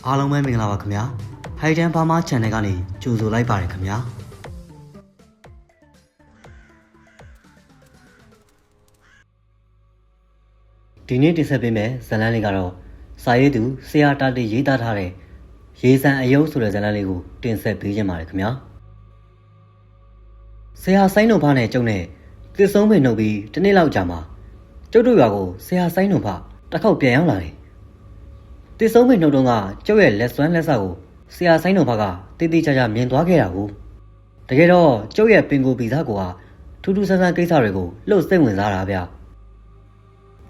အားလုံးပဲမင်္ဂလာပါခင်ဗျာ Hidden Farmer Channel ကနေကြိုဆိုလိုက်ပါတယ်ခင်ဗျာဒီနေ့တင်ဆက်ပေးမယ်ဇာတ်လမ်းလေးကတော့စာရေးသူဆရာတာတီရေးသားထားတဲ့ရေစံအယုတ်ဆိုတဲ့ဇာတ်လမ်းလေးကိုတင်ဆက်ပေးခြင်းပါတယ်ခင်ဗျာဆရာဆိုင်းနှုံဖားနဲ့ကျုံနဲ့တစ်ဆုံးပင်နှုတ်ပြီးတစ်နေ့လောက်ကြာမှာကျုပ်တို့ရွာကိုဆရာဆိုင်းနှုံဖားတစ်ခေါက်ပြန်ရောက်လာတယ်တစ်ဆုံးပင်နှုတ်တုံးကကျုပ်ရဲ့လက်စွမ်းလက်ဆောက်ကိုဆရာဆိုင်းနှုံဖားကတေးသေးချာချာမြင်သွားခဲ့တာကိုတကယ်တော့ကျုပ်ရဲ့ပင်ကိုပီသားကိုဟာထူးထူးဆန်းဆန်းကိစ္စတွေကိုလှုပ်စိတ်ဝင်စားတာဗျ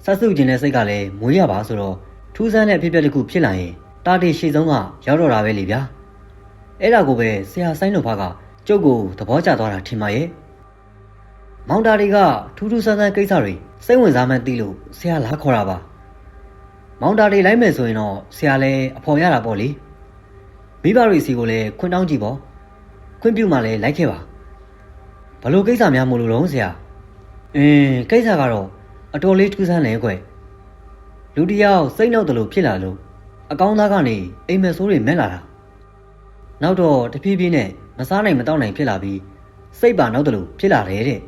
ဆက်စုခြင်းတဲ့စိတ်ကလည်းမွေးရပါဆိုတော့ထူးဆန်းတဲ့အဖြစ်အပျက်တစ်ခုဖြစ်လာရင်တာတီရှိဆုံးကရောက်တော့တာပဲလေဗျာအဲ့ဒါကိုပဲဆရာဆိုင်းနှုံဖားကကျုပ်ကိုသဘောကျသွားတာထင်ပါရဲ့မောင်တာတွေကထူးထူးဆန်းဆန်းကိစ္စတွေစိတ်ဝင်စားမှန်းသိလို့ဆရာလာခေါ်တာပါမောင်တာတွေလိုက်မယ်ဆိုရင်တော့ဆရာလည်းအဖော်ရတာပေါ့လေမိဘတွေစီကိုလည်းခွင့်တောင်းကြည့်ပေါ့ခွင့်ပြုမှလည်းလိုက်ခဲ့ပါဘလို့ကိစ္စများမို့လို့တော့ဆရာကိစ္စကတော့အတော်လေးထူးဆန်းတယ်ကွလူတယောက်စိတ်နှောက်တယ်လို့ဖြစ်လာလို့အကောင်းသားကနေအိမ်မက်ဆိုးတွေမဲ့လာတာနောက်တော့တဖြည်းဖြည်းနဲ့မစားနိုင်မတောက်နိုင်ဖြစ်လာပြီးစိတ်ပါနောက်တယ်လို့ဖြစ်လာတယ်တဲ့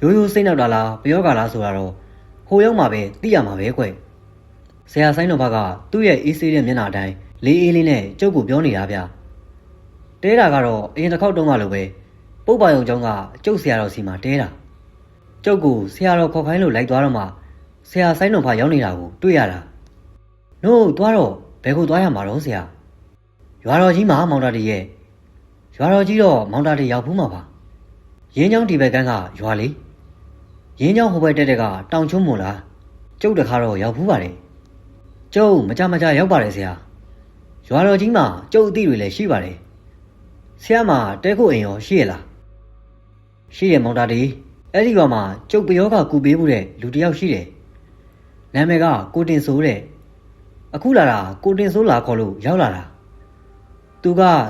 ရိုးရိုးစိတ်နှောက်တာလားပျော့ကလားဆိုတာတော့ဟိုရောက်မှပဲသိရမှာပဲကွဆရာဆိုင်းတော်ဘကသူ့ရဲ့အေးဆေးတဲ့မျက်နှာတိုင်းလေးအေးလေးနဲ့ကျုပ်ကိုပြောနေတာဗျတဲတာကတော့အရင်တစ်ခေါက်တုန်းကလိုပဲပုတ်ပါယုံကျောင်းကကျုပ်ဆရာတော်စီမှာတဲတာကျုပ်ကိုဆရာတော်ခေါ်ခိုင်းလို့လိုက်သွားတော့မှဆရာဆိုင်းတော်ဖာရောက်နေတာကိုတွေ့ရတာနို့သွားတော့ဘယ်ကိုသွားရမှာတော့ဆရာရွာတော်ကြီးမှာမောင်တာတီရဲ့ရွာတော်ကြီးတော့မောင်တာတီရောက်ဘူးမှာပါရင်းချောင်းဒီဘက်ကန်းကရွာလေးရင်းချောင်းဟိုဘက်တက်တဲ့ကတောင်ချုံးမလားကျုပ်တခါတော့ရောက်ဘူးပါတယ်ကျုပ်မကြရောက်ပါတယ်ဆရာရွာတော်ကြီးမှာကျုပ်အသည့်တွေလည်းရှိပါတယ်ဆရာမတဲခုအိမ်ရောရှိရလားရှိတယ်မောင်တာတီအဲ့ဒီရွာမှာကျုပ်ပယောကကူပေးမှုတဲ့လူတယောက်ရှိတယ်နာမည်ကကိုတင်စိုးတဲ့အခုလာတာကိုတင်စိုးလာခေါ်လို့ရောက်လာတာ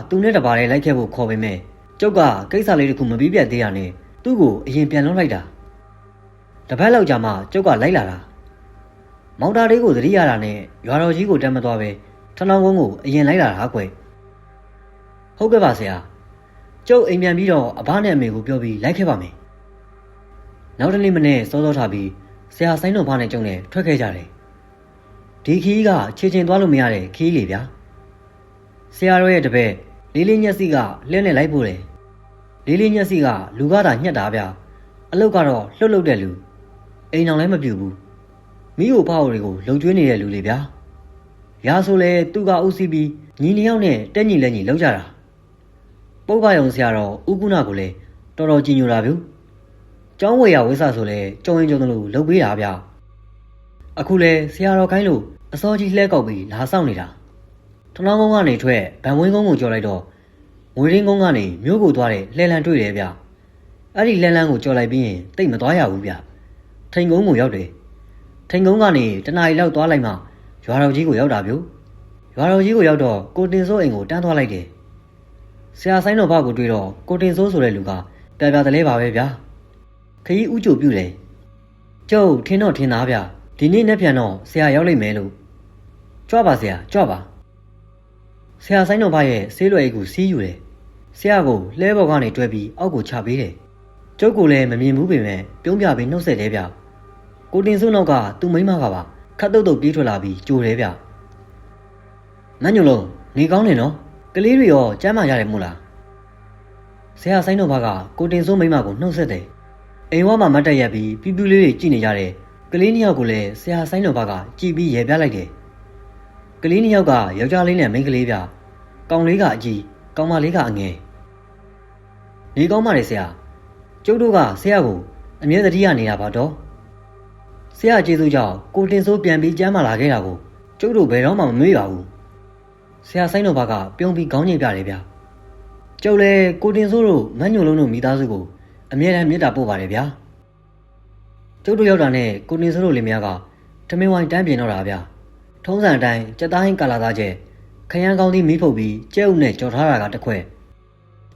သူနဲ့တပါးလေးလိုက်ခဲ့ဖို့ခေါ်ပေမဲ့ကျုပ်ကကိစ္စလေးတခုမပြီးပြတ်သေးတာနဲ့သူ့ကိုအရင်ပြန်လွှတ်လိုက်တာတပတ်လောက်ကြာမှကျုပ်ကလိုက်လာတာမောင်တာလေးကိုသတိရတာနဲ့ရွာတော်ကြီးကိုတမ်းမသွားပဲထနောင်းကုန်းကိုအရင်လိုက်လာတာကွယ်ဟုတ်ကဲ့ပါဆရာကျုပ်အိမ်ပြန်ပြီးတော့အဘနဲ့အမေကိုပြောပြီးလိုက်ခဲ့ပါမယ်နောက်တနေ့မနေ့စောစောထားပြီးဆရာဆိုင်းတော်ဖားနဲ့ကျုံနဲ့ထွက်ခဲ့ကြတယ်ဒီခီးကခြေချင်းသွားလို့မရတဲ့ခီးလေဗျာဆရာတော်ရဲ့တပည့်လေးလေးညက်စီကလှဲနဲ့လိုက်ပို့တယ်လေးလေးညက်စီကလူကားသာညှက်တာဗျအလုတ်ကတော့လှုပ်လှုပ်တဲ့လူအိမ်အောင်လည်းမပြူဘူးမိကိုဖောက်တွေကိုလုံကျွေးနေတဲ့လူလေဗျာရာဆိုလဲသူကအုပ်စီးပြီးညီနှစ်ယောက်နဲ့တက်ညီလက်ညီလောက်ကြတာပုပ္ပယုံဆရာတော်ဥကုဏကိုလည်းတော်တော်ကြည်ညိုတာဗျကျောင်းဝေရဝိဆဆိုလဲကြုံရင်ကြုံတယ်လို့လုပ်ပေးတာဗျအခုလဲဆရာတော်ခိုင်းလို့အစောကြီးလှဲကောက်ပြီးလာဆောင်နေတာထနောင်းကုန်းကနေထွက်ဗန်ဝင်းကုန်းကိုကြော်လိုက်တော့ငွေရင်းကုန်းကနေမြို့ကိုသွားတဲ့လှဲလန်းတွေ့တယ်ဗျအဲ့ဒီလှဲလန်းကိုကြော်လိုက်ပြီးရင်တိတ်မသွားရဘူးဗျထိန်ကုန်းကိုရောက်တယ်ထိန်ကုန်းကနေတနားရီလောက်သွားလိုက်မှရွာတော်ကြီးကိုရောက်တာဗျရွာတော်ကြီးကိုရောက်တော့ကိုတင်စိုးအိမ်ကိုတန်းသွားလိုက်တယ်ဆရာဆိုင်းတော်ဖကိုတွေ့တော့ကိုတင်စိုးဆိုတဲ့လူကပြပြတလဲပါပဲဗျာခရီးဥကြိုပြုတယ်ကျုပ်ထင်းတော့ထင်းသားဗျဒီနေ့နဲ့ပြန်တော့ဆရာရောက်လိမ့်မယ်လို့ကြွပါဆရာကြွပါဆရာဆိုင်းတော်ဖရဲ့ဆေးလွယ်အိတ်ကိုစီးယူတယ်ဆရာကိုလှဲဘော်ကနေတွဲပြီးအောက်ကိုချပေးတယ်ကျုပ်ကိုလည်းမမြင်ဘူးပေမဲ့ပြုံးပြပြီးနှုတ်ဆက်တယ်ဗျကိုတင်စိုးနောက်ကသူ့မိန်းမကပါခတ်တုတ်တုတ်ပြေးထွက်လာပြီးကြိုတယ်ဗျမညုံလုံးနေကောင်းနေနော်ကလေးတွေရောကျမ်းမာရတယ်မို့လားဆရာဆိုင်းတော်ဖကကိုတင်စိုးမိန်းမကိုနှုတ်ဆက်တယ်အိမ်ဝမှာမတ်တက်ရက်ပြီးပြူးပြူးလေးတွေကြည့်နေကြတယ်ကလေးနှစ်ယောက်ကိုလည်းဆရာဆိုင်းတော်ဘကကြည်ပြီးရေပြလိုက်တယ်ကလေးနှစ်ယောက်ကယောက်ျားလေးနဲ့မိန်းကလေးပြကောင်လေးကအကြီးကောင်မလေးကအငယ်နေကောင်းပါလေဆရာကျုပ်တို့ကဆရာကိုအမြဲတတိယနေတာပါတော့ဆရာကျေးဇူးကြောင့်ကိုတင်စိုးပြန်ပြီးကျမ်းမာလာခဲ့တာကိုကျုပ်တို့ဘယ်တော့မှမမေ့ပါဘူးဆရာဆိုင်းတော်ဘကပြုံးပြီးခေါင်းညိတ်ပြတယ်ဗျကျုပ်လည်းကိုတင်စိုးတို့မညိုလုံးတို့မိသားစုကိုအမြဲတမ်းမေတ္တာပို့ပါတယ်ဗျာကျုပ်တို့ရောက်တာနဲ့ကိုနေစိုးတို့လင်မယားကထမင်းဝိုင်းတန်းပြင်တော့တာဗျာထုံးစံအတိုင်းကြက်သားဟင်းကာလာသားကျဲခရမ်းကောင်းသီးမီးဖုတ်ပြီးကျဲဥနဲ့ကြော်ထားတာကတစ်ခွက်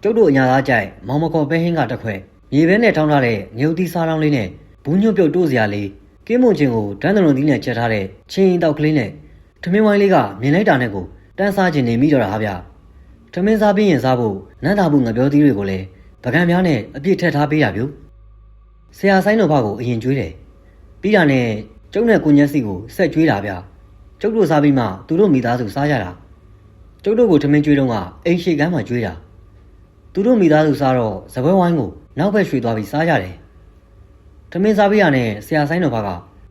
ကျုပ်တို့အညာသားကြိုက်မောင်မခေါ်ပဲဟင်းကတစ်ခွက်မြေပဲနဲ့ထောင်းထားတဲ့ငုတ်သီးစားတောင်းလေးနဲ့ဘူးညွတ်ပြုတ်တိုးစရာလေးကင်းမွန်ချင်းကိုဒန်းတလုံးသီးနဲ့ချက်ထားတဲ့ချင်းရင်တောက်ကလေးနဲ့ထမင်းဝိုင်းလေးကမြင်လိုက်တာနဲ့ကို တန်းစားခြင်းနေမိတော့တာဗျထမင်းစားပြီးရင်စားဖို့နန်းသာဘူးငပြောသီးတွေကိုလည်းပကံများနဲ့အပြည့်ထက်ထားပေးတာဗျဆရာဆိုင်တော်ဘကိုအရင်ကျွေးတယ်ပြီးတာနဲ့ကျုပ်နဲ့ကိုညက်စီကိုဆက်ကျွေးတာဗျကျုပ်တို့စားပြီးမှသူတို့မိသားစုစားကြတာကျုပ်တို့ကိုထမင်းကျွေးတော့ကအိမ်ရှိကမ်းမှာကျွေးတာသူတို့မိသားစုစားတော့စပွဲဝိုင်းကိုနောက်ဘက်ရွှေ့သွားပြီးစားကြတယ်ထမင်းစားပြီးရနဲ့ဆရာဆိုင်တော်ဘက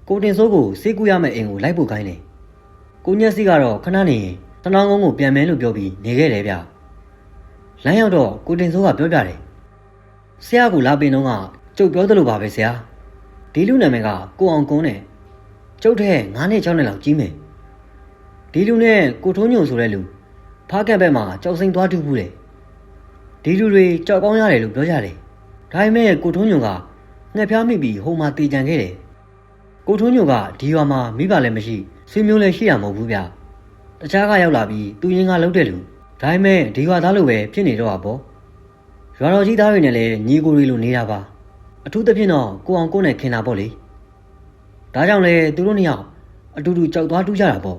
ကိုတင်စိုးကိုစေးကူရမယ့်အိမ်ကိုလိုက်ဖို့ခိုင်းတယ်ကိုညက်စီကတော့ခဏနေရင်တနောင်းကုန်းကိုပြန်မယ်လို့ပြောပြီးနေခဲ့တယ်ဗျလမ်းရောက်တော့ကိုတင်စိုးကပြောပြတယ်ဆရာကလာပင်တော့ကကျုပ်ပြောသလိုပါပဲဆရာဒီလူနာမည်ကကိုအောင်ကုန်းနဲ့ကျုပ်တဲ့9နဲ့6နဲ့လောက်ကြီးမယ်ဒီလူနဲ့ကိုထုံးညုံဆိုတဲ့လူဖားကက်ဘက်မှာကြောက်စိမ့်သွားတူးဘူးတယ်ဒီလူတွေကြောက်ကောင်းရတယ်လို့ပြောကြတယ်ဒါပေမဲ့ကိုထုံးညုံကငှက်ဖျားမိပြီးဟိုမှာတည်ကြံခဲ့တယ်ကိုထုံးညုံကဒီရွာမှာမိဘလည်းမရှိဆွေမျိုးလည်းရှိရမဟုတ်ဘူးဗျတခြားကရောက်လာပြီးသူရင်းကလှုပ်တဲ့လူဒါပေမဲ့ဒီရွာသားလိုပဲဖြစ်နေတော့တာပေါ့ရွာတော်ကြီးသားတွေနဲ့လည်းညီကိုတွေလိုနေတာပါအထူးသဖြင့်တော့ကိုအောင်ကိုနဲ့ခင်တာပေါ့လေဒါကြောင့်လေသူတို့နှစ်ယောက်အတူတူကြောက်သွားတူးကြတာပေါ့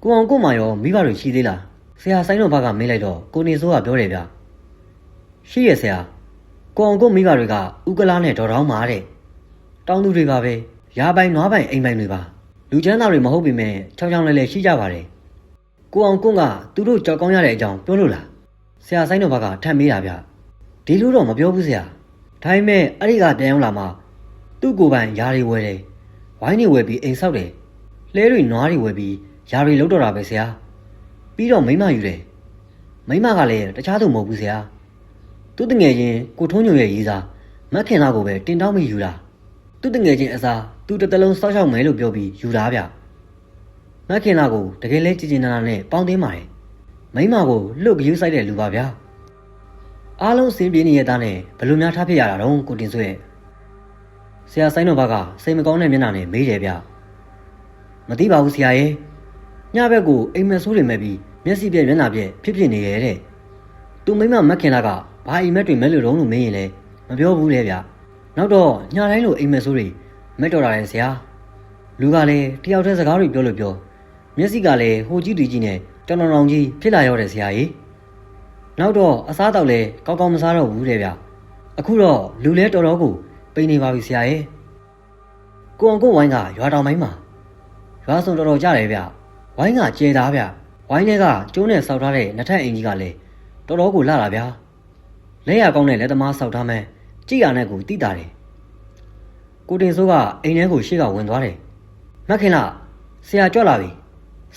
ကိုအောင်ကိုမှရောမိဘတွေရှိသေးလားဆရာဆိုင်တော်ဘကမေးလိုက်တော့ကိုနေစိုးကပြောတယ်ဗျရှိရဆရာကိုအောင်ကိုမိဘတွေကဥကလားနဲ့ဒေါ်တောင်းမာတဲ့တောင်းသူတွေပါပဲရာပိုင်နွားပိုင်အိမ်ပိုင်တွေပါလူချမ်းသာတွေမဟုတ်ပေမဲ့ချောင်းချောင်းလဲလဲရှိကြပါတယ်ကိုအောင်ကွန်းကသူတို့ကြောက်ကောင်းရတဲ့အကြောင်းပြောလို့လားဆရာဆိုင်တော်ဘကထပ်မေးတာဗျဒီလိုတော့မပြောဘူးဆရာဒါပေမဲ့အဲ့ဒီကပြန်ရောက်လာမှသူ့ကိုယ်ပိုင်ယားတွေဝယ်တယ်ဝိုင်းတွေဝယ်ပြီးအိမ်ဆောက်တယ်လှဲတွေနွားတွေဝယ်ပြီးယားတွေလုပ်တော့တာပဲဆရာပြီးတော့မိမယူတယ်မိမကလည်းတခြားသူမဟုတ်ဘူးဆရာသူ့တငယ်ချင်းကိုထုံးညိုရဲ့ရေးစားမက်ခင်လာကိုပဲတင်တောင်းပြီးယူတာသူ့တငယ်ချင်းအစားသူ့တစ်တလုံးစောက်ရှောက်မယ်လို့ပြောပြီးယူတာဗျမက်ခင်လာကိုတကယ်လဲကြည်ကြည်နာနာနဲ့ပေါင်းတင်းပါတယ်မိမကိုလွတ်ကြွေးဆိုင်တဲ့လူပါဗျာအားလုံးစင်းပြင်းနေတဲ့သားနဲ့ဘယ်လိုများထားဖြစ်ရတာတော့ကိုတင်ဆွဲဆရာဆိုင်တော်ဘကစိတ်မကောင်းတဲ့မျက်နှာနဲ့မေးတယ်ဗျမသိပါဘူးဆရာရဲ့ညဘက်ကိုအိမ်မက်ဆိုးတွေမဲ့ပြီးမျက်စိပြက်မျက်နှာပြက်ဖြစ်နေရဲ့တဲ့သူမိမမက်ခင်လာကဘာအိမ်မက်တွေမဲ့လို့တော့လို့မင်းရင်လဲမပြောဘူးလေဗျနောက်တော့ညတိုင်းလိုအိမ်မက်ဆိုးတွေမက်တော်တာလေဆရာလူကလည်းတယောက်တည်းစကားတွေပြောလို့ပြောမျက်စိကလည်းဟိုကြီးတီကြီးနဲ့တောင်တောင်ကြီးဖြစ်လာရောက်တယ်ဆရာကြီးနောက်တော့အစားတောက်လဲကောင်းကောင်းမစားတော့ဘူးတဲ့ဗျအခုတော့လူလဲတော်တော်ကိုပိန်နေပါပြီဆရာရဲ့ကိုအောင်ကိုဝိုင်းကရွာတောင်ပိုင်းမှာရွာစုံတော်တော်ကြတယ်ဗျဝိုင်းကကျဲသားဗျဝိုင်းထဲကကျိုးနဲ့ဆောက်ထားတဲ့နှစ်ထပ်အိမ်ကြီးကလည်းတော်တော်ကိုလှတာဗျလက်ရကောင်းတဲ့လက်သမားဆောက်ထားမှန်းကြည့်ရတဲ့ကိုတိတာတယ်ကိုတင်စိုးကအိမ်ထဲကိုရှေ့ကဝင်သွားတယ်မက်ခင်လားဆရာကြွလာပြီ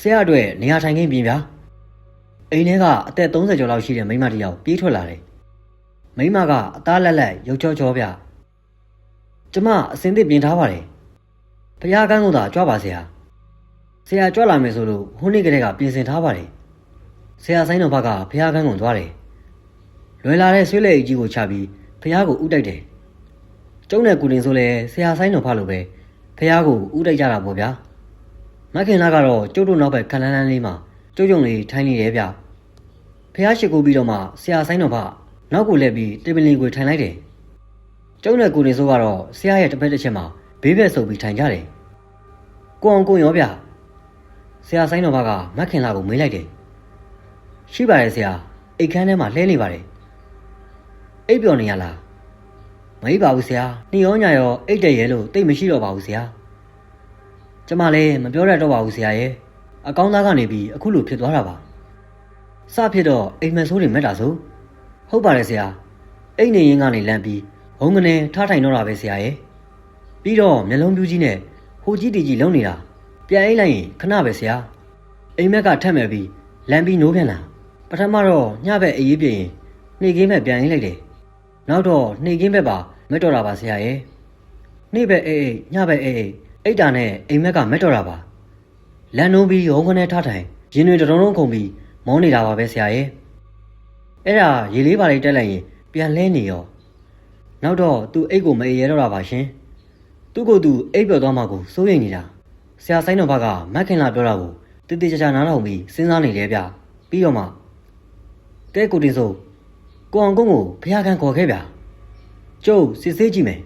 ဆရာအတွက်နေရာထိုင်ခင်းပြင်ဗျာအိမ်ထဲကအသက်30ကျော်လောက်ရှိတဲ့မိန်းမတစ်ယောက်ပြေးထွက်လာတယ်မိန်းမကအသားလက်လက်ရုပ်ချောချောဗျကျမအစင်သစ်ပြင်ထားပါတယ်ဖျားကန်းကိုသာကြွပါဆရာဆရာကြွလာမယ်ဆိုလို့ဟိုနေ့ကတည်းကပြင်ဆင်ထားပါတယ်ဆရာဆိုင်တော်ဘကဖျားကန်းကိုသွားတယ်လွယ်လာတဲ့ဆွေးလက်အကြီးကိုချပြီးဖျားကိုဥတိုက်တယ်ကျုံနဲ့ကူတင်ဆိုလဲဆရာဆိုင်တော်ဖလိုပဲဖျားကိုဥတိုက်ကြတာပေါ့ဗျာမခင်လာကတော့ကျုပ်တို့နောက်ဘက်ခလန်းလန်းလေးမှာကျုံလေးထိုင်းနေတယ်ဗျဖျားရှိခိုးပြီးတော့မှဆရာဆိုင်တော်ဖနောက်ကိုလှည့်ပြီးတေပလင်ကိုထိုင်လိုက်တယ်ကျုံနဲ့ကူတင်ဆိုကတော့ဆရာရဲ့တစ်ဖက်တစ်ချက်မှာဘေးဘက်ဆုပ်ပြီးထိုင်ကြတယ်ကိုအောင်ကိုရောဗျဆရာဆိုင်တော်ဘကမခင်လာကိုမေးလိုက်တယ်ရှိပါတယ်ဆရာအိတ်ခမ်းထဲမှာလှဲနေပါတယ်အိပ်ပျော်နေရလားမအိပ်ပါဘူးဆရာနှီးရောညာရောအိတ်တဲ့ရဲလို့တိတ်မရှိတော့ပါဘူးဆရာကျမလည်းမပြောရတော့ပါဘူးဆရာရဲ့အကောင်းသားကနေပြီးအခုလိုဖြစ်သွားတာပါစဖြစ်တော့အိမ်မက်ဆိုးတွေမက်တာဆိုဟုတ်ပါတယ်ဆရာအိတ်နေရင်ကနေလမ်းပြီးဘုံကနေထားထိုင်တော့တာပဲဆရာရဲ့ပြီးတော့မျက်လုံးပြူးကြီးနဲ့ဟိုကြီးတီကြီးလုံးနေတာပြန်အိတ်လိုက်ရင်ခဏပဲဆရာအိမ်မက်ကထက်မဲ့ပြီးလမ်းပြီးနိုးပြန်လာပထမတော့ညဘက်အေးရေးပြင်းနှိကင်းဘက်ပြန်အိတ်လိုက်တယ်နောက်တော့နှိကင်းဘက်ပါမက်တော့တာပါဆရာရဲ့နေ့ဘက်အေးညဘက်အေးအိတ်တာနဲ့အိမ်မက်ကမက်တော့တာပါလမ်းနိုးပြီးဘုံကနေထားထိုင်ရင်တွေတုံတုံခုန်ပြီးမောနေတာပါပဲဆရာရဲ့အဲ့ဒါရေလေးပါလေးတက်လိုက်ရင်ပြန်လဲနေရောနောက်တော့သူအိတ်ကိုမအေးရတော့တာပါရှင်သူ့ကိုယ်သူအိတ်ပျော်သွားမှကိုစိုးရိမ်နေတာဆရာဆိုင်တော်ဘကမက်ခင်လာပြောတာကိုတိတိကျကျနားထောင်ပြီးစဉ်းစားနေတယ်ဗျပြီးတော့မှကဲကိုတင်စိုးကိုအောင်ကုန်းကိုဖျားခန်းခေါ်ခဲ့ဗျကျုပ်စစ်ဆေးကြည့်မယ်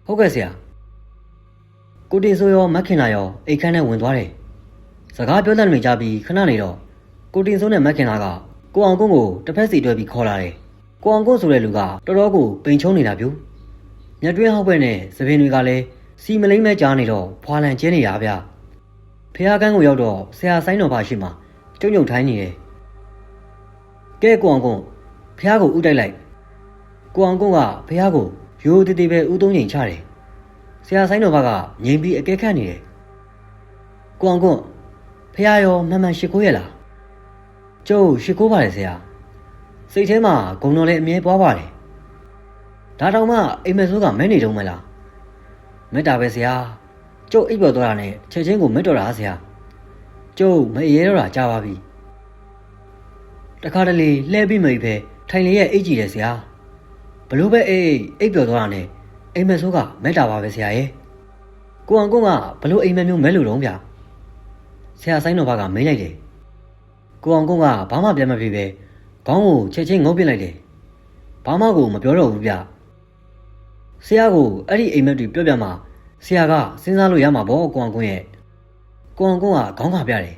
ဟုတ်ကဲ့ဆရာကိုတင်စိုးရောမက်ခင်လာရောအိတ်ခန်းထဲဝင်သွားတယ်ဆ စကားပြောတဲ့နေကြပြီးခဏနေတော့ကိုတင်စိုးနဲ့မက်ခင်လာကကိုအောင်ကုန်းကိုတစ်ဖက်စီတွဲပြီးခေါ်လာတယ်ကိုအောင်ကုန်းဆိုတဲ့လူကတော်တော်ကိုပိန်ချုံနေတာပြူမြတ်တွင်းဟောက်ဘက်နဲ့သပင်တွေကလည်းစီမလိမ့်မဲကြားနေတော့ဖွာလန်ကျဲနေတာဗျဖះကန်းကိုရောက်တော့ဆရာဆိုင်တော်ဖာရှိမှကျုံညုံထိုင်းနေတယ်ကဲကိုအောင်ကုန်းဖះကိုဥတိုက်လိုက်ကိုအောင်ကုန်းကဖះကိုရိုးတေးသေးပဲဥသုံးချိန်ချတယ်ဆရာဆိုင်တော်ဘကငြိမ်ပြီးအကဲခတ်နေတယ်ကိုအောင်ကုန်းဖះရောမှန်မှန်ရှ िख ိုးရဲ့လားကျုပ်ရှ िख ိုးပါတယ်ဆရာစိတ်ထဲမှာဂုံတော်လည်းအမြဲပွားပါတယ်ဒါတောင်မှအိမ်မက်ဆိုးကမဲနေတုံးမလားမေတ္တာပဲဆရာကျုပ်အိပ်ပျော်သွားတာနဲ့ချက်ချင်းကိုမက်တော်တာဆရာကျုပ်မအေးရတော့တာကြာပါပြီတခါတလေလှဲပြီးမိပဲထိုင်လေရဲ့အိတ်ကြည့်တယ်ဆရာဘလို့ပဲအိပ်ပျော်သွားတာနဲ့အိမ်မက်ဆိုးကမက်တာပါပဲဆရာရဲ့ကိုအောင်ကုန်းကဘလို့အိမ်မက်မျိုးမဲလို့တော့ဗျဆရာဆိုင်တော်ဘကမေးလိုက်တယ်ကိုအောင်ကုန်းကဘာမှပြန်မပြေပဲခေါင်းကိုချက်ချင်းငုံပစ်လိုက်တယ်ဘာမှကိုမပြောတော့ဘူးဗျဆရာကိုအဲ့ဒီအိမ်မက်တွေပြောပြမှာဆရာကစဉ်းစားလို့ရမှာပေါ့ကိုအောင်ကုန်းရဲ့ကိုအောင်ကုန်းကခေါင်းခါပြတယ်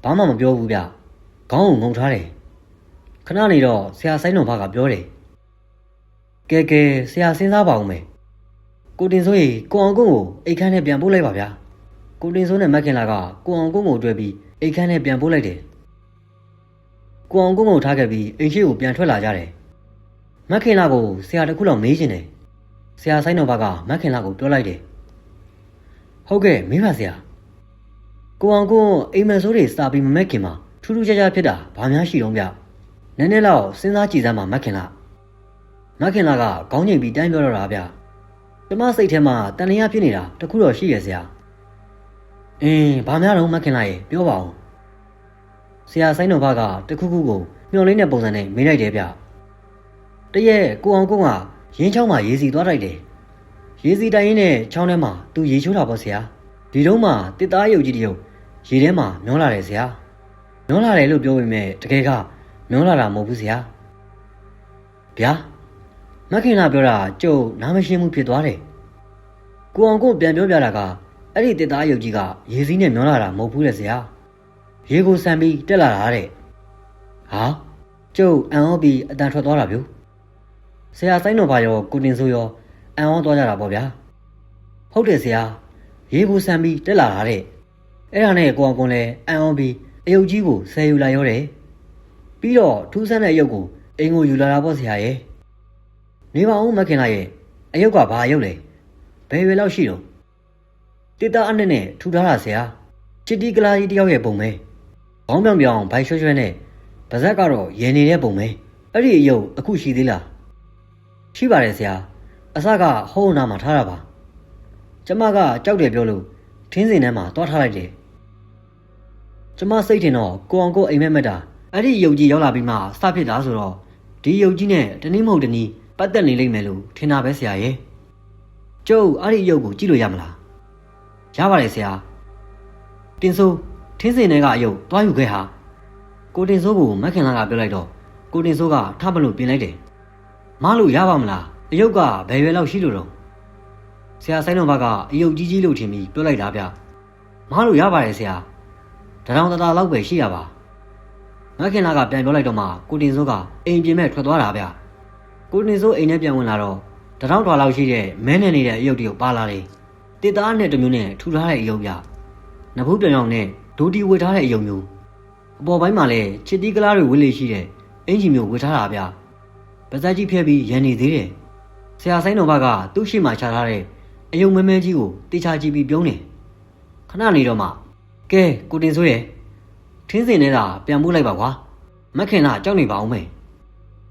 ဘာမှမပြောဘူးဗျခေါင်းကိုငုံထားတယ်ခဏနေတော့ဆရာဆိုင်တော်ဘကပြောတယ်ကဲဆရာစဉ်းစားပါဦးမယ်ကိုတင်စိုးရေကိုအောင်ကုန်းကိုအိတ်ခမ်းနဲ့ပြန်ပို့လိုက်ပါဗျာကိုတင်စိုးနဲ့မက်ခင်လာကကိုအောင်ကုန်းကိုတွေ့ပြီးအိတ်ခမ်းနဲ့ပြန်ပို့လိုက်တယ်ကိုအောင်ကုန်းကိုထားခဲ့ပြီးအိမ်ရှိကိုပြန်ထွက်လာကြတယ်မက်ခင်လာကိုဆရာတခုလောက်မေးချင်တယ်ဆရာဆိုင်တော်ဘကမက်ခင်လာကိုပြောလိုက်တယ်ဟုတ်ကဲ့မေးပါဆရာကိုအောင်ကုန်းအိမ်မက်ဆိုးတွေစာပြီးမမက်ခင်မှာထူးထူးခြားခြားဖြစ်တာဘာများရှိတော့ဗျနည်းနည်းလောက်စဉ်းစားကြည့်စမ်းပါမက်ခင်လာကခေါင်းငိမ်ပြီးတိုင်းပြောတော့တာဗျကျမစိတ်ထဲမှာတန်လျာဖြစ်နေတာတခုတော့ရှိရဆရာဘာများတော့မက်ခင်လာရေပြောပါဦးဆရာဆိုင်တော်ဘကတခုခုကိုမျောလင်းတဲ့ပုံစံနဲ့မေးလိုက်တယ်ဗျတရက်ကိုအောင်ကုန်းကရင်းချောင်းမှာရေစီသွားတိုက်တယ်ရေစီတိုင်ရင်းနဲ့ချောင်းထဲမှာသူရေချိုးတာပေါ့ဆရာဒီတော့မှတစ်သားရုပ်ကြီးတရုပ်ရေထဲမှာမျောလာတယ်ဆရာမျောလာတယ်လို့ပြောပေမဲ့တကယ်ကမျောလာတာမဟုတ်ဘူးဆရာဗျာမခင်လာပြောတာကျုပ်နားမရှင်းမှုဖြစ်သွားတယ်ကိုအောင်ကုန်းပြန်ပြောပြတာကအဲ့ဒီတစ်သားရုပ်ကြီးကရေစီးနဲ့မျောလာတာမဟုတ်ဘူးလေဆရာရေကိုဆန်ပြီးတက်လာတာတဲ့ဟာကျုပ်အံ့ဩပြီးအတန်ထွက်သွားတာဗျဆရာဆိုင်တော်ဘာရောကိုတင်စိုးရောအံ့ဩသွားကြတာပေါ့ဗျာဟုတ်တယ်ဆရာရေကိုဆန်ပြီးတက်လာတာတဲ့အဲ့ဒါနဲ့ကိုအောင်ကုန်းလည်းအံ့ဩပြီးအယုတ်ကြီးကိုဆယ်ယူလာရောတယ်ပြီးတော့ထူးဆန်းတဲ့အယုတ်ကိုအိမ်ကိုယူလာတာပေါ့ဆရာရဲ့နေပါဦးမခင်လာရဲ့အယုတ်ကဘာအယုတ်လဲဘယ်ရွယ်လောက်ရှိတော့တစ်သားအနှစ်နဲ့ထူထားတာဆရာချစ်တီကလာကြီးတယောက်ရဲ့ပုံပဲခေါင်းပြောင်ဘိုက်ရွှဲရွှဲနဲ့ပါဇက်ကတော့ရည်နေတဲ့ပုံပဲအဲ့ဒီအယုတ်အခုရှိသေးလားရှိပါတယ်ဆရာအစကဟိုးနာမှာထားတာပါကျမကကြောက်တယ်ပြောလို့ထင်းစင်ထဲမှာတွားထားလိုက်တယ်ကျမစိတ်ထင်တော့ကိုအောင်ကိုအိမ်မက်မက်တာအဲ့ဒီယုတ်ကြီးရောက်လာပြီးမှစဖြစ်တာဆိုတော့ဒီယုတ်ကြီးနဲ့တနည်းမဟုတ်တနည်းပတ်သက်နေလိမ့်မယ်လို့ထင်တာပဲဆရာရဲ့ကျုပ်အဲ့ဒီယုတ်ကိုကြည့်လို့ရမလားရပါတယ်ဆရာတင်စိုးထင်းစင်ထဲကအယုတ်တွားယူခဲ့ဟာကိုတင်စိုးကိုမက်ခင်လာကပြောလိုက်တော့ကိုတင်စိုးကထမလို့ပြင်လိုက်တယ်မလို့ရပါမလားအယုတ်ကဘယ်ရွယ်လောက်ရှိလို့တော့ဆရာဆိုင်တော်ဘကအယုတ်ကြီးလို့ထင်ပြီးပြောလိုက်တာဗျမလို့ရပါတယ်ဆရာတထောင်တလောက်ပဲရှိရပါမက်ခင်လာကပြန်ပြောလိုက်တော့မှကိုတင်စိုးကအိမ်ပြင်မဲ့ထွက်သွားတာဗျကိုတင်စိုးအိမ်ထဲပြန်ဝင်လာတော့တထောင်လောက်ရှိတဲ့မဲနေနေတဲ့အယုတ်တရုပ်ပါလာတယ်တစ်သားနဲ့တမျိုးနဲ့ထူထားတဲ့အယုတ်ဗျနဖူးပြောင်ပြောင်နဲ့ဒိုတီဝေထားတဲ့အယုတ်မျိုးအပေါ်ပိုင်းမှာလည်းချစ်တီးကလားတွေဝေးလေရှိတဲ့အင်ဂျီမျိုးဝေထားတာဗျပါဇက်ကြီးဖျက်ပြီးရန်နေသေးတယ်ဆရာဆိုင်တော်ဘကသူ့ရှိမှချထားတဲ့အယုတ်မဲမဲကြီးကိုတေချာကြည့်ပြီးပြုံးတယ်ခဏနေတော့မှကဲကိုတင်စိုးရဲ့ထင်းစင်နေတာပြန်ပို့လိုက်ပါကွာမက်ခင်လာကြောက်နေပါအောင်မယ်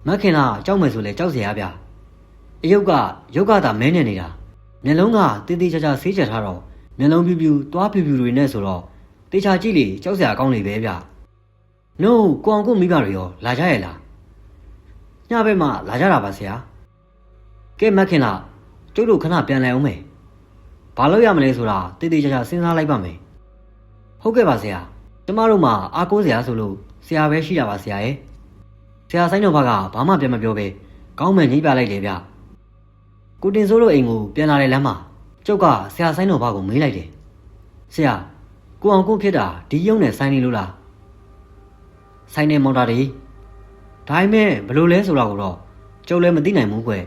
မက်ခင်လာကြောက်မယ်ဆိုလဲကြောက်เสียရဗျအယုတ်ကရုပ်ကသာမဲနေနေတာမျက်လုံးကတေးသေးချာချာဆေးချက်ထားတော့မျက်လုံးပြူပြူသွားပြူပြူတွေနဲ့ဆိုတော့တေချာကြည့်လေကြောက်เสียကောင်းနေပဲဗျနို့ကိုအောင်ကိုမိဘတွေရောလာကြရဲ့လားညဘက်မှလာကြတာပါဆရာကဲမက်ခင်လာကျုပ်တို့ခဏပြန်လဲအောင်မယ်ဘာလို့ရမလဲဆိုတာတေးသေးချာချာစဉ်းစားလိုက်ပါမယ်ဟုတ်ကဲ့ပါဆရာကျမတို့မှာအားကိုးစရာဆိုလို့ဆရာပဲရှိတာပါဆရာရဲ့ဆရာဆိုင်တော်ဘကဘာမှပြန်မပြောပဲကောင်းမှန်ညှိပြလိုက်တယ်ဗျကိုတင်စိုးတို့အိမ်ကိုပြန်လာတဲ့လမ်းမှာကျုပ်ကဆရာဆိုင်တော်ဘကိုမေးလိုက်တယ်ဆရာ ကိုအောင်ကိုဖြစ်တာဒီရုံနဲ့ဆိုင်နေလို့လားဆိုင်နေမောင်တာဒီဒါပေမဲ့ဘလို့လဲဆိုတော့တော့ကျုပ်လည်းမသိနိုင်ဘူးကွယ်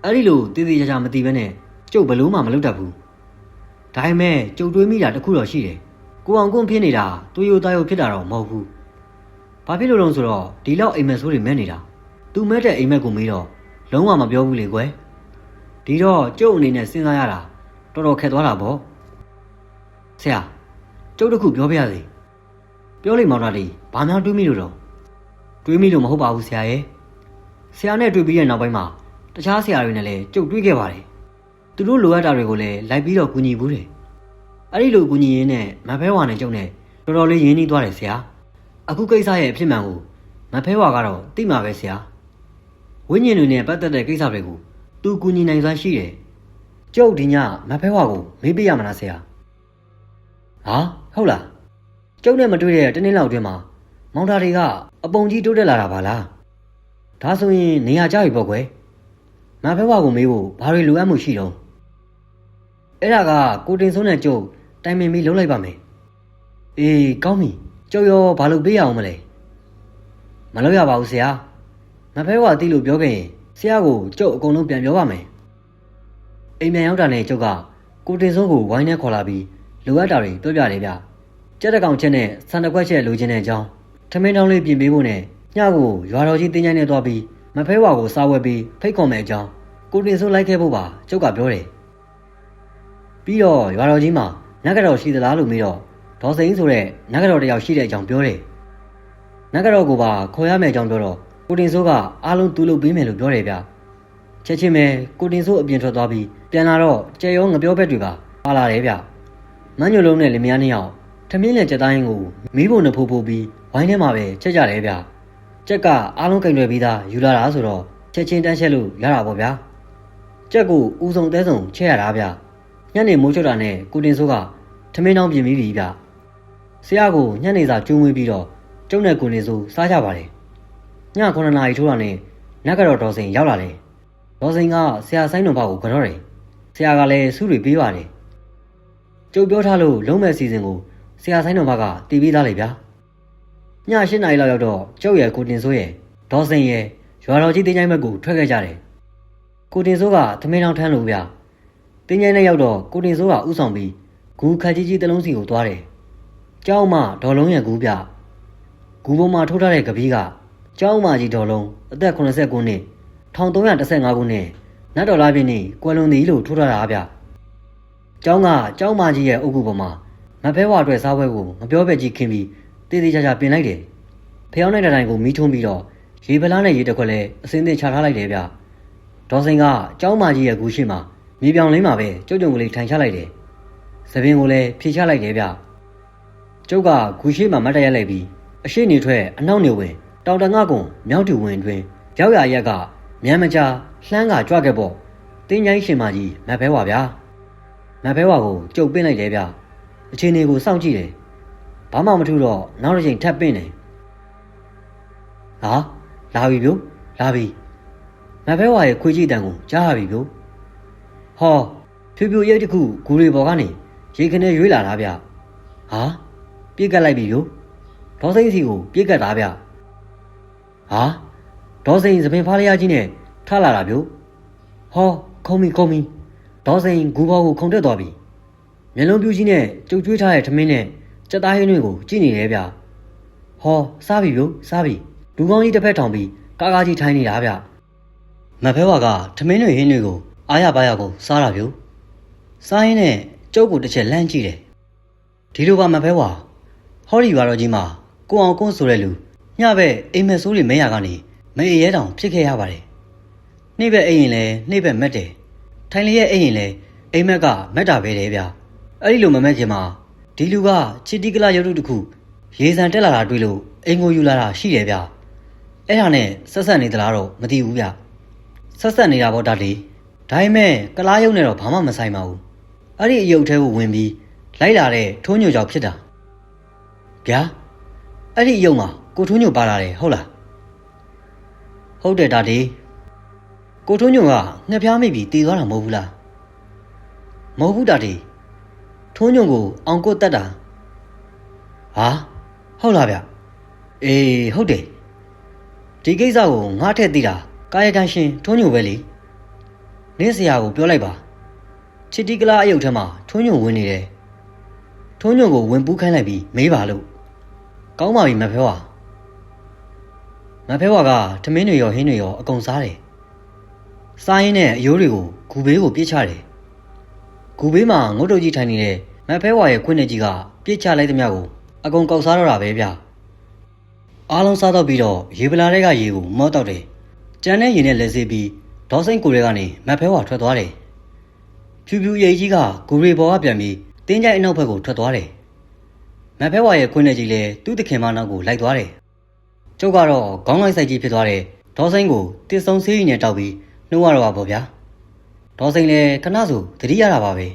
အဲ့ဒီလိုတည်တည်ချာချာမသိဘဲနဲ့ကျုပ်ဘလို့မှမလုပ်တတ်ဘူးဒါပေမဲ့ကျုပ်တွေးမိတာတခုတော့ရှိတယ်ကိုအောင်ကိုဖြစ်နေတာသူယိုသားယိုဖြစ်တာတော့မဟုတ်ဘူးဘာဖြစ်လို့လဲဆိုတော့ဒီလောက်အိမ်မက်ဆိုးတွေမဲ့နေတာသူမဲ့တဲ့အိမ်မက်ကိုမေးတော့လုံးဝမပြောဘူးလေကွယ်ဒီတော့ကျုပ်အနေနဲ့စဉ်းစားရတာတော်တော်ခက်သွားတာပေါ့ဆရာကျုပ်တခုပြောပြရစီပြောလိမ့်မောင်တာဒီဘာမှတွေးမိလို့တော့တွေးမိလို့မဟုတ်ပါဘူးဆရာရဲ့ဆရာနဲ့တွေ့ပြီးတဲ့နောက်ပိုင်းမှာတခြားဆရာတွေနဲ့လည်းကျုပ်တွေ့ခဲ့ပါတယ်သူတို့လိုအပ်တာတွေကိုလည်းလိုက်ပြီးတော့ကူညီဘူးတယ်အဲ့ဒီလိုကူညီရင်းနဲ့မဖဲဝါနဲ့ကျုပ်နဲ့တော်တော်လေးရင်းနှီးသွားတယ်ဆရာအခုကိစ္စရဲ့အဖြစ်မှန်ကိုမဖဲဝါကတော့သိမှာပဲဆရာဝိညာဉ်တွေနဲ့ပတ်သက်တဲ့ကိစ္စတွေကိုသူကူညီနိုင်စွမ်းရှိတယ်ကျုပ်ဒီညမဖဲဝါကိုမေးပြရမလားဆရာဟာဟုတ်လားကျုပ်နဲ့မတွေ့တဲ့တနေ့လောက်အတွင်းမှာမောင်တာတွေကအပုံကြီးတိုးတက်လာတာပါလားဒါဆိုရင်နေရာကျပြီပေါ့ကွယ်မဖဲဝါကိုမေးဖို့ဘာတွေလိုအပ်မှုရှိတော့အဲ့ဒါကကိုတင်စိုးနဲ့ကျုပ်တိုင်ပင်ပြီးလုပ်လိုက်ပါမယ်အေးကောင်းပြီကျုပ်ရောဘာလို့ပေးရအောင်မလဲမလုပ်ရပါဘူးဆရာမဖဲဝါတိလို့ပြောခဲ့ရင်ဆရာကိုကျုပ်အကုန်လုံးပြန်ပြောပါမယ်အိမ်ပြန်ရောက်တာနဲ့ကျုပ်ကကိုတင်စိုးကိုဝိုင်းနဲ့ခေါ်လာပြီးလိုအပ်တာတွေပြောပြတယ်ဗျကြက်တကောင်ချက်နဲ့ဆန်တကွက်ချက်လိုချင်တဲ့အကြောင်းထမင်းတောင်းလေးပြင်ပေးဖို့နဲ့ညကိုရွာတော်ကြီးတင်းချိုင်းနဲ့သွားပြီးမဖဲဝါကိုစားဝဲပြီးဖိတ်ခေါ်မယ်အကြောင်းကိုတင်စိုးလိုက်ခဲ့ဖို့ပါကျုပ်ကပြောတယ်ပြီးတော့ရွာတော်ကြီးမှာနဂတော်ရှိသလားလို့မေးတော့ဒေါ်စိန်ဆိုတဲ့နဂတော်တယောက်ရှိတဲ့အကြောင်းပြောတယ်နဂတော်ကိုပါခေါ်ရမယ်အကြောင်းပြောတော့ကိုတင်စိုးကအားလုံးသူ့လုပ်ပေးမယ်လို့ပြောတယ်ဗျချက်ချင်းပဲကိုတင်စိုးအပြင်ထွက်သွားပြီးပြန်လာတော့ကြဲရောငပြောဘက်တွေပါပါလာတယ်ဗျမန်းညိုလုံးနဲ့လင်မယားနှစ်ယောက်ထမင်းနဲ့ကြက်တိုင်းကိုမီးပုံနှဖိုးဖိုးပြီးဝိုင်းထဲမှာပဲချက်ကြတယ်ဗျကြက်ကအားလုံးကင်တွယ်ပြီးသားယူလာတာဆိုတော့ချက်ချင်းတန်းချက်လို့ရတာပေါ့ဗျာကြက်ကိုဦးစုံတဲစုံချက်ရတာဗျညနေမိုးချုပ်တာနဲ့ကိုတင်စိုးကထမင်းတောင်းပြင်ပြီးပြီဗျဆရာကိုညနေစာကျုံးဝေးပြီးတော့ကျုံနဲ့ကိုတင်စိုးစားကြပါတယ်ည9 နာရီထိုးတာနဲ့နဂတော်ဒေါ်စိန်ရောက်လာတယ်ဒေါ်စိန်ကဆရာဆိုင်တော်ဘကိုကြော်တယ်ဆရာကလည်းစုတွေပေးပါတယ်ကျုပ်ပြောထားလို့လုံးမဲ့စီစဉ်ကိုဆရာဆိုင်တော်ဘကတည်ပြီးသားလေဗျာည8 နာရီလောက်ရောက်တော့ကျုပ်ရဲ့ကိုတင်စိုးရဲ့ဒေါ်စိန်ရဲ့ရွာတော်ကြီးတင်းချိုင်းဘက်ကိုထွက်ခဲ့ကြတယ်ကိုတင်စိုးကသမင်းတောင်ထမ်းလို့ဗျာတင်းချိုင်းနဲ့ရောက်တော့ကိုတင်စိုးကဥဆောင်ပြီးဂူခက်ကြီးကြီးတလုံးစီကိုသွားတယ်ကျောင်းမဒေါ်လုံးရဲ့ဂူဗျဂူပေါ်မှာထိုးထားတဲ့ကပီးကကျောင်းမကြီးဒေါ်လုံးအသက်89နှစ်1315ခုနှစ်နတ်တော်လားပြင်းနေကွယ်လွန်သည်လို့ထိုးထားတာဗျကျောင်းကကျောင်းမကြီးရဲ့အုပ်ကူပေါ်မှာမဖဲဝါအတွက်စားပွဲကိုမပြောပဲကြီးခင်းပြီးတည်တည်ချာချာပြင်လိုက်တယ်ဖျောင်းတဲ့တိုင်ကိုမီးထွန်းပြီးတော့ရေပလားနဲ့ရေတခွက်လဲအစင်းသင်းချထားလိုက်တယ်ဗျဒေါ်စိန်ကကျောင်းမကြီးရဲ့ဂူရှိမှာမြေပြောင်လင်းမှာပဲကျုပ်ကြုံကလေးထိုင်ချလိုက်တယ်သပင်ကိုလည်းဖြေချလိုက်တယ်ဗျကျုပ်ကဂူရှိမှာမတ်တရက်လိုက်ပြီးအရှိနေထွက်အနောက်နေဝင်တောင်တငါကုံမြောက်တူဝင်တွင်ရောက်ရရက်ကမြန်မကြာလှမ်းကကြွခဲ့ပေါ့တင်းချိုင်းရှင်မကြီးမဖဲဝါဗျာမဖဲဝါကိုကျုပ်ပင်းလိုက်တယ်ဗျအချိန်တွေကိုစောင့်ကြည့်တယ်ဘာမှမထူတော့နောက်တစ်ချိန်ထပ်ပင်းတယ်ဟာလာပြီဗျလာပြီမဖဲဝါရဲ့ခွေးကြီးတန်ကိုကြားရပြီဗျဟောဖြူဖြူရိတ်တခုဂူတွေပေါ်ကနေရေခနဲ့ရွေးလာတာဗျဟာပြေးကပ်လိုက်ပြီဗျဒေါ်စိန်စီကိုပြေးကပ်တာဗျဟာဒေါ်စိန်သပင်ဖားလျားကြီးနဲ့ထလာတာဗျဟောခုံမီဒေါ်စိန်ဂူဘော်ကိုခုံတက်သွားပြီမျက်လုံးပြူးကြီးနဲ့ကြုတ်ကျွေးထားတဲ့ထမင်းနဲ့ကြက်သားဟင်းတွေကိုကြည့်နေတယ်ဗျဟောစားပြီဗျစားပြီလူကောင်းကြီးတစ်ဖက်ထောင်ပြီးကားကားကြီးထိုင်းနေတာဗျမဖဲဝါကထမင်းတွေဟင်းတွေကိုအားရပါရကိုစားတာဗျစားရင်းနဲ့ကျုပ်ကိုတစ်ချက်လှမ်းကြည့်တယ်ဒီလိုပါမဖဲဝါဟောဒီရွာတော်ကြီးမှာကိုအောင်ကွန်းဆိုတဲ့လူညဘက်အိမ်မက်ဆိုးတွေမဲရကနေမအေးရဲတောင်ဖြစ်ခဲ့ရပါတယ်နှိမ့်ဘက်အိမ်ရင်လဲနှိမ့်ဘက်မက်တယ်ထိုင်လျက်အိမ်ရင်လဲအိမ်မက်ကမက်တာပဲတယ်ဗျအဲ့ဒီလိုမမက်ခင်မှာဒီလူကချစ်တီကလာရုပ်တုတစ်ခုရေစံတက်လာတာတွေ့လို့အိမ်ကိုယူလာတာရှိတယ်ဗျအဲ့ဒါနဲ့ဆက်ဆက်နေသလားတော့မသိဘူးဗျဆက်ဆက်နေတာပေါ့ဒါလေဒါပေမဲ့ကလားရုပ်နဲ့တော့ဘာမှမဆိုင်ပါဘူးအဲ့ဒီအယုတ်ထဲကိုဝင်ပြီးလိုက်လာတဲ့ထိုးညိုကြောင့်ဖြစ်တာဗျာအဲ့ဒီအယုတ်မှာကိုထိုးညိုပါလာတယ်ဟုတ်လားဟုတ်တယ်ဒါလေကိုထိုးညိုကငှက်ပြားမိပြီးတည်သွားတာမဟုတ်ဘူးလားမဟုတ်ဘူးဒါလေထ ထုံးညုံကိုအောင်ကိုတက်တာဟာဟုတ်လားဗျအေးဟုတ်တယ်ဒီကိစ္စကိုငါထည့်သိတာကာယကံရှင်ထုံးညုံပဲလေနင်းဆရာကိုပြောလိုက်ပါချစ်တီကလာအယုတ်ထဲမှာထုံးညုံဝင်နေတယ်ထုံးညုံကိုဝင်ပူးခိုင်းလိုက်ပြီးမေးပါလို့ကောင်းပါပြီမဖဲဝါမဖဲဝါကထမင်းတွေရောဟင်းတွေရောအကုန်စားတယ်စားရင်းနဲ့အယိုးတွေကိုဂူဘေးကိုပြစ်ချတယ်ဂူဘေးမှာငုတ်တုတ်ကြီးထိုင်နေတဲ့မဖဲဝါရဲ့ခွင်းနေကြီးကပြစ်ချလိုက်သမျှကိုအကုန်ကောက်စားတော့တာပဲဗျအားလုံးစားတော့ပြီးတော့ရေပလာတွေကရေကိုမော့တော့တယ်ကြမ်းတဲ့ရေနဲ့လဲစေးပြီးဒေါစိမ့်ကိုတွေကနေမဖဲဝါထွက်သွားတယ်ဖြူဖြူရိပ်ကြီးကဂူရီပေါ်ကပြန်ပြီးတင်းကြိုင်အနောက်ဘက်ကိုထွက်သွားတယ်မဖဲဝါရဲ့ခွင်းနေကြီးလည်းသူ့တခင်မနောက်ကိုလိုက်သွားတယ်ကျုပ်ကတော့ခေါင်းလိုက်ဆိုင်ကြီးဖြစ်သွားတဲ့ဒေါစိမ့်ကိုတစ်ဆုံဆေးကြီးနဲ့တောက်ပြီးနှိုးရတော့ပါပေါ့ဗျာဒေါစိမ့်လည်းခဏဆိုသတိရတာပါပဲ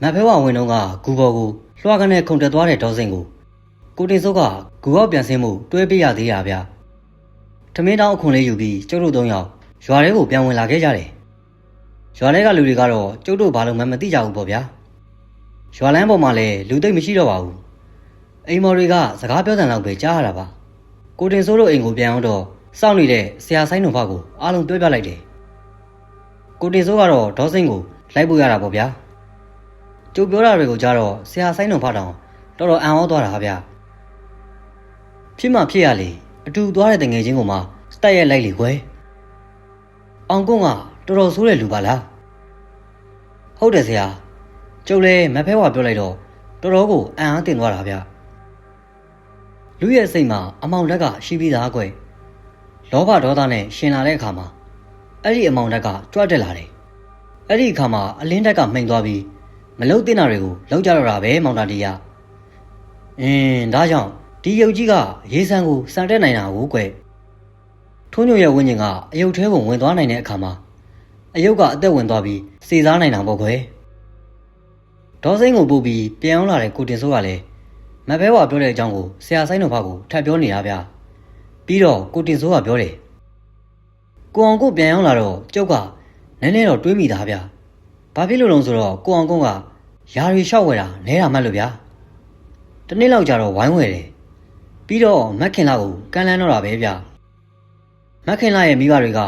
မဖဲဝါဝင်တော့ကဂူပေါ်ကိုလွှာကနေခုန်တက်သွားတဲ့ဒေါစိမ့်ကိုတင်စုပ်ကဂူအောက်ပြန်ဆင်းမှုတွဲပေးရသေးတာဗျထမင်းတောင်းအခွန်လေးယူပြီးကျုပ်တို့၃ယောက်ရွာထဲကိုပြန်ဝင်လာခဲ့ကြတယ်ရွာထဲကလူတွေကတော့ကျုပ်တို့ဘာလို့မှမသိကြဘူးပေါ့ဗျာရွာလမ်းပေါ်မှာလည်းလူသိမ့်မရှိတော့ပါဘူးအိမ်မော်တွေကစကားပြောတဲ့လောက်ပဲကြားရတာပါကိုတင်စိုးတို့အိမ်ကိုပြန်အောင်တော့စောင့်နေတဲ့ဆရာဆိုင်တော်ဘကိုအားလုံးပြောပြလိုက်တယ်ကိုတင်စိုးကတော့ဒေါစိမ့်ကိုလိုက်ပို့ရတာပေါ့ဗျာကျုပ်ပြောတာတွေကိုကြားတော့ဆရာဆိုင်တော်ဘတောင်တော်တော်အံ့ဩသွားတာဗျာဖြစ်မှဖြစ်ရလေအတူသွားတဲ့တငယ်ချင်းကိုမှစတက်ရက်လိုက်လေကွယ်အောင်ကုန်းကတော်တော်ဆိုးတဲ့လူပါလားဟုတ်တယ်ဆရာကျုပ်လည်းမဖဲဝါပြောလိုက်တော့တော်တော်ကိုအံ့အားတင်သွားတာဗျလူရဲ့စိတ်မှာအမောင်တက်ကရှိပြီးသားကွယ်လောဘဒေါသနဲ့ရှင်လာတဲ့အခါမှာအဲ့ဒီအမောင်တက်ကကြွတက်လာတယ်အဲ့ဒီအခါမှာအလင်းတက်ကမှိန်သွားပြီးမလုံတင်တာတွေကိုလောက်ကြတော့တာပဲမောင်တာတီးရဒါကြောင့်ဒီရုပ်ကြီးကရေဆန်းကိုစံတက်နိုင်တာကိုကွယ်ထုံးညိုရဲ့ဝင်းကျင်ကအယုတ်ထဲကိုဝင်သွားနိုင်တဲ့အခါမှာအယုတ်ကအသက်ဝင်သွားပြီးစေစားနိုင်တာပေါ့ကွယ်ဒေါစိမ့်ကိုပို့ပြီးပြန်အောင်လာတဲ့ကိုတင်စိုးကလည်းမဖဲဝါပြောတဲ့အကြောင်းကိုဆရာဆိုင်တော်ဘကိုထပ်ပြောနေတာဗျပြီးတော့ကိုတင်စိုးကပြောတယ်ကိုအောင်ကိုပြန်အောင်လာတော့ကျုပ်ကနည်းနည်းတော့တွေးမိတာဗျဘာဖြစ်လို့လဲဆိုတော့ကိုအောင်ကုန်းကယာရီလျှောက်ဝယ်တာနဲတာမှတ်လို့ဗျတနေ့လောက်ကြာတော့ဝိုင်းဝယ်တယ်ပြီးတော့မက်ခင်လာကိုကန်လန်းတော့တာပဲဗျမက်ခင်လာရဲ့မိဘတွေက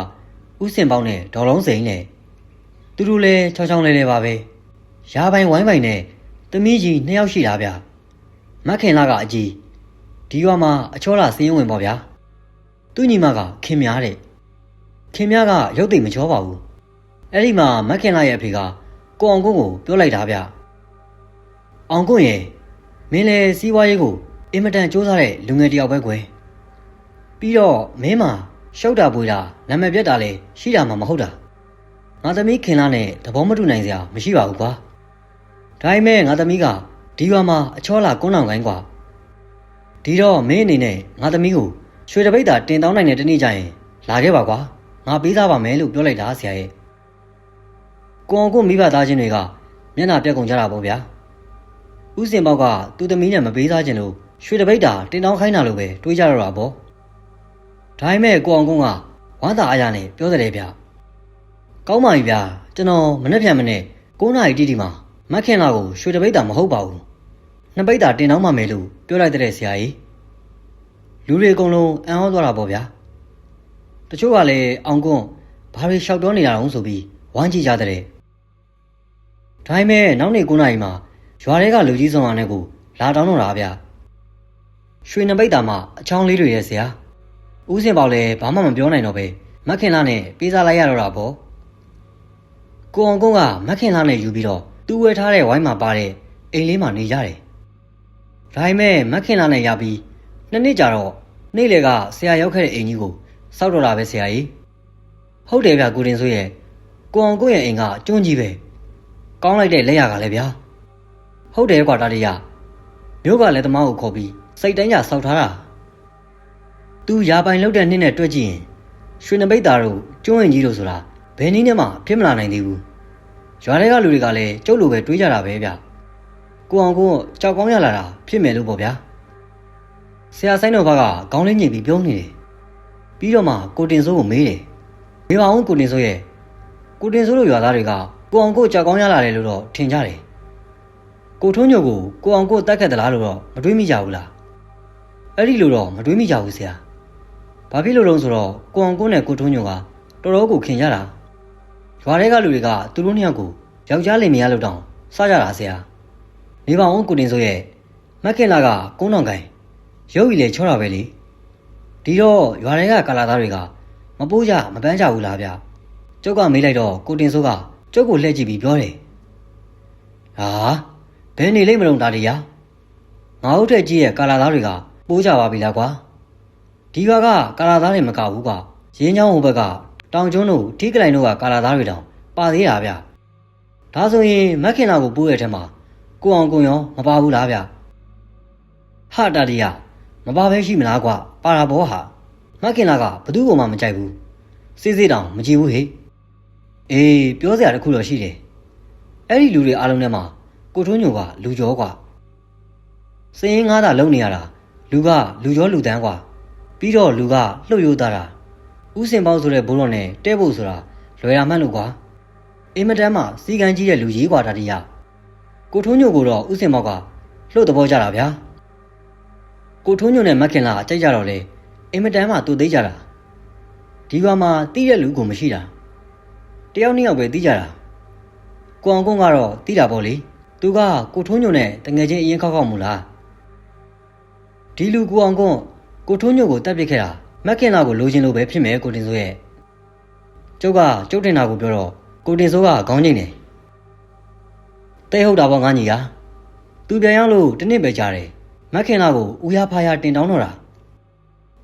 ဥစင်ပေါင်းနဲ့ဒေါ်လုံးစိန်နဲ့သူတို့လည်းချောင်းချောင်းလဲလဲပါပဲရာပိုင်ဝိုင်းပိုင်နဲ့သမီးကြီး2ယောက်ရှိတာဗျမက်ခင်လာကအကြီးဒီရွာမှာအချောလာစင်းဝင်ပေါ့ဗျာသူ့ညီမကခင်များတဲ့ခင်များကရုပ်သိမ့်မချောပါဘူးအဲ့ဒီမှာမက်ခင်လာရဲ့အဖေကကိုအောင်ကုန်းကိုပြောလိုက်တာဗျအောင်ကုန်းရဲ့မင်းလည်းစီးပွားရေးကိုအင်မတန်စူးစမ်းတဲ့လူငယ်တယောက်ပဲကွယ်ပြီးတော့မင်းမှာရှုပ်တာပွေတာနာမည်ပြတ်တာလည်းရှိတာမှမဟုတ်တာငါသမီးခင်လာနဲ့သဘောမတူနိုင်စရာမရှိပါဘူးကွာဒါပေမဲ့ငါသမီးကဒီရွာမှာအချောလာကွန်းအောင်ကိုင်းကွာဒီတော့မင်းအနေနဲ့ငါသမီးကိုရွှေတပိတ်တာတင်တောင်းနိုင်တဲ့တနေ့ကျရင်လာခဲ့ပါကွာငါပေးစားပါမယ်လို့ပြောလိုက်တာဆရာရဲ့ကိုအောင်ကိုမိဘသားချင်းတွေကမျက်နှာပြက်ကုန်ကြတာပေါ့ဗျာဦးစင်ပေါက်ကသူ့သမီးနဲ့မပေးစားခြင်းလို့ရွှေတပိတ်တာတင်တောင်းခိုင်းတာလို့ပဲတွေးကြတော့တာပေါ့ဒါပေမဲ့ကိုအောင်ကုန်းကဝမ်းသာအားရနဲ့ပြောတယ်ဗျကောင်းပါပြီဗျာကျွန်တော်မနေ့ပြန်မနေ့9နာရီတိတိမှာမက်ခင်လာကိုရွှေတပိတ်တာမဟုတ်ပါဘူး2ပိတ်တာတင်တောင်းမှမယ်လို့ပြောလိုက်တဲ့ဆရာကြီးလူတွေအကုန်လုံးအံ့ဩသွားတာပေါ့ဗျာတချို့ကလည်းအောင်ကွန်းဘာတွေလျှောက်တော့နေတာတုံးဆိုပြီးဝမ်းကြည့်ကြတဲ့ဒါပေမဲ့နောက်နေ့9နာရီမှာရွာထဲကလူကြီးဆောင်အားနဲ့ကိုလာတောင်းတော့တာဗျရွှေ2ပိတ်တာမှအချောင်းလေးတွေရဲ့ဆရာဦးစင်ပေါလည်းဘာမှမပြောနိုင်တော့ပဲမက်ခင်လာနဲ့ပေးစားလိုက်ရတော့တာပေါ့ကိုအောင်ကုန်းကမက်ခင်လာနဲ့ယူပြီးတော့သူ့ဝယ်ထားတဲ့ဝိုင်းမှာပါတဲ့အိမ်လေးမှာနေကြတယ်ဒါပေမဲ့မက်ခင်လာနဲ့ရပြီး2နှစ်ကြာတော့နေ့လေကဆရာရောက်ခဲ့တဲ့အိမ်ကြီးကိုစောက်တော့တာပဲဆရာကြီးဟုတ်တယ်ဗျကိုတင်စိုးရဲ့ကိုအောင်ကုန်းရဲ့အိမ်ကကျွန်းကြီးပဲကောင်းလိုက်တဲ့လက်ရကလည်းဗျာဟုတ်တယ်ကွာတာတရမျိုးကလည်းသမားကိုခေါ်ပြီးစိတ်တိုင်းကြစောက်ထားတာသူရာပိုင်လောက်တဲ့နှစ်နဲ့တွက်ကြည့်ရင်ရွှေနပိတ်သားတို့ကျွန်းရင်ကြီးတို့ဆိုတာဘယ်နည်းနဲ့မှဖြစ်မလာနိုင်သေးဘူးရွာတွေကလူတွေကလည်းကျုပ်လိုပဲတွေးကြတာပဲဗျကိုအောင်ကိုကြောက်ကောင်းရလာတာဖြစ်မယ်လို့ပေါ့ဗျာဆရာဆိုင်တော်ဘကခေါင်းလေးညင်ပြီးပြောနေတယ်ပြီးတော့မှကိုတင်စိုးကိုမေးတယ်မေးပါအောင်ကိုတင်စိုးရဲ့ကိုတင်စိုးတို့ရွာသားတွေကကိုအောင်ကိုကြောက်ကောင်းရလာတယ်လို့တော့ထင်ကြတယ် ကိုထွန်းညိုကိုကိုအောင်ကိုတက်ခတ်သလားလို့တော့မတွေးမိကြဘူးလားအဲ့ဒီလိုတော့မတွေးမိကြဘူးဆရာဘာဖြစ်လို့လဲဆိုတော့ကိုအောင်ကိုနဲ့ကိုထွန်းညိုကတော်တော်ကိုခင်ကြတာရွာတွေကလူတွေကသူတို့နှစ်ယောက်ကိုယောက်ျားလင်မယားလို့တောင်စားကြတာဆရာနေပါအောင်ကိုတင်ဆိုရဲ့မက်ခင်လာကကုန်းတော်ကိုင်ရုပ်ရည်လေချောတာပဲလေဒီတော့ရွာတွေကကာလာသားတွေကမပိုးကြမပန်းကြဘူးလားဗျကျုပ်ကမေးလိုက်တော့ကိုတင်ဆိုးကကျုပ်ကိုလှည့်ကြည့်ပြီးပြောတယ်ဟာဘယ်နေလိမ့်မလို့တာတရားငါတို့ထက်ကြီးရဲ့ကာလာသားတွေကပိုးကြပါပြီလားကွာဒီရွာကကာလာသားတွေမကဘူးကွာရင်းချောင်းဟိုဘက်ကတောင်ကျွန်းတို့ထိကလိုင်တို့ကကာလာသားတွေတောင်ပါသေးတာဗျဒါဆိုရင်မက်ခင်လာကိုပိုးရတဲ့ထက်မှာကိုအောင်ကိုရောမပါဘူးလားဗျဟာတာဒီယာမပါဘဲရှိမလားကွာပါတာဘောဟာမက်ခင်လာကဘသူ့ကိုမှမကြိုက်ဘူးစစ်စစ်တောင်မကြည့်ဘူးဟေ့အေးပြောစရာတခုတော့ရှိတယ်အဲ့ဒီလူတွေအားလုံးထဲမှာကိုထွန်းညိုကလူကျော်ကွာစင်းရင်ငါးသာလုံနေရတာလူကလူကျော်လူတန်းကွာပြီးတော့လူကလှုပ်ရိုးသားတာဥစင်ပေါင်းဆိုတဲ့ဘိုးတော်နဲ့တဲဖို့ဆိုတာလွယ်တာမှန်လို့ကွာအင်မတန်မှစီကံကြီးတဲ့လူကြီးကွာဒါတိယကိုထွန်းညိုကိုတော့ဥစင်ပေါက်ကလှုပ်သဘောကြတာဗျာကိုထွန်းညိုနဲ့မက်ခင်လာကြိုက်ကြတော့လေအင်မတန်မှတူသေးကြတာဒီရွာမှာတီးတဲ့လူကိုမရှိတာတယောက်နှစ်ယောက်ပဲတီးကြတာကိုအောင်ကုန်းကတော့တီးတာပေါ့လေသူကကိုထွန်းညိုနဲ့တငယ်ချင်းအရင်ခောက်မူလားဒီလူကိုအောင်ကုန်းကိုထွန်းညိုကိုတက်ပစ်ခဲ့တာမက်ခင်လာကိုလိုချင်လို့ပဲဖြစ်မယ်ကိုတင်စိုးရဲ့ကျုပ်ကကျုပ်တင်တာကိုပြောတော့ကိုတင်စိုးကခေါင်းငိမ့်တယ်တဲဟုတ်တာပေါ့ငါညီယာသူပြန်ရောက်လို့တနစ်ပဲကြားတယ်မက်ခင်လာကိုဦးရဖားရတင်တောင်းတော့တာ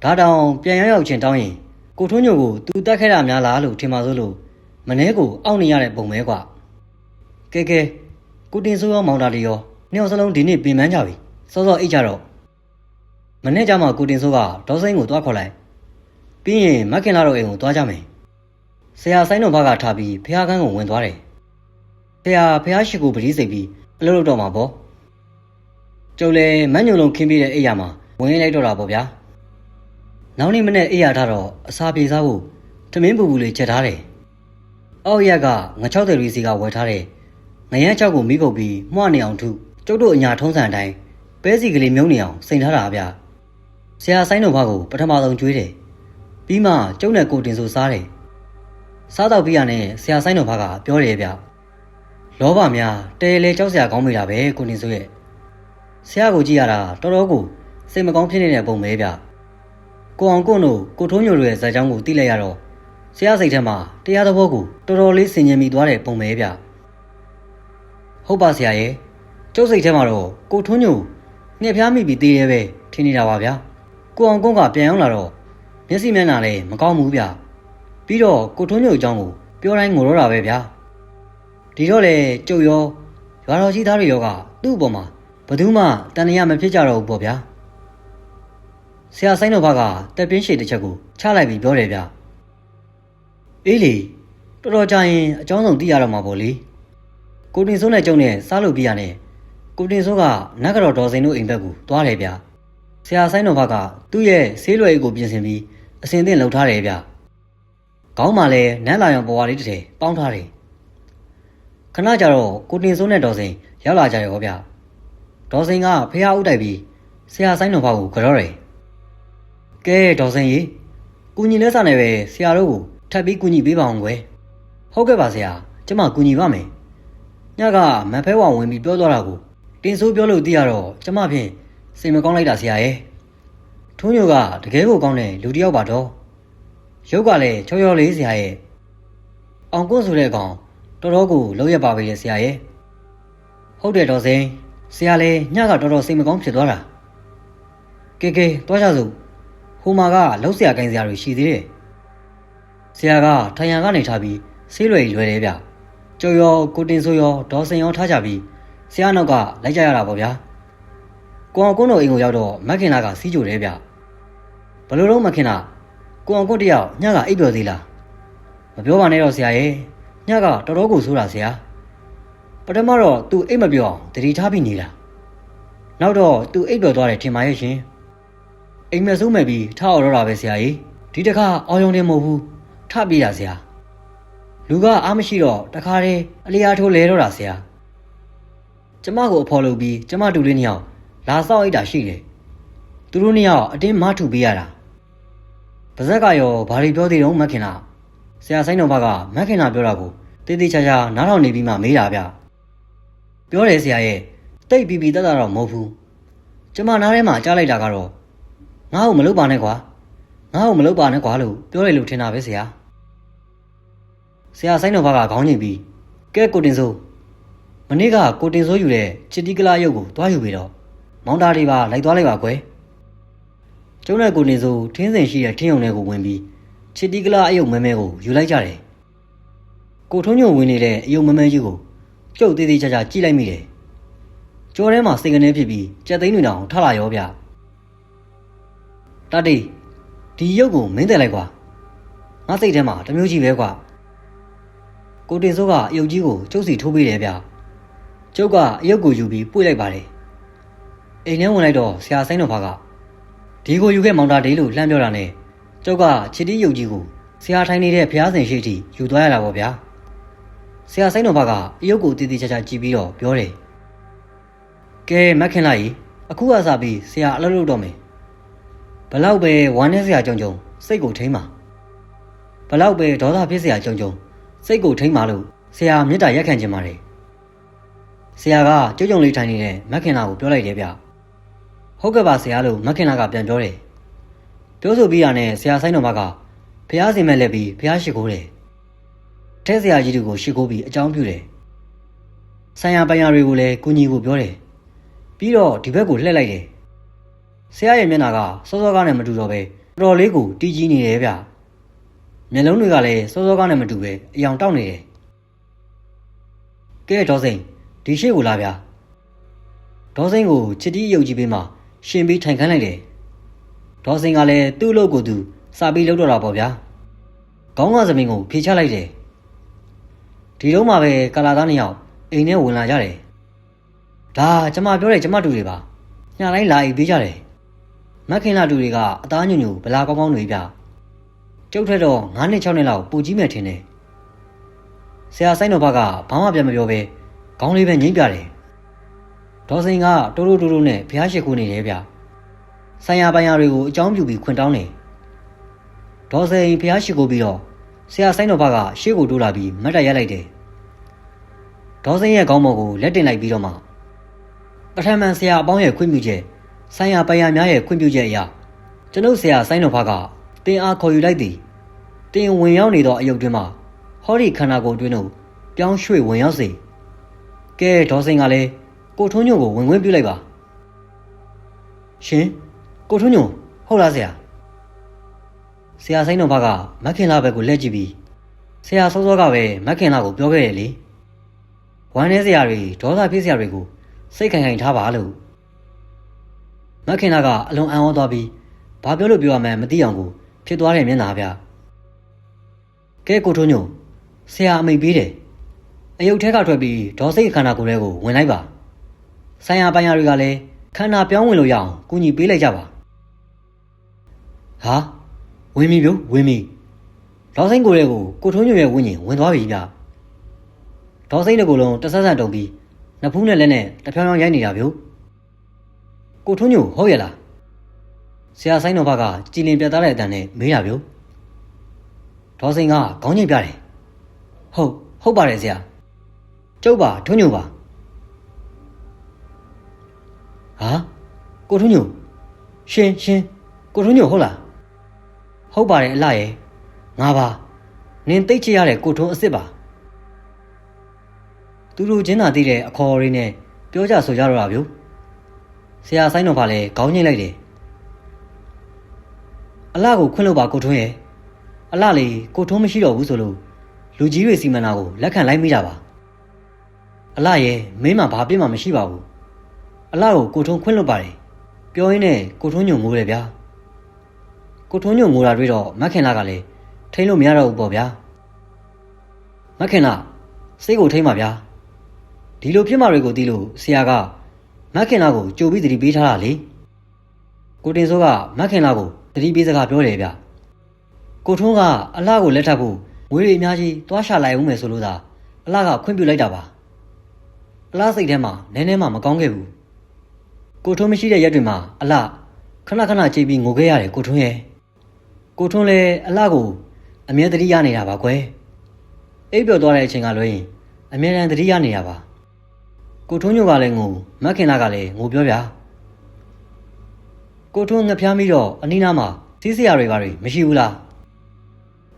ဒါတောင်ပြန်ရောက်ချင်းတောင်းရင်ကိုထွန်းညိုကိုသူတက်ခဲ့တာများလားလို့ထင်ပါစို့လို့မနှဲကိုအောက်နေရတဲ့ပုံပဲကွာကဲကိုတင်စိုးရောမောင်တာလီရောနှစ်ယောက်စလုံးဒီနေ့ပြင်ပန်းကြပြီစောစောအိတ်ကြတော့မနေ့ကမှကိုတင်စိုးကဒေါ်စိန်ကိုတွားခေါ်လိုက်ပြီးရင်မက်ခင်လာတို့အိမ်ကိုတွားကြမယ်ဆရာဆိုင်တော်ဘကထားပြီးဖះကန်းကိုဝင်သွားတယ်ဖះရှိကိုပတိစိတ်ပြီးအလုပ်လုပ်တော့မှာပေါ့ကျုပ်လည်းမညုံလုံးခင်းပြီးတဲ့အိယာမှာဝင်လိုက်တော့တာပေါ့ဗျာနောက်နေ့မနေ့အိယာထားတော့အစာပြေစားဖို့သမင်းပူပူလေးချက်ထားတယ်အောက်ရက်ကငချောက်တယ်ရီစီကဝယ်ထားတဲ့ငရမ်းချောက်ကိုမိကုတ်ပြီးမှွနေအောင်ထုကျုပ်တို့အညာထုံးစံအတိုင်းပဲစီကလေးမြုံနေအောင်စိန်ထားတာဗျာဆရာဆိုင်တော်ဘကိုပထမဆုံးကျွေးတယ်ပြီးမှကျုပ်နဲ့ကိုတင်ဆိုစားတယ်စားတော့ပြီးရနဲ့ဆရာဆိုင်တော်ဘကပြောတယ်ဗျလောဘများတဲလေကြောက်စရာကောင်းမိတာပဲကိုတင်ဆိုရဲ့ဆရာကိုကြည့်ရတာတော်တော်ကိုစိတ်မကောင်းဖြစ်နေတဲ့ပုံပဲဗျကိုအောင်ကိုတို့ကိုထုံးညိုတို့ရဲ့ဇာတ်ကြောင်းကိုသိလိုက်ရတော့ဆရာစိတ်ထဲမှာတရားသဘောကိုတော်တော်လေးဆင်ញင်မိသွားတဲ့ပုံပဲဗျဟုတ်ပါဆရာရဲ့ကျုပ်စိတ်ထဲမှာတော့ကိုထွန်းညိုနှစ်ဖျားမိပြီးသေးတယ်ပဲထင်နေတာပါဗျာကိုအောင်ကုန်းကပြန်ရောက်လာတော့မျက်စိမျက်နှာလည်းမကောင်းဘူးဗျပြီးတော့ကိုထွန်းညိုအကြောင်းကိုပြောတိုင်းငိုတော့တာပဲဗျာဒီတော့လေကျုပ်ရောရွာတော်ကြီးသားတွေရောကသူ့အပေါ်မှာဘယ်သူမှတန်တရားမဖြစ်ကြတော့ဘူးပေါ့ဗျာဆရာဆိုင်တော်ဘကတက်ပင်းရှည်တစ်ချက်ကိုချလိုက်ပြီးပြောတယ်ဗျအေးလေတော်တော်ကြာရင်အကြောင်းဆုံးသိရတော့မှာပေါ့လေကိုတင်စိုးနဲ့ကျုံနဲ့စားလို့ပြရနဲ့ကိုတင်စိုးကနတ်ကတော်ဒေါ်စိန်တို့အိမ်ဘက်ကိုသွားတယ်ဗျဆရာဆိုင်တော်ဘကသူ့ရဲ့ဆေးလွယ်အိတ်ကိုပြင်ဆင်ပြီးအစင်သင့်လှုပ်ထားတယ်ဗျခေါင်းမှာလည်းနန်းလာရောင်ပေါ်ဝါလေးတစ်ထည်ပေါင်းထားတယ်ခဏကြာတော့ကိုတင်စိုးနဲ့ဒေါ်စိန်ရောက်လာကြရောဗျဒေါ်စိန်ကဖះဥတိုက်ပြီးဆရာဆိုင်တော်ဘကိုကြော်တယ်ကဲဒေါ်စိန်ရေကူညီလဲစားနေပဲဆရာတို့ကိုထပ်ပြီးကူညီပေးပါအောင်ကွယ်ဟုတ်ကဲ့ပါဆရာကျမကူညီပါမယ်ညကမဖဲဝဝင်ပြီးပြောသွားတာကိုတင်ဆိုးပြောလို့သိရတော့ကျမဖြင့်စိတ်မကောင်းလိုက်တာဆရာရဲ့ထွန်းညိုကတကယ်ကိုကောင်းတဲ့လူတစ်ယောက်ပါတော့ရုပ်ကလည်းချောချောလေးဆရာရဲ့အောင်ကွန်းဆိုတဲ့ကောင်တော်တော်ကိုလုံးရပါပဲလေဆရာရဲ့ဟုတ်တယ်တော်စိန်ဆရာလည်းညကတော်တော်စိတ်မကောင်းဖြစ်သွားတာကဲတွားကြစို့ဟိုမှာကလှုပ်ဆရာကိုင်းဆရာတွေရှိသေးတယ်ဆရာကထိုင်ရန်ကနေထားပြီးဆေးလွယ်ရွယ်တယ်ဗျကျုံရောကိုတင်ဆိုရောဒေါ်စိန်ရောထားကြပြီးဆရာနောက်ကလိုက်ကြရတာပေါ့ဗျာကိုအောင်ကွန်းတို့အိမ်ကိုရောက်တော့မက်ခင်လာကစီးကြိုတယ်ဗျဘလို့လုံးမက်ခင်လာကိုအောင်ကွန်းတယောက်ညကအိပ်ပျော်သေးလားမပြောပါနဲ့တော့ဆရာရဲ့ညကတော်တော်ကိုဆိုးတာဆရာပထမတော့သူအိပ်မပြောအောင်တတိထားပြီးနေတာနောက်တော့သူအိပ်ပျော်သွားတယ်ထင်ပါရဲ့ရှင်အိမ်မဆိုးမဲ့ပြီးထားအောင်တော့တာပဲဆရာကြီးဒီတခါအော်ယုံတယ်မဟုတ်ဘူးထပြေးတာဆရာလူကအားမရှိတော့တခါတည်းအလျားထိုးလဲတော့တာဆရာ ကျမကိုအဖော်လုပ်ပြီးကျမတူလေးနှစ်ယောက်လာဆောက်အိတ်တာရှိတယ်သူတို့နှစ်ယောက်အတင်းမထူပေးရတာပါဇက်ကရောဘာတွေပြောသေးတော့မခင်လားဆရာဆိုင်တော်ဘကမခင်လားပြောတာကိုတေးသေးချာချာနားထောင်နေပြီးမှမေးတာဗျပြောတယ်ဆရာရဲ့တိတ်ပြီးတတ်တာတော့မဟုတ်ဘူးကျမနားထဲမှာကြားလိုက်တာကတော့ငါ့ကိုမလုပ်ပါနဲ့ကွာလို့ပြောတယ်လို့ထင်တာပဲဆရာဆိုင်တော်ဘကခေါင်းငိတ်ပြီးကဲကိုတင်စိုးမနေ့ကကိုတင်စိုးယူတဲ့ချစ်တီးကလာရုပ်ကိုတွားယူပြီးတော့မောင်တာတွေပါလိုက်သွားလိုက်ပါကွယ်ကျုံးနဲ့ကိုတင်စိုးထင်းစင်ရှိတဲ့ထင်းရုံထဲကိုဝင်ပြီးချစ်တီးကလာအယုတ်မဲမဲကိုယူလိုက်ကြတယ်ကိုထုံးညုံဝင်နေတဲ့အယုတ်မဲမဲကြီးကိုကျုပ်သေးသေးချာချာကြည့်လိုက်မိတယ်ကြောထဲမှာစိတ်ကနေဖြစ်ပြီးကြက်သိန်းတွေတောင်ထလာရောဗျတတိဒီရုပ်ကိုမင်းတယ်လိုက်ကွာငါစိတ်ထဲမှာတမျိုးကြီးပဲကွာကိုတင်စိုးကအယုတ်ကြီးကိုကျုပ်စီထိုးပေးတယ်ဗျကျုပ်ကအယုတ်ကိုယူပြီးပွေ့လိုက်ပါတယ်အိမ်ထဲဝင်လိုက်တော့ဆရာဆိုင်တော်ဘကဒီကိုယူခဲ့မောင်တာဒေးလို့လှမ်းပြောတာနဲ့ကျုပ်ကချစ်တီးယုတ်ကြီးကိုဆရာထိုင်နေတဲ့ဖျားစင်ရှိထိယူသွားရတာပေါ့ဗျာဆရာဆိုင်တော်ဘကအယုတ်ကိုတည်တည်ချာချာကြည့်ပြီးတော့ပြောတယ်ကဲမခင်လိုက်အခုအစားပြီးဆရာအလုပ်လုပ်တော့မယ်ဘလောက်ပဲဝမ်းနေစရာကြုံစိတ်ကိုထိမ့်ပါဘလောက်ပဲဒေါသဖြစ်စရာကြုံစိတ်ကိုထိမ့်ပါလို့ဆရာမေတ္တာရက်ခံခြင်းပါတယ်ဆရာကကြုံလေးထိုင်နေတဲ့မခင်လာကိုပြောလိုက်တယ်ဗျဟုတ်ကဲ့ပါဆရာလို့မခင်လာကပြန်ပြောတယ်ပြောဆိုပြီးရတဲ့ဆရာဆိုင်တော်ဘကဖျားစင်မဲ့လက်ပြီးဖျားရှိခိုးတယ်ထဲဆရာကြီးတို့ကိုရှိခိုးပြီးအကြောင်းပြုတယ်ဆိုင်ရာပိုင်ယာတွေကိုလည်းကုညီဖို့ပြောတယ်ပြီးတော့ဒီဘက်ကိုလှည့်လိုက်တယ်ဆရာရဲ့မျက်နှာကစောစောကားနဲ့မတူတော့ပဲတော်တော်လေးကိုတီးကြီးနေတယ်ဗျမျက်လုံးတွေကလည်းစောစောကားနဲ့မတူပဲအယောင်တောက်နေတယ်ကဲဒေါ်စိန်ဒီရှိကိုလာဗျဒေါ်စိန်ကိုချစ်တီးရုပ်ကြီးပေးမှရှင်ပြီးထိုင်ခိုင်းလိုက်တယ်ဒေါ်စိန်ကလည်းသူ့လို့ကိုသူစာပြီးလှုပ်တော့တာပေါ့ဗျာခေါင်းကသမင်းကိုဖြေချလိုက်တယ်ဒီတော့မှပဲကာလာသားနှစ်ယောက်အိမ်ထဲဝင်လာကြတယ်ဒါကျမပြောတယ်ကျမတူတွေပါညတိုင်းလာအိပ်ပေးကြတယ်မခင်လာတူတွေကအသားညွညူဗလာကောင်းကောင်းတွေဗျကျုပ်ထက်တော့9နှစ်6နှစ်လောက်ပူကြီးမယ်ထင်တယ်ဆရာဆိုင်တော်ဘကဘာမှပြန်မပြောပဲခေါင်းလေးပဲငိမ့်ပြတယ်ဒေါ်စိန်ကတိုးတိုးနဲ့ဖျားရှိခိုးနေတယ်ဗျဆိုင်ရာပိုင်ယာတွေကိုအကြောင်းပြုပြီးခွင့်တောင်းတယ်ဒေါ်စိန်ဖျားရှိခိုးပြီးတော့ဆရာဆိုင်တော်ဘကရှေ့ကိုတိုးလာပြီးမတ်တက်ရက်လိုက်တယ်ဒေါ်စိန်ရဲ့ခေါင်းပေါ်ကိုလက်တင်လိုက်ပြီးတော့မှပထမဆရာအပေါင်းရဲ့ခွင့်ပြုချက်ဆိုင်ရာပိုင်ယာများရဲ့ခွင့်ပြုချက်အရကျွန်ုပ်ဆရာဆိုင်တော်ဘကတင်အားခေါ်ယူလိုက်သည်တင်ဝင်ရောက်နေသောအယုတ်တွင်မှဟောဒီခန္ဓာကိုယ်တွင်တို့ပြောင်းရွှေ့ဝင်ရောက်စေကဲဒေါ်စိန်ကလည်းကိုထုံးညို့ကိုဝင်ခွင့်ပြုလိုက်ပါရှင်ကိုထုံးညို့ဟုတ်လားဆရာဆိုင်တော်ဘကမခင်လာဘက်ကိုလှည့်ကြည့်ပြီးဆရာစောစောကပဲမခင်လာကိုပြောခဲ့တယ်လေဝမ်းနေစရာတွေဒေါသဖြစ်စရာတွေကိုစိတ်ခိုင်ခိုင်ထားပါလို့မခင်လာကအလွန်အံ့ဩသွားပြီးဘာပြောလို့ပြောရမှန်းမသိအောင်ကိုဖြစ်သွားတဲ့မျက်နှာဗျကဲကိုထုံးညို့ဆရာအမိတ်ပေးတယ်အယုတ်ထဲကထွက်ပြီးဒေါ်စိတ်ခန္ဓာကိုယ်ထဲကိုဝင်လိုက်ပါဆိုင်ရာပိုင်ယာတွေကလည်းခန္ဓာပြောင်းဝင်လို့ရအောင်ကူညီပေးလိုက်ကြပါဟာဝင်ပြီဗျဝင်ပြီဒေါ်စိတ်ကိုယ်ထဲကိုထုံးညို့ရဲ့ဝိညာဉ်ဝင်သွားပြီဗျဒေါ်စိတ်တစ်ကိုယ်လုံးတဆဆတုံပြီးနှစ်ဖူးနဲ့လက်နဲ့တဖြောင်းဖြောင်းရိုက်နေတာဗျကိုထုံးညို့ဟုတ်ရဲ့လားဆရာဆိုင်တော်ဘကကြည်လင်ပြတ်သားတဲ့အတန်နဲ့မေးရဗျဒေါ်စိန်ကခေါင်းညိတ်ပြတယ်ဟုတ်ပါတယ်ဆရာကျုပ်ပါထုံးညို့ပါဟာကိုထုံးညို့ရှင်ကိုထုံးညို့ဟုတ်လားဟုတ်ပါတယ်အလှရဲ့ငါပါနင်သိချရတဲ့ကိုထုံးအစ်စ်ပါသူတို့ချင်းသာသိတဲ့အခေါ်အရေးနဲ့ပြောကြဆိုကြတော့တာဗျဆရာဆိုင်တော်ကလည်းခေါင်းညိတ်လိုက်တယ်အလှကိုခွင့်လို့ပါကိုထုံးရဲ့အလှလေးကိုထုံးမရှိတော့ဘူးဆိုလို့လူကြီးတွေစီမံတာကိုလက်ခံလိုက်မိတာပါအလှရဲ့မင်းမှဘာပြစ်မှမရှိပါဘူးအလှကိုကိုထုံးခွင့်လို့ပါတယ်ပြောရင်းနဲ့ကိုထုံးညုံငိုးတယ်ဗျာကိုထုံးညုံငိုတာတွေ့တော့မခင်လာကလည်းထိန်လို့မရတော့ဘူးပေါ့ဗျာမခင်လာစိတ်ကိုထိန်ပါဗျာဒီလိုဖြစ်မှတွေကိုသိလို့ဆရာကမခင်လာကိုကြိုပြီးသတိပေးထားတာလေကိုတင်စိုးကမခင်လာကိုသတိပေးစကားပြောတယ်ဗျကိုထုံးကအလှကိုလက်ထပ်ဖို့ငွေတွေအများကြီးသွားရှာလိုက်အောင်မယ်ဆိုလို့သာအလှကခွင့်ပြုလိုက်တာပါ အလားစိတ်ထဲမှာနည်းနည်းမှမကောင်းခဲ့ဘူးကိုထွန်းမရှိတဲ့ရက်တွေမှာအလားခဏခဏကြည့်ပြီးငိုခဲ့ရတယ်ကိုထွန်းရဲ့ကိုထွန်းလည်းအလားကိုအမြဲတတိရနေတာပါကွယ်အိပ်ပျော်သွားတဲ့အချိန်ကလွှဲရင်အမြဲတမ်းတတိရနေတာပါကိုထွန်းညိုကလည်းငိုမက်ခင်လာကလည်းငိုပြောပြကိုထွန်းငှက်ဖျားမိတော့အနီးနားမှာစီးစရာတွေပါတွေမရှိဘူးလား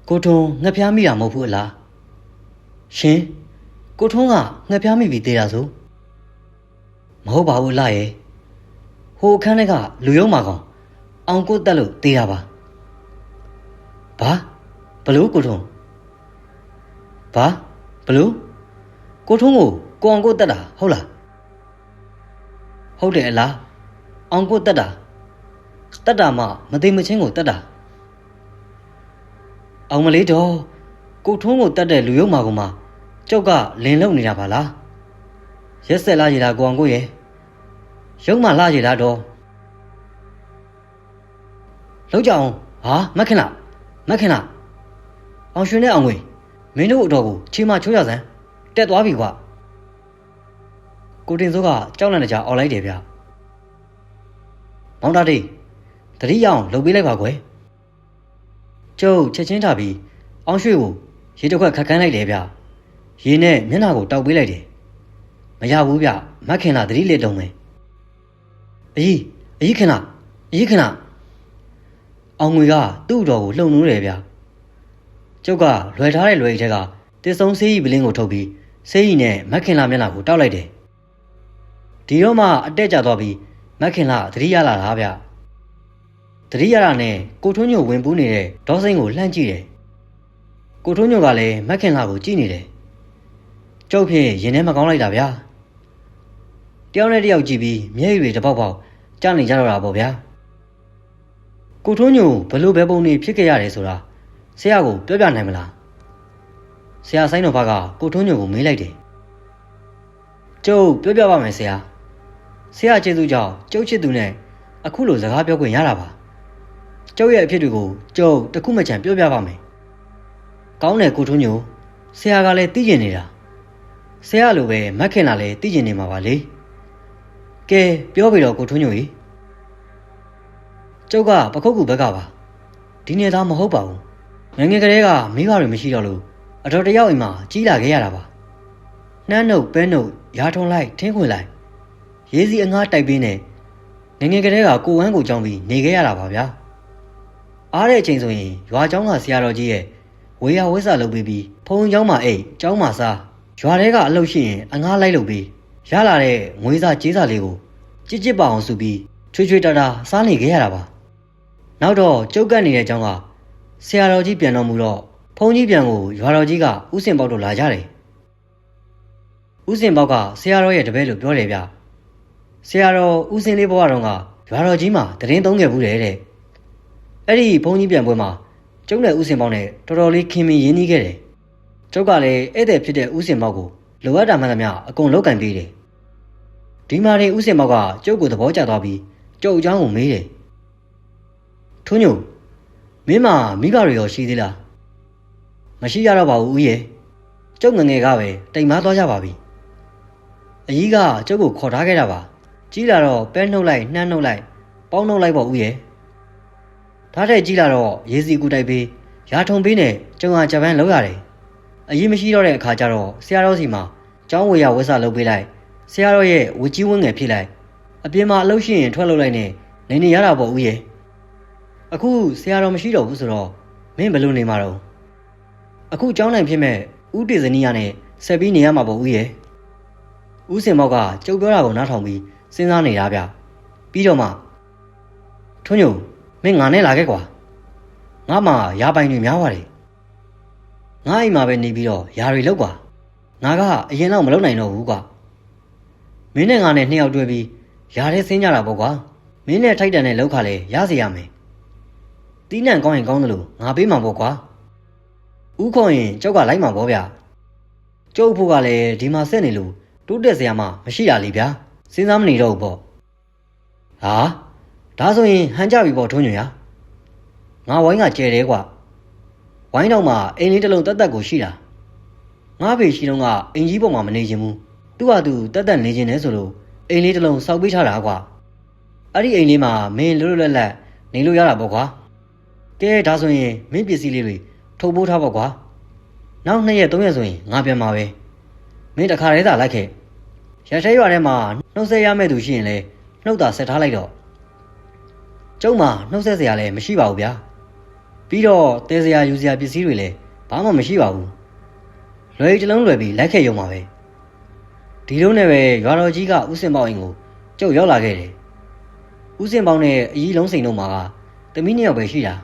ကိုထွန်းငှက်ဖျားမိတာမဟုတ်ဘူးအလားရှင်ကိုထွန်းကငှက်ဖျားမိပြီးသေးတာဆိုမဟုတ်ပါဘူးအလားရဲ့ဟိုအခန်းထဲကလူယုံမာကောင်အောင်ကိုတက်လို့သေးတာပါဘာဘလို့ကိုထွန်းဘာဘလို့ကိုထွန်းကိုအောင်ကိုတက်တာဟုတ်လားဟုတ်တယ်အလားအောင်ကိုတက်တာမှမသိမချင်းကိုတက်တာအောင်မလေးတော့ကိုထွန်းကိုတက်တဲ့လူယုံမာကောင်မှာကျုပ်ကလင်လုံနေတာပါလားရက်ဆက်လာရတာကိုအောင်ကိုရဲ့ရုံမှလာရတာတော့လောက်ကြအောင်ဟာမက်ခင်လားအောင်ရွှေနဲ့အောင်ငွေမင်းတို့အတော်ကိုချီမချိုးရစမ်းတက်သွားပြီကွာကိုတင်စိုးကကြောက်လန့်တကြားအော်လိုက်တယ်ဗျမောင်တာတေးတတိယအောင်လှုပ်ပေးလိုက်ပါကွယ်ကျုပ်ချက်ချင်းထားပြီးအောင်ရွှေကိုရေတစ်ခွက်ခတ်ခန်းလိုက်တယ်ဗျရေနဲ့မျက်နှာကိုတောက်ပေးလိုက်တယ်မရဘူးဗျမက်ခင်လားတတိလက်တုံးမယ်အကြီးခင်လားအောင်ငွေကသူ့တော်ကိုလှုံနိုးတယ်ဗျကျုပ်ကလွယ်ထားတဲ့လွယ်အိတ်ထဲကတစ်စုံဆေးရီပလင်းကိုထုတ်ပြီးဆေးရီနဲ့မက်ခင်လာမျက်နှာကိုတောက်လိုက်တယ်ဒီတော့မှအတက်ကျသွားပြီးမက်ခင်လာသတိရလာတာဗျသတိရတာနဲ့ကိုထွန်းညိုဝင်ပူးနေတဲ့ဒေါစိန်ကိုလှမ်းကြည့်တယ်ကိုထွန်းညိုကလည်းမက်ခင်လာကိုကြည့်နေတယ်ကျုပ်ဖြစ်ရင်ထဲမကောင်းလိုက်တာဗျတယောက်နဲ့တယောက်ကြည့်ပြီးမျက်ရည်တွေတပေါက်ပေါက်ကြားနေကြတော့တာပေါ့ဗျာကိုထွန်းညိုဘလို့ပဲပုံနေဖြစ်ခဲ့ရတယ်ဆိုတာဆရာကိုပြောပြနိုင်မလားဆရာဆိုင်တော်ဘကကိုထွန်းညိုကိုမေးလိုက်တယ်ကျုပ်ပြောပြပါမယ်ဆရာကျေးဇူးကြောင့်ကျုပ်ချစ်သူနဲ့အခုလိုစကားပြောခွင့်ရတာပါကျုပ်ရဲ့အဖြစ်တွေကိုကျုပ်တခုမှချန်ပြောပြပါမယ်ကောင်းတယ်ကိုထွန်းညိုဆရာကလည်းသိကျင်နေတာဆရာလိုပဲမက်ခင်လာလည်းသိကျင်နေမှာပါလေကဲပြောပြီတော့ကိုထွန်းညိုကြီးကျုပ်ကပခုတ်ကူဘက်ကပါဒီနေ့သားမဟုတ်ပါဘူးငယ်ကလေးကမိဘတွေမရှိတော့လို့အတော်တယောက်အိမ်မှာကြီးလာခဲ့ရတာပါနှမ်းနှုတ်ပဲနှုတ်ရာထုံလိုက်ထင်းခွင်လိုက်ရေးစီအငားတိုက်ပေးနေငယ်ကလေးကကိုဝမ်းကိုကြောင်းပြီးနေခဲ့ရတာပါဗျာအားတဲ့အချိန်ဆိုရင်ရွာเจ้าကဆရာတော်ကြီးရဲ့ဝေယဝိဆာလုပ်ပြီးဖုံเจ้าမှာအိတ်เจ้าမှာစားရွာထဲကအလုပ်ရှိရင်အငားလိုက်လုပ်ပြီးရလာတဲ့ငွေစာကြေးစာလေးကိုကြစ်ပါအောင်စုပြီးချွေတာတာစားနေခဲ့ရတာပါနောက်တော့ကျုပ်ကပ်နေတဲ့အကြောင်းကဆရာတော်ကြီးပြန်တော်မူတော့ဖုန်းကြီးပြန်ကိုရွာတော်ကြီးကဥစဉ်ပေါက်တို့လာကြတယ်ဥစဉ်ပေါက်ကဆရာတော်ရဲ့တပည့်လို့ပြောတယ်ဗျဆရာတော်ဥစဉ်လေးဘဝတော်ကရွာတော်ကြီးမှာတရင်သုံးခဲ့ဘူးတဲ့အဲ့ဒီဖုန်းကြီးပြန်ပွဲမှာကျုပ်နဲ့ဥစဉ်ပေါက်နဲ့တော်တော်လေးခင်မင်ရင်းနှီးခဲ့တယ်ကျုပ်ကလည်းဧည့်သည်ဖြစ်တဲ့ဥစဉ်ပေါက်ကိုလိုအပ်တာမှန်သမျှအကုန်လုပ်ကင်ပေးတယ်ဒီမှာနေဥစဉ်ပေါက်ကကျုပ်ကိုသဘောကျသွားပြီးကျုပ်အကြောင်းကိုမေးတယ်ထွန်းညိုမင်းမမိဘတွေရောရှိသေးလားမရှိရတော့ပါဘူးဦးရဲ့ကျုပ်ငငယ်ကပဲတိမ်မာသွားကြပါပြီအကြီးကကျုပ်ကိုခေါ်ထားခဲ့တာပါကြီးလာတော့ပဲနှုတ်လိုက်နှမ်းနှုတ်လိုက်ပေါင်းနှုတ်လိုက်ပေါ့ဦးရဲ့ထားတဲ့ကြီးလာတော့ရေစီကူတိုက်ပေးရာထုံပေးနဲ့ကျုံဟာဂျပန်လောက်ရတယ်အကြီးမရှိတော့တဲ့အခါကျတော့ဆရာတော်စီမှာကျောင်းဝေရဝက်ဆလုပ်ပေးလိုက်ဆရာတော်ရဲ့ဝကြီးဝင်းငယ်ဖြစ်လိုက်အပြင်မှာအလုပ်ရှိရင်ထွက်လုပ်လိုက်နဲ့နေရတာပေါ့ဦးရဲ့အခုဆရာတော်မရှိတော့ဘူးဆိုတော့မင်းဘယ်လိုနေမှာတော့အခုကျောင်းနိုင်ဖြစ်မဲ့ဦးတေဇနီးရနဲ့ဆက်ပြီးနေရမှာပေါ့ဦးရဲ့ဦးစင်မောက်ကကျုပ်ပြောတာကိုနားထောင်ပြီးစဉ်းစားနေတာဗျပြီးတော့မှထွန်းညိုမင်းငါနဲ့လာခဲ့ကွာငါမှရာပိုင်တွေများပါတယ်ငါအိမ်မှာပဲနေပြီးတော့ယာတွေလောက်ကွာငါကအရင်တော့မလုပ်နိုင်တော့ဘူးကွာမင်းနဲ့ငါနဲ့နှစ်ယောက်တွေ့ပြီးယာထဲဆင်းကြတာပေါ့ကွာမင်းနဲ့ထိုက်တန်တဲ့လောက်ခါလဲရစေရမယ်တီးနှံကောင်းရင်ကောင်းတယ်လို့ငါပေးမှာပေါ့ကွာဥခေါ်ရင်ကျောက်ကလိုက်မှာပေါ့ဗျကျုပ်ဖို့ကလည်းဒီမှာဆက်နေလို့တိုးတက်စရာမှမရှိတာလေဗျာစဉ်းစားမနေတော့ဘူးပေါ့ဟာဒါဆိုရင်ဟန်ကြပြီပေါ့ထွန်းညွန့်ရငါဝိုင်းကကျဲတယ်ကွာဝိုင်းတော့မှအိမ်လေးတစ်လုံးတက်တက်ကိုရှိတာငါဖေရှိတော့ကအင်ကြီးပေါ်မှာမနေချင်ဘူးဘ သူ့ဟာသူတက်တက်နေခြင်းနဲ့ဆိုလို့အိမ်လေးတစ်လုံးစောက်ပေးထားတာကွာအဲ့ဒီအိမ်လေးမှာမင်းလွတ်လွတ်လပ်လပ်နေလို့ရတာပေါ့ကွာကဲဒါဆိုရင်မင်းပစ္စည်းလေးတွေထုတ်ပိုးထားပေါ့ကွာနောက်2ရက်3ရက်ဆိုရင်ငါပြန်มาပဲမင်းတခါတည်းသာလိုက်ခဲ့ရထဲရွာထဲမှာနှုတ်ဆက်ရမယ့်သူရှိရင်လေနှုတ်သာဆက်ထားလိုက်တော့ကျုံမှာနှုတ်ဆက်စရာလည်းမရှိပါဘူးဗျာပြီးတော့တဲစရာယူစရာပစ္စည်းတွေလည်းဘာမှမရှိပါဘူးလွယ်တလုံးလွယ်ပြီးလိုက်ခဲ့ရုံပါပဲဒီလိုနဲ့ပဲရွာတော်ကြီးကဥစင်ပေါင်းအိမ်ကိုကျုပ်ရောက်လာခဲ့တယ်ဥစင်ပေါင်းနဲ့အကြီးလုံးစိန်တို့မှာကတမီး2ယောက်ပဲရှိတာ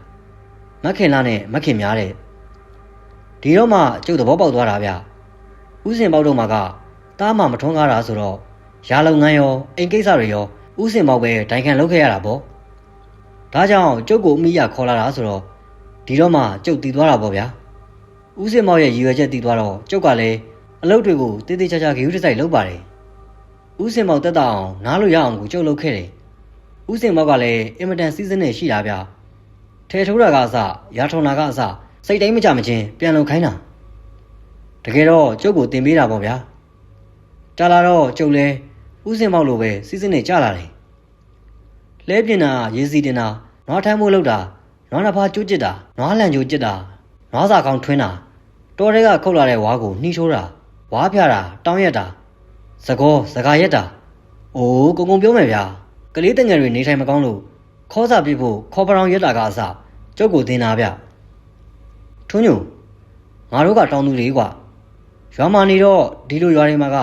မခင်လာနဲ့မခင်များတဲ့ဒီတော့မှကျုပ်သဘောပေါက်သွားတာဗျဥစင်ပေါက်တို့မှာကတားမှမထွန်းကားတာဆိုတော့ရာလုံငန်းရောအိမ်ကိစ္စတွေရောဥစင်ပေါက်ပဲတိုင်ခံလုပ်ခဲ့ရတာပေါ့ဒါကြောင့်ကျုပ်ကိုအမိရခေါ်လာတာဆိုတော့ဒီတော့မှကျုပ်တည်သွားတာပေါ့ဗျာဥစင်ပေါက်ရဲ့ရည်ရွယ်ချက်တည်သွားတော့ကျုပ်ကလည်းအလုပ်တွေကိုတေးသေးချာချာဂရုတစိုက်လုပ်ပါတယ်ဥစင်ပေါက်တက်တာအောင်နားလို့ရအောင်ကိုကျုပ်လုပ်ခဲ့တယ်ဥစင်ပေါက်ကလည်းအင်မတန်စီးစင်းနေရှိတာဗျထဲထိုးတာကအစရာထုံတာကအစစိတ်တိုင်းမကြမချင်းပြန်လုံခိုင်းတာတကယ်တော့ကျုပ်ကိုတင်ပေးတာပေါ့ဗျာကြာလာတော့ကျုပ်လဲဥစင်ပေါက်လိုပဲစီးစင်းနေကြလာတယ်လဲပြင်းတာရေစီတင်တာနွားထမ်းမိုးလောက်တာနွားနှစ်ဖားကျိုးကျစ်တာနွားလန်ကျိုးကျစ်တာနွားစာကောင်းထွင်းတာတောထဲကခုတ်လာတဲ့ဝါးကိုနှီးထိုးတာဝါးဖြာတာတောင်းရက်တာစကားရက်တာအိုးကုံပြောမယ်ဗျာကလေးတငယ်တွေနေထိုင်မကောင်းလို့ခေါ်စာပြဖို့ခေါ်ပရောင်ရက်တာကအစကျုပ်ကိုတင်တာဗျထွန်းညိုငါတို့ကတောင်းသူလေးကွာရွာမှာနေတော့ဒီလိုရွာတွေမှာက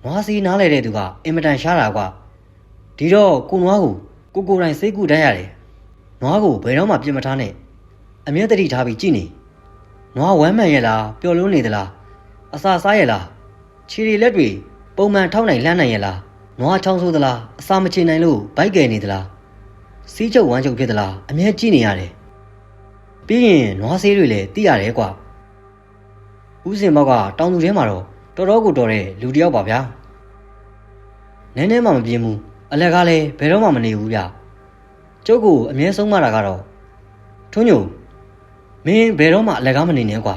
နွားစီးနားလဲတဲ့သူကအင်မတန်ရှားတာကွာဒီတော့ကိုနွားကိုကိုတိုင်းစိတ်ကူတန်းရတယ်နွားကိုဘယ်တော့မှပြစ်မထားနဲ့အမြဲတတိထားပြီးကြည့်နေနွားဝမ်းမှန်ရဲ့လားပျော်လွန်းနေသလားအစာစားရဲ့လားခြေတွေလက်တွေပုံမှန်ထောက်နိုင်လှမ်းနိုင်ရဲ့လားနွားချောင်းဆိုးသလားအစာမချေနိုင်လို့ဗိုက်ကယ်နေသလားစီးချုပ်ဝမ်းချုပ်ဖြစ်သလားအမြဲကြည့်နေရတယ်ပြီးရင်နွားဆေးတွေလည်းသိရတယ်ကွာဥစင်ဘောက်ကတောင်သူထဲမှာတော့တော်တော်ကိုတော်တဲ့လူတစ်ယောက်ပါဗျာနည်းနည်းမှမပြင်းဘူးအလက်ကလည်းဘယ်တော့မှမနေဘူးဗျကျုပ်ကိုအမြဲဆုံးမတာကတော့ထွန်းညိုမင်းဘယ်တော့မှအလက်ကားမနေနဲ့ကွာ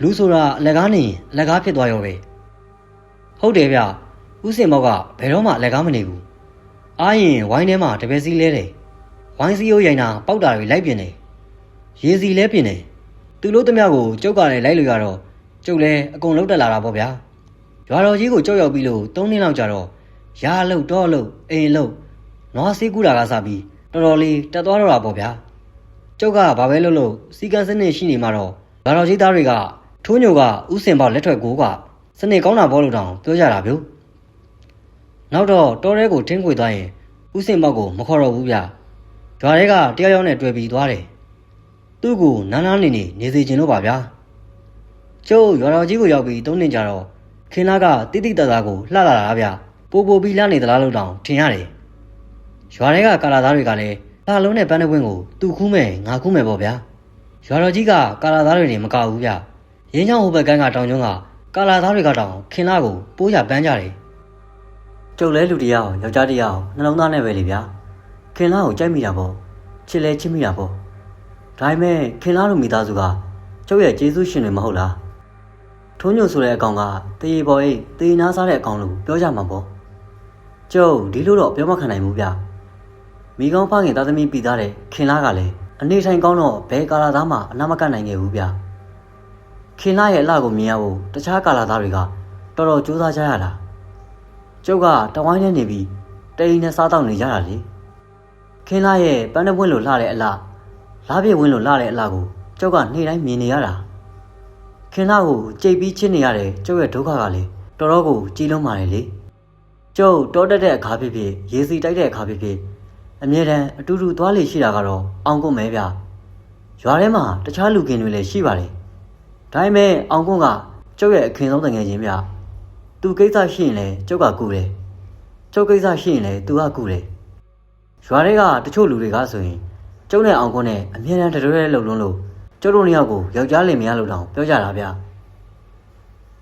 လူဆိုတာအလက်ကားနေရင်အလက်ကားဖြစ်သွားရောပဲဟုတ်တယ်ဗျဥစင်ဘောက်ကဘယ်တော့မှအလက်ကားမနေဘူးအားရင်ဝိုင်းထဲမှာတပည့်စီးလဲတယ်ဝိုင်းစည်းရိုးရိုင်တာပေါက်တာတွေလိုက်ပြင်းတယ်ရေစီလဲပြင်းတယ်သူလို့တမျှကိုကျုပ်ကလည်းလိုက်လို့ရတော့ကျုပ်လည်းအကုန်လုံးတက်လာတာပေါ့ဗျာရွာတော်ကြီးကိုကျုပ်ရောက်ပြီးလို့3နှစ်လောက်ကြာတော့ရာအလုပ်တော့အလုပ်အိမ်အလုပ်နွားစေးကူတာကစားပြီးတော်တော်လေးတက်သွားတော့တာပေါ့ဗျာကျုပ်ကဘာပဲလုပ်လို့စီကံစနစ်ရှိနေမှာတော့ရွာတော်ကြီးသားတွေကထိုးညိုကဥစင်ပေါက်လက်ထွက်ကိုကစနစ်ကောင်းတာပေါ့လို့တောင်ပြောကြတာဗျနောက်တော့တော်ရဲကိုထင်းခွေသွားရင်ဥစင်ပေါက်ကိုမခေါ်တော့ဘူးဗျရွာတွေကတယောက်ယောက်နဲ့တွေ့ပြီးသွားတယ်သူ့ကိုနားနားနေစေချင်လို့ပါဗျာကျုပ်ရွာတော်ကြီးကိုရောက်ပြီး3နှစ်ကြာတော့ခင်လာကတိတိတတ်သားကိုလှလာတာဗျပိုပြီးလှနေသလားလို့တောင်ထင်ရတယ်ရွာတွေကကာလာသားတွေကလည်းကာလုံးနဲ့ပန်းတဲ့ဝင်းကိုသူ့ခူးမဲ့ငါခူးမဲ့ပေါ့ဗျာရွာတော်ကြီးကကာလာသားတွေနေမကဘူးဗျရင်းချောင်းဟိုဘက်ကန်းကတောင်ကျွန်းကကာလာသားတွေကတောင်ခင်လာကိုပိုးရပန်းကြတယ်ကျုပ်လဲလူတယောက်ယောက်ျားတယောက်နှလုံးသားနဲ့ပဲလေဗျာခင်လာကိုကြိုက်မိတာပေါ့ချစ်လဲချစ်မိတာပေါ့ဒါပေမဲ့ခင်လာတို့မိသားစုကကျုပ်ရဲ့ကျေးဇူးရှင်တွေမဟုတ်လားထိုးညိုဆိုတဲ့အကောင်ကတေးပေါ်အိတ်တေးနားစားတဲ့အကောင်လို့ပြောကြမှာပေါ့ကျုပ်ဒီလိုတော့ပြောမခံနိုင်ဘူးဗျမိကောင်းဖခင်သားသမီးပြီးသားတဲ့ခင်လာကလည်းအနေထိုင်ကောင်းတော့ဘယ်ကာလာသားမှအနာမကတ်နိုင်ခဲ့ဘူးဗျခင်လာရဲ့အလှကိုမြင်ရဖို့တခြားကာလာသားတွေကတော်တော်ကြိုးစားကြရတာကျုပ်ကတဝိုင်းနဲ့နေပြီးတိန်နဲ့စားတော့နေကြတာလေခင်လာရဲ့ပန်းတပွင့်လိုလှတဲ့အလှလားပြည့်ဝင်းလိုလှတဲ့အလှကိုကျုပ်ကနေ့တိုင်းမြင်နေရတာခင်လာကိုကြိတ်ပြီးချစ်နေရတဲ့ကျုပ်ရဲ့ဒုက္ခကလည်းတော်တော်ကိုကြီးလုံးပါတယ်လေကျုပ်တောတက်တဲ့အခါဖြစ်ဖြစ်ရေစီတိုက်တဲ့အခါဖြစ်ဖြစ်အမြဲတမ်းအတူတူသွားလေရှိတာကတော့အောင်ကွန်းပဲဗျရွာထဲမှာတခြားလူခင်တွေလည်းရှိပါတယ်ဒါပေမဲ့အောင်ကွန်းကကျုပ်ရဲ့အခင်ဆုံးတငယ်ချင်းဗျသူကိစ္စရှိရင်လည်းကျုပ်ကကူတယ်ကျုပ်ကိစ္စရှိရင်လည်းသူကကူတယ်ရွာတွေကတချို့လူတွေကဆိုရင်ကျုပ်နဲ့အောင်ကွန်းနဲ့အမြဲတမ်းတတွဲလှုပ်လုံးလို့ကျုပ်တို့နှစ်ယောက်ကိုယောက်ျားလင်မယားလို့တောင်ပြောကြတာဗျ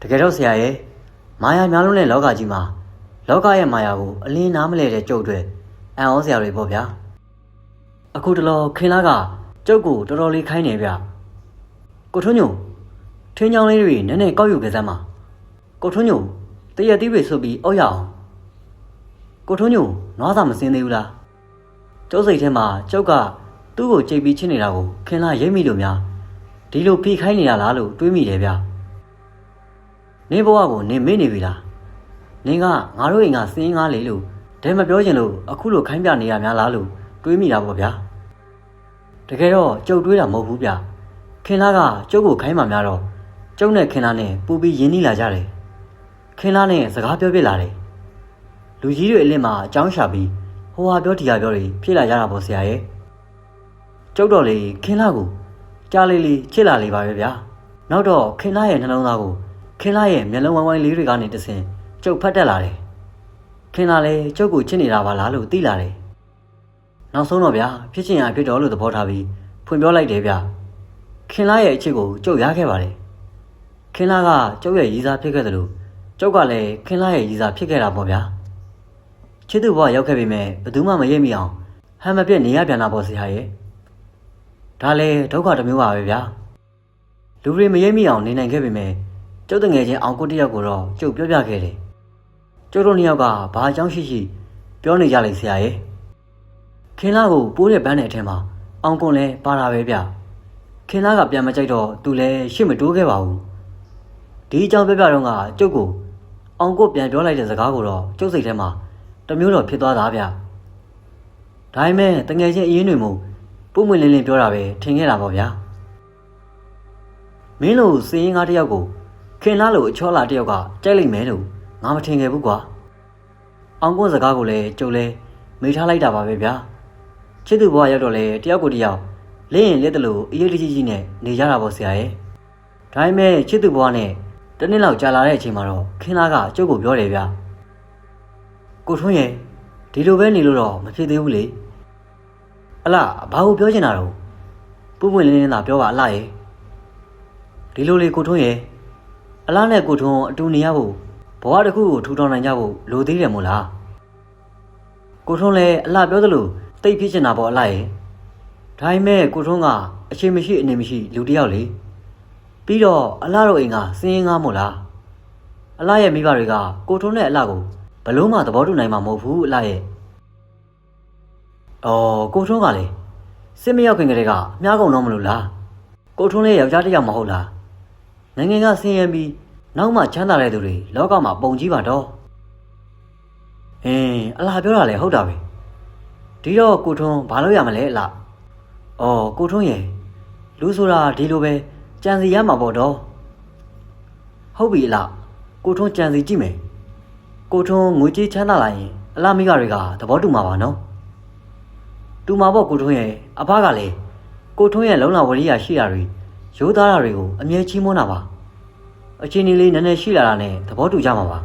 တကယ်တော့ဆရာရဲ့မာယာများလုံးတဲ့လောကကြီးမှာလောကရဲ့မာယာကိုအလင်းနားမလဲတဲ့ကျုပ်တွေအံ့ဩစရာတွေပေါ့ဗျာအခုတလောခင်လာကကျုပ်ကိုတော်တော်လေးခိုင်းနေဗျကိုထွန်းညိုထင်းချောင်းလေးတွေနည်းနည်းကောက်ယူကြစမ်းပါကိုထွန်းညို တရက်သေးပဲဆိုပြီးအောက်ရအောင်ကိုထွန်းညိုနွားစာမစင်းသေးဘူးလားကျုပ်စိတ်ထဲမှာကျုပ်ကသူ့ကိုကြိတ်ပြီးချစ်နေတာကိုခင်လာရိပ်မိလို့များဒီလိုဖိခိုင်းနေရလားလို့တွေးမိတယ်ဗျနင်းဘဝကိုနင်းမေ့နေပြီလားနင်းကငါတို့အိမ်ကစင်းငါးလေလို့ဒဲမပြောချင်လို့အခုလိုခိုင်းပြနေရများလားလို့တွေးမိတာပေါ့ဗျာတကယ်တော့ကျုပ်တွေးတာမဟုတ်ဘူးဗျခင်လာကကျုပ်ကိုခိုင်းမှများတော့ကျုပ်နဲ့ခင်လာနဲ့ပူပြီးရင်းနှီးလာကြတယ်ခင်လာနဲ့စကားပြောပြလာတယ်လူကြီးတွေအလင်းမှာအကြောင်းရှာပြီးဟိုဟာပြောဒီဟာပြောတွေဖြစ်လာကြတာပေါ့ဆရာရဲ့ကျုပ်တော့လေခင်လာကိုကြားလေးလေးချစ်လာလေပါပဲဗျာနောက်တော့ခင်လာရဲ့နှလုံးသားကိုခင်လာရဲ့မျက်လုံးဝိုင်းဝိုင်းလေးတွေကနေတဆင်ကျုပ်ဖတ်တက်လာတယ်ခင်လာလည်းကျုပ်ကိုချစ်နေတာပါလားလို့သိလာတယ်နောက်ဆုံးတော့ဗျာဖြစ်ချင်ရဖြစ်တော်လို့သဘောထားပြီးဖွင့်ပြောလိုက်တယ်ဗျာခင်လာရဲ့အချစ်ကိုကျုပ်ရခဲ့ပါတယ်ခင်လာကကျုပ်ရဲ့ရည်စားဖြစ်ခဲ့တယ်လို့ကျုပ်ကလည်းခင်လာရဲ့ရည်စားဖြစ်ခဲ့တာပေါ့ဗျာချစ်သူဘဝရောက်ခဲ့ပြီမဲ့ဘယ်သူမှမရိပ်မိအောင်ဟန်မပြတ်နေရပြန်တာပေါ့ဆရာရဲ့ဒါလည်းဒုက္ခတစ်မျိုးပါပဲဗျာလူတွေမရိပ်မိအောင်နေနိုင်ခဲ့ပြီမဲ့ကျုပ်တငယ်ချင်းအောင်ကိုတယောက်ကိုတော့ကျုပ်ပြောပြခဲ့တယ်ကျုပ်တို့နှစ်ယောက်ကဘာအကြောင်းရှိရှိပြောနေကြလိမ့်ဆရာရဲ့ခင်လာကိုပိုးတဲ့ဘန်းတဲ့အထက်မှာအောင်ကွန်လည်းပါတာပဲဗျခင်လာကပြန်မကြိုက်တော့သူလည်းရှစ်မတိုးခဲ့ပါဘူးဒီအကြောင်းပြောပြတော့ကကျုပ်ကိုအောင်ကိုပြန်ပြောလိုက်တဲ့စကားကိုတော့ကျုပ်စိတ်ထဲမှာတမျိုးတော့ဖြစ်သွားတာဗျဒါပေမဲ့တငယ်ချင်းအရင်တွေမို့ပုံမွင့်လင်းလင်းပြောတာပဲထင်ခဲ့တာပေါ့ဗျာမင်းတို့စည်ရင်ကားတယောက်ကိုခင်လာလို့အချောလာတယောက်ကကြိုက်လိုက်မယ်လို့ငါမထင်ခဲ့ဘူးကွာအောင်ကွန်းစကားကိုလည်းကျုပ်လည်းမေးထားလိုက်တာပါပဲဗျာချစ်သူဘဝရောက်တော့လေတယောက်ကိုတယောက်လင်းရင်လက်တလို့အရေးတကြီးကြီးနဲ့နေကြတာပေါ့ဆရာရဲ့ဒါပေမဲ့ချစ်သူဘဝနဲ့တနည်းလောက်ကြာလာတဲ့အချိန်မှာတော့ခင်လာကကျုပ်ကိုပြောတယ်ဗျာကိုထွန်းရဲ့ဒီလိုပဲနေလို့တော့မဖြစ်သေးဘူးလေအလားဘာကိုပြောချင်တာတော့ပုံပွင့်လင်းလင်းသာပြောပါအလားရဲ့ဒီလိုလေကိုထွန်းရဲ့အလားနဲ့ကိုထွန်းအတူနေရဖို့ဘဝတစ်ခုကိုထူထောင်နိုင်ကြဖို့လိုသေးတယ်မို့လားကိုထွန်းလည်းအလားပြောသလိုတိတ်ဖြစ်ချင်တာပေါ့အလားရဲ့ဒါပေမဲ့ကိုထွန်းကအချိန်မရှိအနေမရှိလူတစ်ယောက်လေပြီးတော့အလားတို့အိမ်ကစင်းရင်ကားမို့လားအလားရဲ့မိဘတွေကကိုထွန်းနဲ့အလားကိုဘလို့မှသဘောတူနိုင်မှာမဟုတ်ဘူးအလားရဲ့ကိုထွန်းကလေစစ်မရောက်ခင်ကတည်းကမြားကုန်တော့မလို့လားကိုထွန်းလေးယောက်ျားတစ်ယောက်မဟုတ်လားနိုင်ငံကဆင်းရဲပြီးနောက်မှချမ်းသာတဲ့သူတွေလောကမှာပုံကြီးပါတော့အလားပြောတာလေဟုတ်တာပဲဒီတော့ကိုထွန်းဘာလို့ရမလဲအလားကိုထွန်းရဲ့လူဆိုတာဒီလိုပဲကြံစီရမှာပေါ့တော့ဟုတ်ပြီအလားကိုထွန်းကြံစီကြည့်မယ်ကိုထွန်းငွေကြေးချမ်းသာလာရင်အလားမိကတွေကသဘောတူမှာပါနော်တူမှာပေါ့ကိုထွန်းရဲ့အဖကလည်းကိုထွန်းရဲ့လုံလဝရိယရှိတာတွေရိုးသားတာတွေကိုအမြဲချီးမွမ်းတာပါအချင်းကြီးလေးနည်းနည်းရှိလာတာနဲ့သဘောတူကြမှာပါ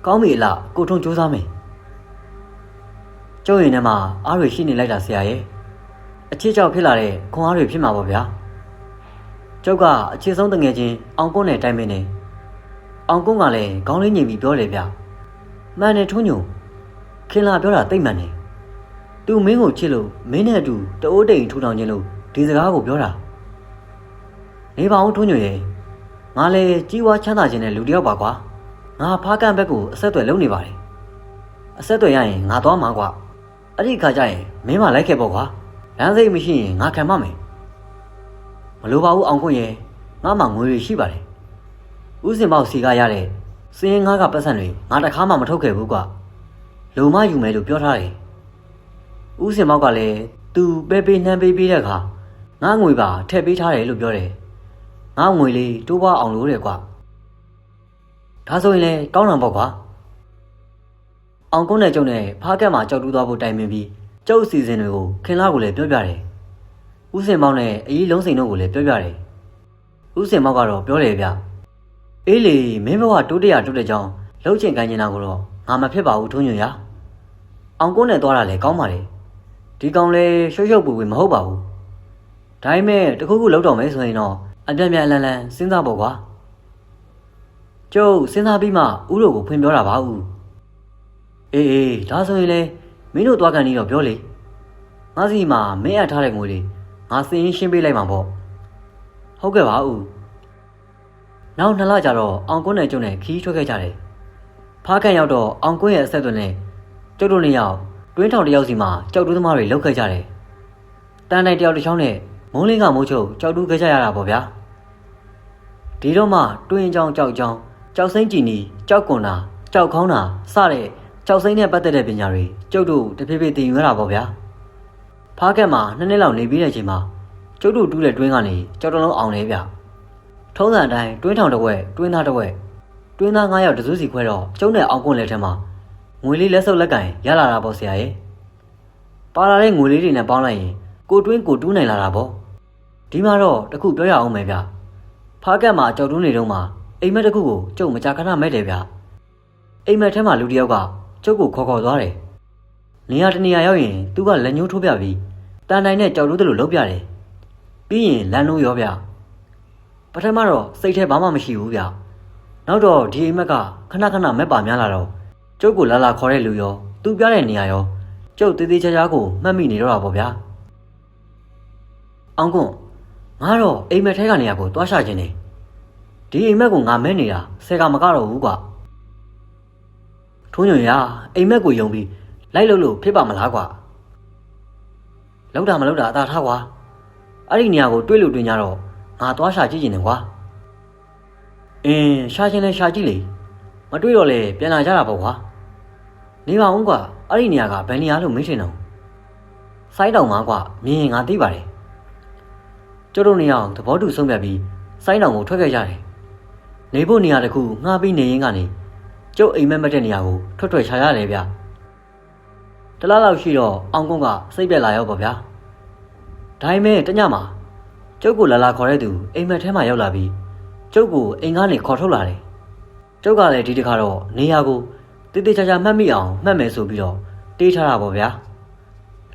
ကောင်းပြီအလားကိုထွန်းစူးစမ်းမယ်ကျုပ်ရင်ထဲမှာအားတွေရှိနေလိုက်တာဆရာရဲ့အချစ်ကြောင့်ဖြစ်လာတဲ့ခွန်အားတွေဖြစ်မှာပေါ့ဗျာကျုပ်ကအချစ်ဆုံးတငယ်ချင်းအောင်ကွန်းနဲ့တိုင်းမင်းနေအောင်ကွန်းကလည်းခေါင်းလေးညင်ပြီးပြောတယ်ဗျမှန်တယ်ထွန်းညိုခင်လာပြောတာတိတ်မှန်တယ်သူမင်းကိုချစ်လို့မင်းနဲ့အတူတအိုးတိမ်ထူထောင်ခြင်းလို့ဒီစကားကိုပြောတာနေပါအောင်ထွန်းညိုရဲ့ငါလည်းကြီးဝါချမ်းသာခြင်းနဲ့လူတစ်ယောက်ပါကွာငါဖားကန့်ဘက်ကိုအဆက်အသွယ်လုပ်နေပါတယ်အဆက်အသွယ်ရရင်ငါသွားမှာကွာအဲ့ဒီခါကျရင်မင်းမလိုက်ခဲ့ပေါ့ကွာလမ်းစိတ်မရှိရင်ငါခံမမယ်မလိုပါဘူးအောင်ခွင့်ရဲ့ငါမှငွေတွေရှိပါတယ်ဥစဉ်ပေါက်စီကရတဲ့စင်းငါးကပတ်စံတွေငါတခါမှမထုတ်ခဲ့ဘူးကွာလုံမယူမယ်လို့ပြောထားတယ်ဥစဉ်ပေါက်ကလည်းသူပဲပေးနှမ်းပေးတဲ့အခါငါငွေပါထည့်ပေးထားတယ်လို့ပြောတယ်ငါငွေလေးတိုးပွားအောင်လို့တဲ့ကွာဒါဆိုရင်လည်းကောင်းတာပေါ့ကွာအောင်ကုန်းနဲ့ကျုံနဲ့ဖားကက်မှာကြောက်တူးသွားဖို့တိုင်ပင်ပြီးကျုပ်အစီအစဉ်တွေကိုခင်လာကိုလည်းပြောပြတယ်ဥစဉ်ပေါက်နဲ့အကြီးလုံးစိန်တို့ကိုလည်းပြောပြတယ်ဥစဉ်ပေါက်ကတော့ပြောတယ်ဗျအေးလေမင်းဘဝတိုးတက်တဲ့ကြောင်းလှုပ်ချင်ကိုင်းနေတာကိုတော့ငါမဖြစ်ပါဘူးထွန်းညွန့်ရအောင်ကုန်းနဲ့သွားတာလည်းကောင်းပါလေဒီကောင်လည်းရှုပ်ပူမဟုတ်ပါဘူးဒါပေမဲ့တခုခုလောက်တော့မယ်ဆိုရင်တော့အပြတ်ပြတ်လန်စဉ်းစားဖို့ကွာကျုပ်စဉ်းစားပြီးမှဥတို့ကိုဖွင့်ပြောတာပါဦးအေးဒါဆိုရင်လေမင်းတို့သွားကန်နေတော့ပြောလေငါစီမှာမင်းအပ်ထားတဲ့ငွေလေးငါစင်းရှင်းပေးလိုက်မှာပေါ့ဟုတ်ကဲ့ပါဦး နောက်2လကြာတော့အောင်ကွန်းနဲ့ကျုံနဲ့ခီးထွက်ခဲ့ကြတယ်ဖားကန်ရောက်တော့အောင်ကွန်းရဲ့အဆက်အသွယ်နဲ့ကျုပ်တို့2ယောက်တွင်းထောင်တစ်ယောက်စီမှာကြောက်တူးသမားတွေလောက်ခဲ့ကြတယ်တန်တိုင်တယောက်တစ်ချောင်းနဲ့မုံးလင်းကမိုးချုပ်ကြောက်တူးခဲ့ကြရတာပေါ့ဗျာဒီတော့မှတွင်းချောင်းကြောက်ချောင်းကြောက်စိမ့်ကြည်နီကြောက်ကွန်တာကြောက်ခေါင်းတာစတဲ့ကြောက်စိမ့်နဲ့ပတ်သက်တဲ့ပညာတွေကျုပ်တို့တဖြည်းဖြည်းသင်ယူရတာပေါ့ဗျာဖားကန်မှာ2နှစ်လောက်နေပြီးတဲ့အချိန်မှာကျုပ်တို့တူးတဲ့တွင်းကနေကြောက်တလုံးအောင်နေဗျထုံးစံအတိုင်းတွင်းထောင်တစ်ဝက်တွင်းသားတစ်ဝက်တွင်းသား9ယောက်တစုစီခွဲတော့ကျုံနဲ့အောင်ကွန်းလက်ထဲမှာငွေလေးလက်စုပ်လက်ကင်ရလာတာပေါ့ဆရာရဲ့ပါလာတဲ့ငွေလေးတွေနဲ့ပေါင်းလိုက်ရင်ကိုတွင်းကိုတူးနိုင်လာတာပေါ့ဒီမှာတော့တခုပြောရအောင်မယ်ဗျဖားကတ်မှာကြောက်တူးနေတော့မှအိမ်မက်တစ်ခုကိုကျုံမကြခဏမဲ့တယ်ဗျအိမ်မက်ထဲမှာလူတစ်ယောက်ကကျုပ်ကိုခေါ်သွားတယ်နေရာတနေရာရောက်ရင်သူကလက်ညှိုးထိုးပြပြီးတန်တိုင်နဲ့ကြောက်တူးတယ်လို့လုပ်ပြတယ်ပြီးရင်လမ်းနိုးရောဗျပထမတော့စိတ်ထဲဘာမှမရှိဘူးဗျနောက်တော့ဒီအိမ်မက်ကခဏခဏမက်ပါများလာတော့ကျုပ်ကိုလာခေါ်တဲ့လူရောသူပြတဲ့နေရာရောကျုပ်သေးသေးချာချာကိုမှတ်မိနေတော့တာပေါ့ဗျာအောင်ကွန်းငါတော့အိမ်မက်ထဲကနေရာကိုတွားရှာခြင်းနေဒီအိမ်မက်ကိုငါမဲနေတာဆယ်ကမကတော့ဘူးကွာထုံးညွန်ရအိမ်မက်ကိုယုံပြီးလိုက်လို့ဖြစ်ပါမလားကွာလောက်တာမလောက်တာအသာထားကွာအဲ့ဒီနေရာကိုတွေးလို့တွင်ကြတော့ငါတွားရှာကြည့်နေတယ်ကွာရှာချင်းလဲရှာကြည့်လေမတွေးတော့လေပြန်လာကြတာပေါ့ကွာနေပါဦးကွာအဲ့ဒီနေရာကဘယ်နေရာလို့မင်းထင်တော့စိုင်းတောင်မှာကွာမြင်ရင်ငါသိပါတယ်ကျတို့နေအောင်သဘောတူဆုံးဖြတ်ပြီးစိုင်းတောင်ကိုထွက်ခဲ့ကြတယ်နေဖို့နေရာတစ်ခုငှားပြီးနေရင်းကနေကျုပ်အိမ်မက်မက်တဲ့နေရာကိုထွက်ရှာရတယ်ဗျတလားလောက်ရှိတော့အောင်ကွန်းကစိတ်ပြက်လာရောပေါ့ဗျာဒါပေမဲ့တညမှာကျုပ်ကိုလာခေါ်တဲ့သူအိမ်မက်ထဲမှာရောက်လာပြီးကျုပ်ကိုအိမ်ကနေခေါ်ထုတ်လာတယ်ကျုပ်ကလည်းဒီတစ်ခါတော့နေရာကိုတေးသေးချာချာမှတ်မိအောင်မှတ်မယ်ဆိုပြီးတော့တေးထားတာပေါ့ဗျာ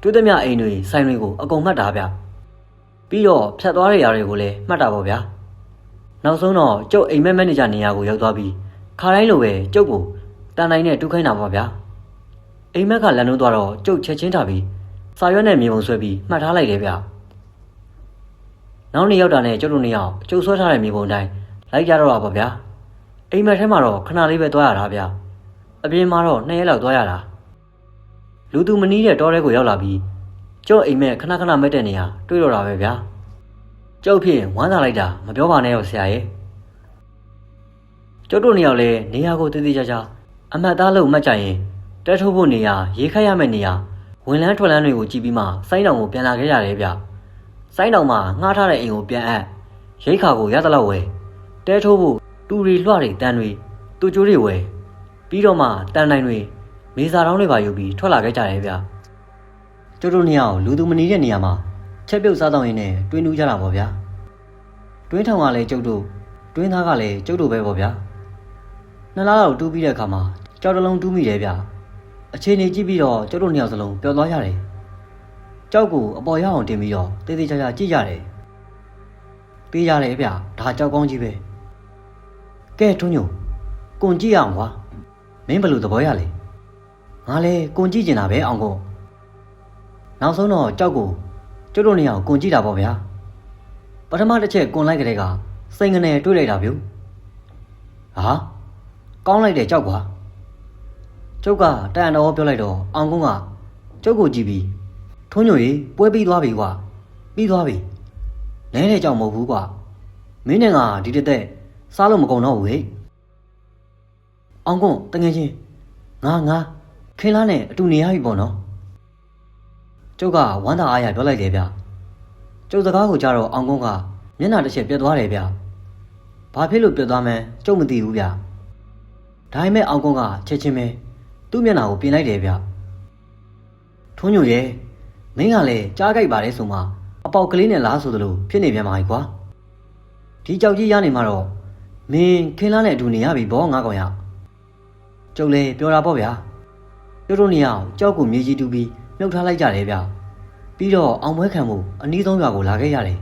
တွေ့သမျှအိမ်တွေဆိုင်တွေကိုအကုန်မှတ်တာဗျပြီးတော့ဖြတ်သွားတဲ့ຢာတွေကိုလည်းမှတ်တာပေါ့ဗျာနောက်ဆုံးတော့ကျုပ်အိမ်မက်မန်နေဂျာနေရာကိုရောက်သွားပြီးခါတိုင်းလိုပဲကျုပ်ကိုတန်တိုင်းနဲ့တူးခိုင်းတာပေါ့ဗျာအိမ်မက်ကလန်လုံးသွားတော့ကျုပ်ချက်ချင်းထားပြီးစာရွက်နဲ့မြေပုံဆွဲပြီးမှတ်ထားလိုက်တယ်ဗျနောက်နေ့ရောက်တာနဲ့ကျုပ်တို့နှစ်ယောက်ကျုပ်ဆွဲထားတဲ့မြေပုံတိုင်းလိုက်ကြတော့တာပေါ့ဗျာအိမ်မက်ထဲမှာတော့ခဏလေးပဲသွားရတာဗျအပြင်မှာတော့2ရက်လောက်သွားရတာလူသူမနီးတဲ့တောထဲကိုရောက်လာပြီးကျုပ်အိမ်မက်ခဏခဏမဲ့တဲ့နေရာတွေ့တော့တာပဲဗျာကျုပ်ဖြစ်ဝမ်းသာလိုက်တာမပြောပါနဲ့ရောဆရာရဲ့ကျုပ်တို့နှစ်ယောက်လည်းနေရာကိုတည်တည်ချာချာအမှတ်သားလို့မှတ်ကြရင်တဲထုတ်ဖို့နေရာရေးခိုက်ရမယ့်နေရာဝင်လန်းထွက်လန်းတွေကိုကြည့်ပြီးမှစိုင်းတောင်ကိုပြန်လာခဲ့ရတယ်ဗျစိုင်းတောင်မှာငှားထားတဲ့အိမ်ကိုပြန်အပ်ရိတ်ခါကိုရသလောက်ဝယ်တဲထိုးဖို့တူရီလွှတွေတန်တွေတူကျိုးတွေဝယ်ပြီးတော့မှတန်နိုင်တွေမေစာတောင်းတွေပါယူပြီးထွက်လာခဲ့ကြတယ်ဗျကျုပ်တို့နှစ်ယောက်လူသူမနေတဲ့နေရာမှာချက်ပြုတ်စားတော့ရင်းနဲ့တွင်းတူးကြတာပေါ့ဗျာတွင်းထောင်ကလည်းကျုပ်တို့တွင်းသားကလည်းကျုပ်တို့ပဲပေါ့ဗျာ2လလောက်တူးပြီးတဲ့အခါမှာကြောက်တလုံးတူးမိတယ်ဗျအခြေအနေကြည့်ပြီးတော့ကျုပ်တို့နှစ်ယောက်စလုံးပျော်သွားရတယ်ကြောက်ကိုအပေါ်ရအောင်တင်ပြီးတော့တေးသေးချာချာကြည့်ရတယ်ပေးရတယ်ဗျဒါကြောက်ကောင်းကြီးပဲကဲထွန်းညိုကွန်ကြည့်အောင်ကွာမင်းဘယ်လိုသဘောရလဲငါလည်းကွန်ကြည့်ကျင်တာပဲအောင်ကောနောက်ဆုံးတော့ကြောက်ကိုကျုပ်တို့နှစ်ယောက်ကွန်ကြည့်တာပေါ့ဗျာပထမတစ်ချက်ကွန်လိုက်ကလေးကစိန်ကနေတွေးလိုက်တာဗျဟာကောင်းလိုက်တယ်ကြောက်ကွာကျုပ်ကတန်တော်ပြောလိုက်တော့အောင်ကုန်းကကျုပ်ကိုကြည့်ပြီးထွန်းညိုရေပွဲပြီးသွားပြီကွာပြီးသွားပြီနဲတဲ့ကြောက်မဟုတ်ဘူးကွာမင်းနဲ့ငါဒီတစ်သက်စားလို့မကုန်တော့ဘူးဟဲ့အောင်ကွန်းတငယ်ချင်းငါခင်းလားနဲ့အတူနေရပြီပေါ့နော်ကျုပ်ကဝမ်းသာအားရပြောလိုက်တယ်ဗျကျုပ်စကားကိုကြားတော့အောင်ကွန်းကမျက်နှာတစ်ချက်ပြတ်သွားတယ်ဗျဘာဖြစ်လို့ပြတ်သွားမှန်းကျုပ်မသိဘူးဗျဒါပေမဲ့အောင်ကွန်းကချက်ချင်းပဲသူ့မျက်နှာကိုပြင်လိုက်တယ်ဗျထွန်းညိုရဲ့မင်းကလည်းကြားကြိုက်ပါတယ်ဆိုမှအပေါက်ကလေးနဲ့လားဆိုသလိုဖြစ်နေပြန်ပါ යි ကွာဒီကြောက်ကြီးရနေမှာတော့မင်းခင်းလားနဲ့အတူနေရပြီဘောငါကောင်ရကျုပ်လည်းပြောတာပေါ့ဗျာကျုပ်တို့နေအောင်ကြောက်ကိုမြေကြီးတူးပြီးမြုပ်ထားလိုက်ကြတယ်ဗျပြီးတော့အောင်ပွဲခံမှုအနည်းဆုံးရွာကိုလာခဲ့ရတယ်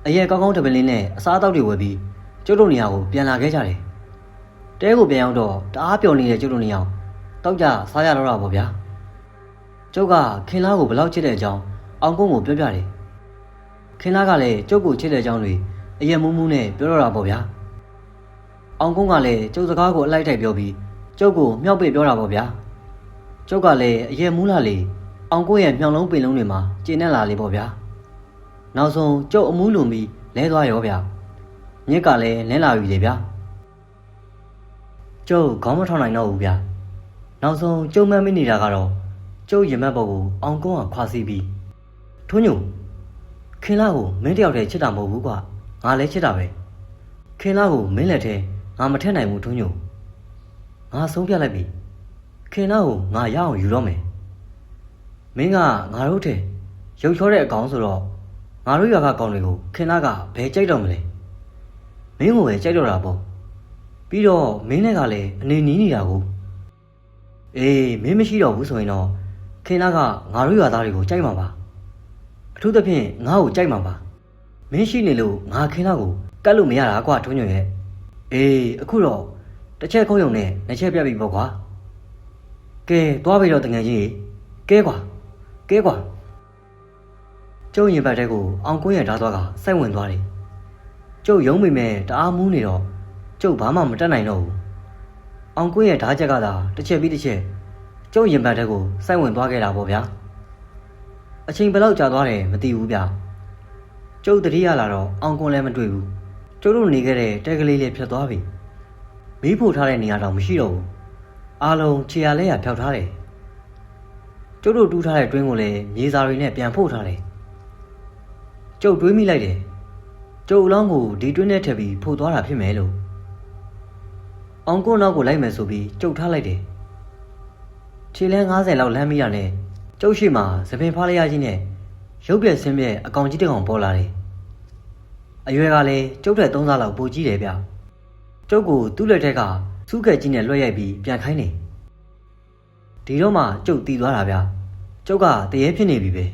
အရက်ကောင်းကောင်းတပင်းလေးနဲ့အစားအသောက်တွေဝယ်ပြီးကျုပ်တို့နေရာကိုပြန်လာခဲ့ကြတယ်တဲကိုပြန်ရောက်တော့တအားပျော်နေတဲ့ကျုပ်တို့နေအောင်တောက်ကြစားရတော့တာပေါ့ဗျာကျုပ်ကခင်လားကိုဘယ်လောက်ချစ်တဲ့အကြောင်းအောင်ကုန်းကိုပြောပြတယ်ခင်လားကလည်းကျုပ်ကိုချစ်တဲ့အကြောင်းတွေအရက်မူးမူးနဲ့ပြောတော့တာပေါ့ဗျာ အောင်ကုန်းကလည်းကျုပ်စကားကိုအလိုက်ထိုက်ပြောပြီးကျုပ်ကိုမြောက်ပိတ်ပြောတာပေါ့ဗျာကျုပ်ကလည်းအရင်မူးလာလေအောင်ကုန်းရဲ့မြောင်လုံးပင်လုံးတွေမှာကျဉ်နဲ့လာလေပေါ့ဗျာနောက်ဆုံးကျုပ်အမူးလုံပြီးလဲသွားရောဗျာမြစ်ကလည်းလင်းလာပြီလေဗျာကျုပ်ခေါင်းမထောင်နိုင်တော့ဘူးဗျာနောက်ဆုံးကျုံမှန်းမိနေတာကတော့ကျုပ်ရင်မက်ဘော်ကိုအောင်ကုန်းကခွာစီးပြီးထွန်းညိုခင်လာကိုမင်းတယောက်တည်းချစ်တာမဟုတ်ဘူးကွာငါလည်းချစ်တာပဲခင်လာကိုမင်းလက်ထဲငါမထက်နိုင်ဘူးထွန်းညိုငါဆုံးဖြတ်လိုက်ပြီခင်လာကိုငါရအောင်ယူတော့မယ်မင်းကငါတို့ထဲရုပ်ချောတဲ့အကောင်ဆိုတော့ငါတို့ရွာကကောင်တွေကိုခင်လာကဘယ်ကြိုက်တော့မလဲမင်းကိုပဲကြိုက်တော့တာပေါ့ပြီးတော့မင်းနဲ့ကလည်းအနေနီးနေတာကိုအေးမင်းမရှိတော့ဘူးဆိုရင်တော့ခင်လာကငါတို့ရွာသားတွေကိုကြိုက်မှာပါအထူးသဖြင့်ငါ့ကိုကြိုက်မှာပါမင်းရှိနေလို့ငါခင်လာကိုကတ်လို့မရတာကွာထွန်းညွန့်ရဲ့အေးအခုတော့တစ်ချက်ခုံးယုံနဲ့နှစ်ချက်ပြတ်ပြီပေါ့ကွာကဲသွားပြီတော့တငယ်ကြီးကဲကွာကျုံရင်ဘတ်တဲ့ကိုအောင်ကွင်းရဲ့ဓာတ်သွားကစိုက်ဝင်သွားတယ်ကျုပ်ရုံးမိမဲ့တအားမူးနေတော့ကျုပ်ဘာမှမတတ်နိုင်တော့ဘူးအောင်ကွင်းရဲ့ဓာတ်ချက်ကသာတစ်ချက်ပြီးတစ်ချက်ကျုံရင်ဘတ်တဲ့ကိုစိုက်ဝင်သွားခဲ့တာပေါ့ဗျာအချိန်ဘယ်လောက်ကြာသွားတယ်မသိဘူးဗျကျုပ်တတိယလာတော့အောင်ကွန်းလည်းမတွေ့ဘူးကျုပ်တို့နေခဲ့တဲ့တဲကလေးလေးဖြတ်သွားပြီမီးဖို့ထားတဲ့နေရာတော့မရှိတော့ဘူးအားလုံးခြေရလဲရဖျောက်ထားတယ်ကျုပ်တို့တူးထားတဲ့တွင်းကိုလည်းမြေစာတွေနဲ့ပြန်ဖို့ထားတယ်ကျုပ်တွေးမိလိုက်တယ်ကျုပ်အလောင်းကိုဒီတွင်းထဲထည့်ပြီးဖို့သွားတာဖြစ်မယ်လို့အောင်ကွန်းနောက်ကိုလိုက်မယ်ဆိုပြီးကျုပ်ထားလိုက်တယ်ခြေလဲ90လောက်လမ်းမိတာနဲ့ကျုပ်ရှိမှသပင်ဖားလျားကြီးနဲ့ရုပ်ပြက်ဆင်းပြက်အကောင်ကြီးတစ်ကောင်ပေါ်လာတယ်အရွယ်ကလည်းကျုပ်ထက်3ဆလောက်ပိုကြီးတယ်ဗျကျုပ်ကိုသူ့လက်ထက်ကစူးကက်ကြီးနဲ့လွှဲရိုက်ပြီးပြန်ခိုင်းတယ်ဒီတော့မှကျုပ်တီးသွားတာဗျကျုပ်ကတရေဖြစ်နေပြီပဲ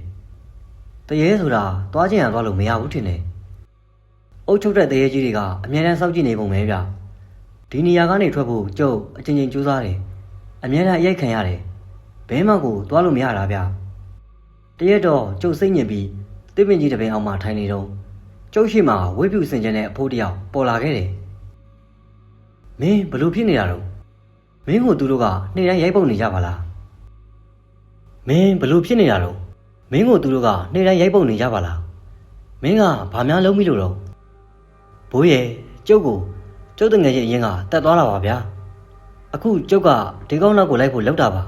တရေဆိုတာသွားချင်ရသွားလို့မရဘူးထင်တယ်အုတ်ချုပ်တဲ့တရေကြီးတွေကအမြဲတမ်းစောင့်ကြည့်နေပုံပဲဗျဒီနေရာကနေထွက်ဖို့ကျုပ်အချင်းချင်းကြိုးစားတယ်အမြဲတမ်းအရိုက်ခံရတယ်ဘဲမကိုသွားလို့မရတာဗျတရက်တော့ကျုပ်စိတ်ညစ်ပြီးတစ်ပင်ကြီးတစ်ပင်အောင်မှထိုင်နေတော့ကျုပ်ရှိမှဝိပုစင်ကျင်တဲ့အဖိုးတယောက်ပေါ်လာခဲ့တယ်မင်းဘလို့ဖြစ်နေတာတော့မင်းကိုသူတို့ကနေ့တိုင်းရိုက်ပုတ်နေကြပါလားမင်းဘလို့ဖြစ်နေတာတော့မင်းကိုသူတို့ကနေ့တိုင်းရိုက်ပုတ်နေကြပါလားမင်းကဘာများလုံးမိလို့တော့ဘိုးရဲ့ကျုပ်ကိုကျုပ်တငယ်ချင်းအရင်ကတတ်သွားတာပါဗျာအခုကျုပ်ကဒီကောင်းနောက်ကိုလိုက်ဖို့လောက်တာပါ